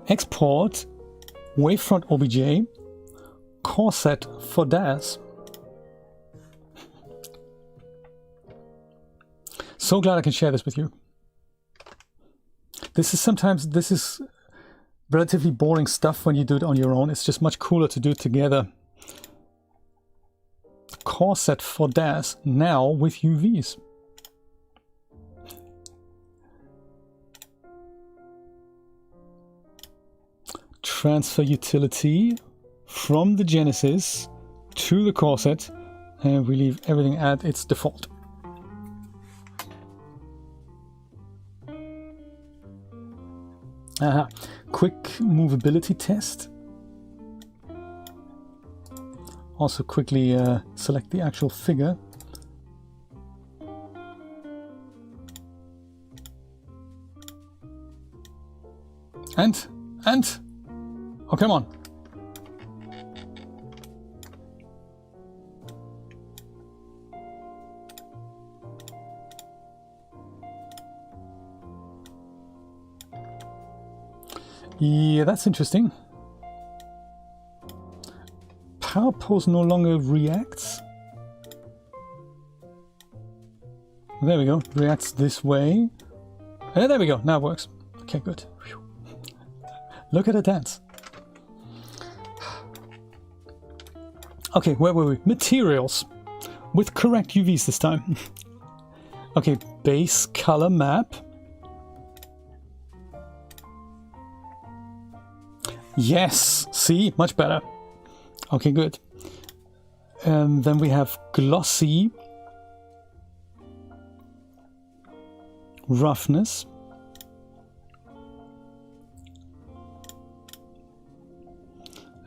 export wavefront OBJ, Corset for DAZ. So glad I can share this with you. This is relatively boring stuff when you do it on your own. It's just much cooler to do it together. Corset for DAZ, now with UVs. Transfer utility from the Genesis to the Corset, and we leave everything at its default. Aha, quick movability test. Also quickly select the actual figure. And, oh, come on. Yeah, that's interesting. Power pose no longer reacts. There we go. Reacts this way. There we go. Now it works. Okay, good. Whew. Look at it dance. Okay, where were we? Materials. With correct UVs this time. Okay, base color map. Yes! See? Much better. Okay, good. Then we have glossy roughness.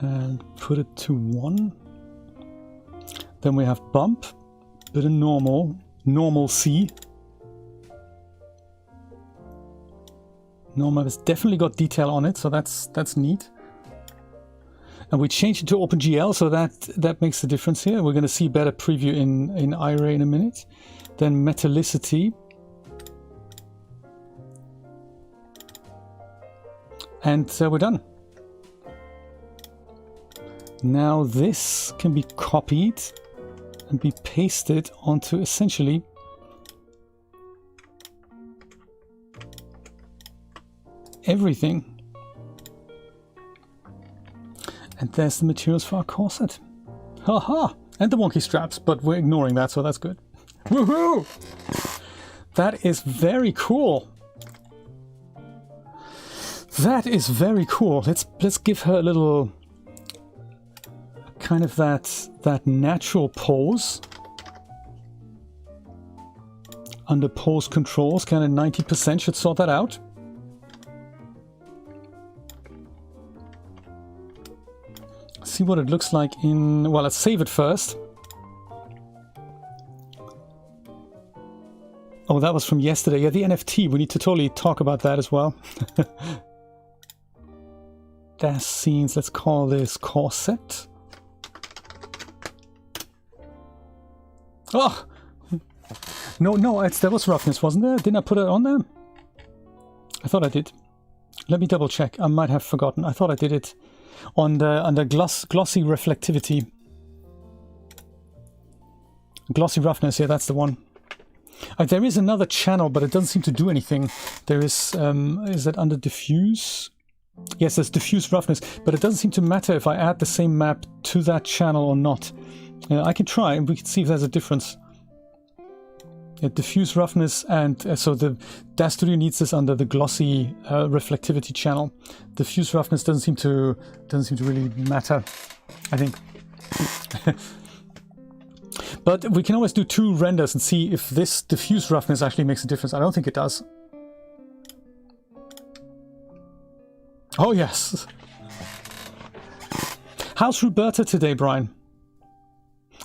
And put it to 1. Then we have bump, bit of normal C. Normal has definitely got detail on it, so that's neat. And we changed it to OpenGL, so that makes the difference here. We're going to see better preview in Iray in a minute. Then metallicity. And we're done. Now this can be copied and be pasted onto essentially everything. And there's the materials for our corset. Haha! And the wonky straps, but we're ignoring that, so that's good. Woohoo! That is very cool. That is very cool. Let's give her a little kind of that natural pose. Under pose controls, kind of 90% should sort that out. See what it looks like in... Well, let's save it first. Oh, that was from yesterday. Yeah, the NFT. We need to totally talk about that as well. DAZ scenes. Let's call this Corset. Oh! No, there was roughness, wasn't there? Didn't I put it on there? I thought I did. Let me double check. I might have forgotten. I thought I did it. Under glossy reflectivity. Glossy roughness, yeah, that's the one. There is another channel, but it doesn't seem to do anything. There is that under diffuse? Yes, there's diffuse roughness, but it doesn't seem to matter if I add the same map to that channel or not. I can try, and we can see if there's a difference. Diffuse roughness, and so the DAZ Studio needs this under the glossy reflectivity channel. Diffuse roughness doesn't seem to really matter, I think. But we can always do 2 renders and see if this diffuse roughness actually makes a difference. I don't think it does. Oh yes. How's Roberta today, Brian?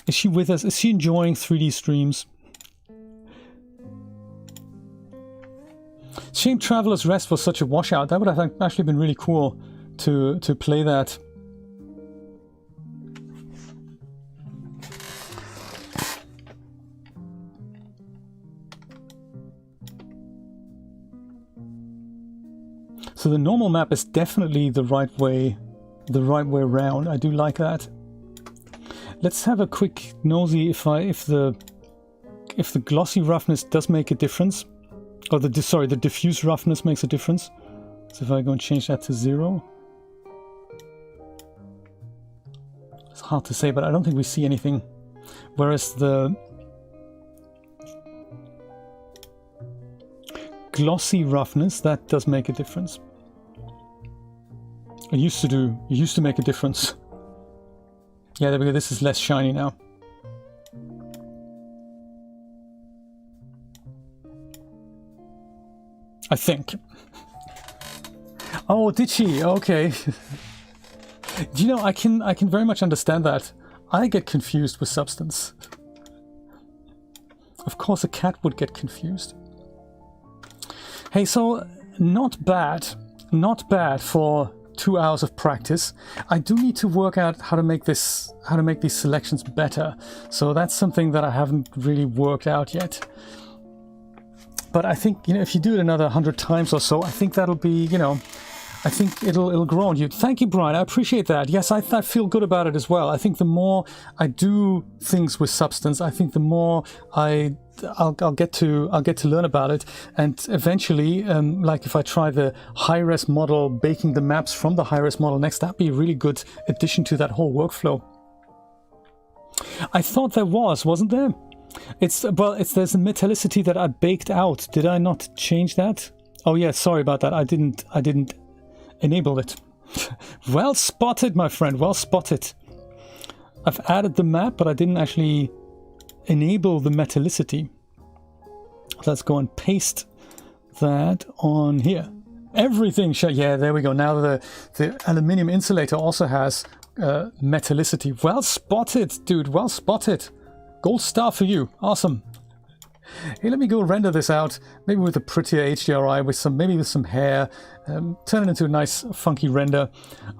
Is she with us? Is she enjoying 3D streams? Shame Traveler's Rest was such a washout. That would have actually been really cool to play that. So So the normal map is definitely the right way around. I do like that. Let's have a quick nosy if the glossy roughness does make a difference, or the diffuse roughness makes a difference. So if I go and change that to 0, it's hard to say, but I don't think we see anything. Whereas the glossy roughness, that does make a difference. It used to make a difference. Yeah, there we go. This is less shiny now. I think. Oh, did she? Okay. Do you know, I can very much understand that. I get confused with substance. Of course a cat would get confused. Hey, so not bad for 2 hours of practice. I do need to work out how to make these selections better. So that's something that I haven't really worked out yet. But I think, you know, if you do it another 100 times or so, I think that'll be, you know, I think it'll grow on you. Thank you, Brian. I appreciate that. Yes, I feel good about it as well. I think the more I do things with substance, I think the more I'll get to learn about it, and eventually, like if I try the high-res model, baking the maps from the high-res model next, that'd be a really good addition to that whole workflow. I thought there wasn't there? There's a metallicity that I baked out. Did I not change that? Oh yeah, sorry about that. I didn't enable it. Well spotted, my friend. Well spotted. I've added the map, but I didn't actually enable the metallicity. Let's go and paste that on here. Everything. Yeah, there we go. Now the aluminium insulator also has metallicity. Well spotted, dude. Well spotted. Gold star for you. Awesome. Hey, let me go render this out, maybe with a prettier HDRI, maybe with some hair, turn it into a nice funky render.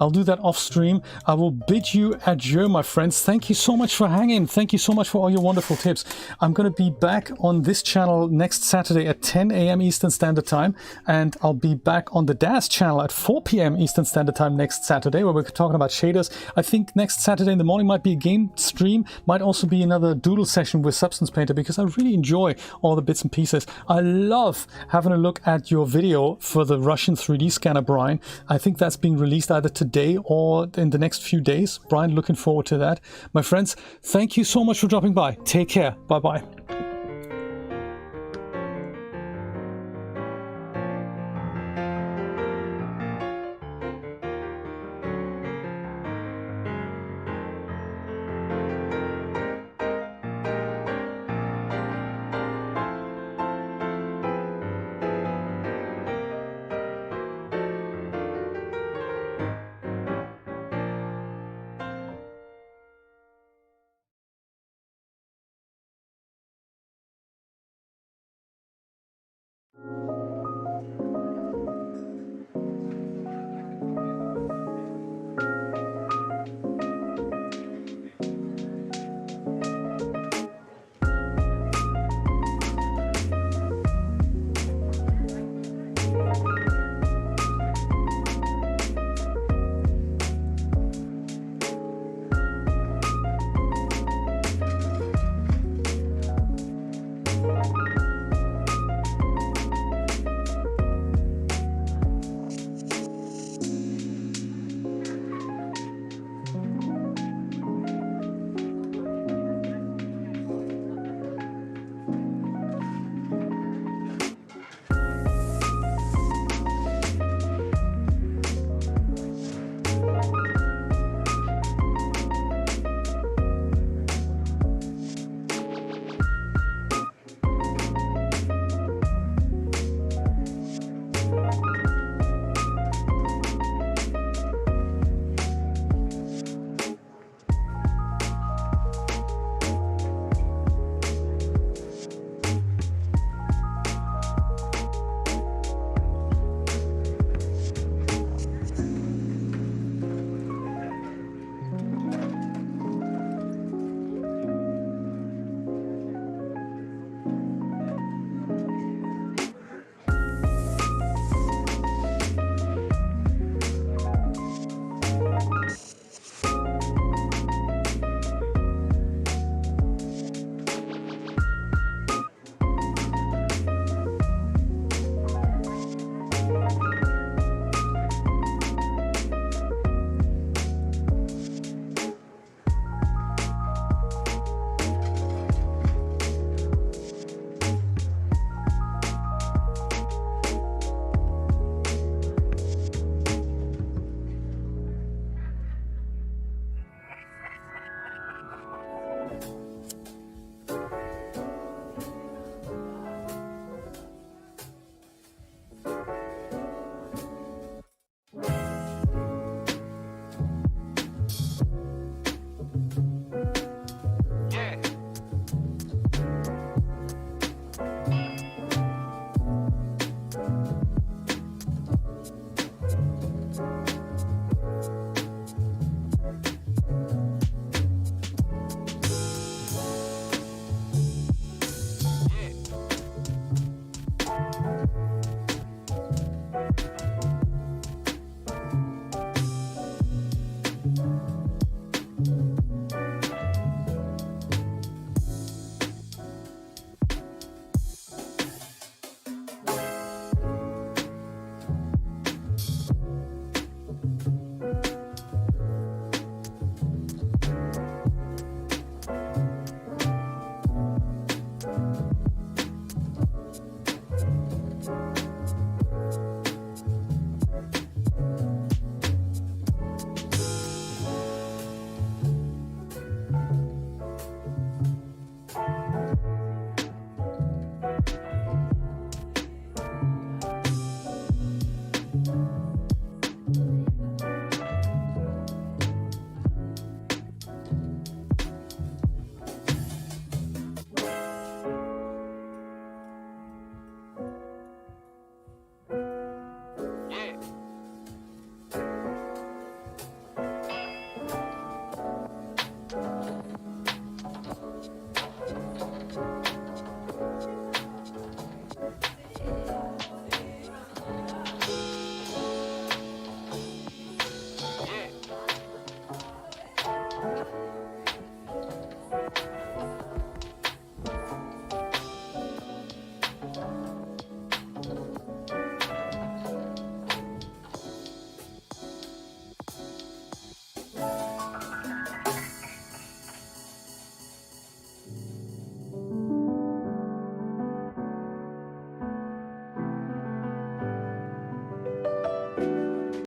I'll do that off stream. I will bid you adieu, my friends. Thank you so much for hanging. Thank you so much for all your wonderful tips. I'm going to be back on this channel next Saturday at 10 a.m. Eastern Standard Time, and I'll be back on the DAZ channel at 4 p.m. Eastern Standard Time next Saturday, where we're talking about shaders. I think next Saturday in the morning might be a game stream, might also be another doodle session with Substance Painter, because I really enjoy all the bits and pieces. I love having a look at your video for the Russian 3D scanner, Brian. I think that's being released either today or in the next few days. Brian, looking forward to that. My friends, thank you so much for dropping by. Take care. Bye-bye.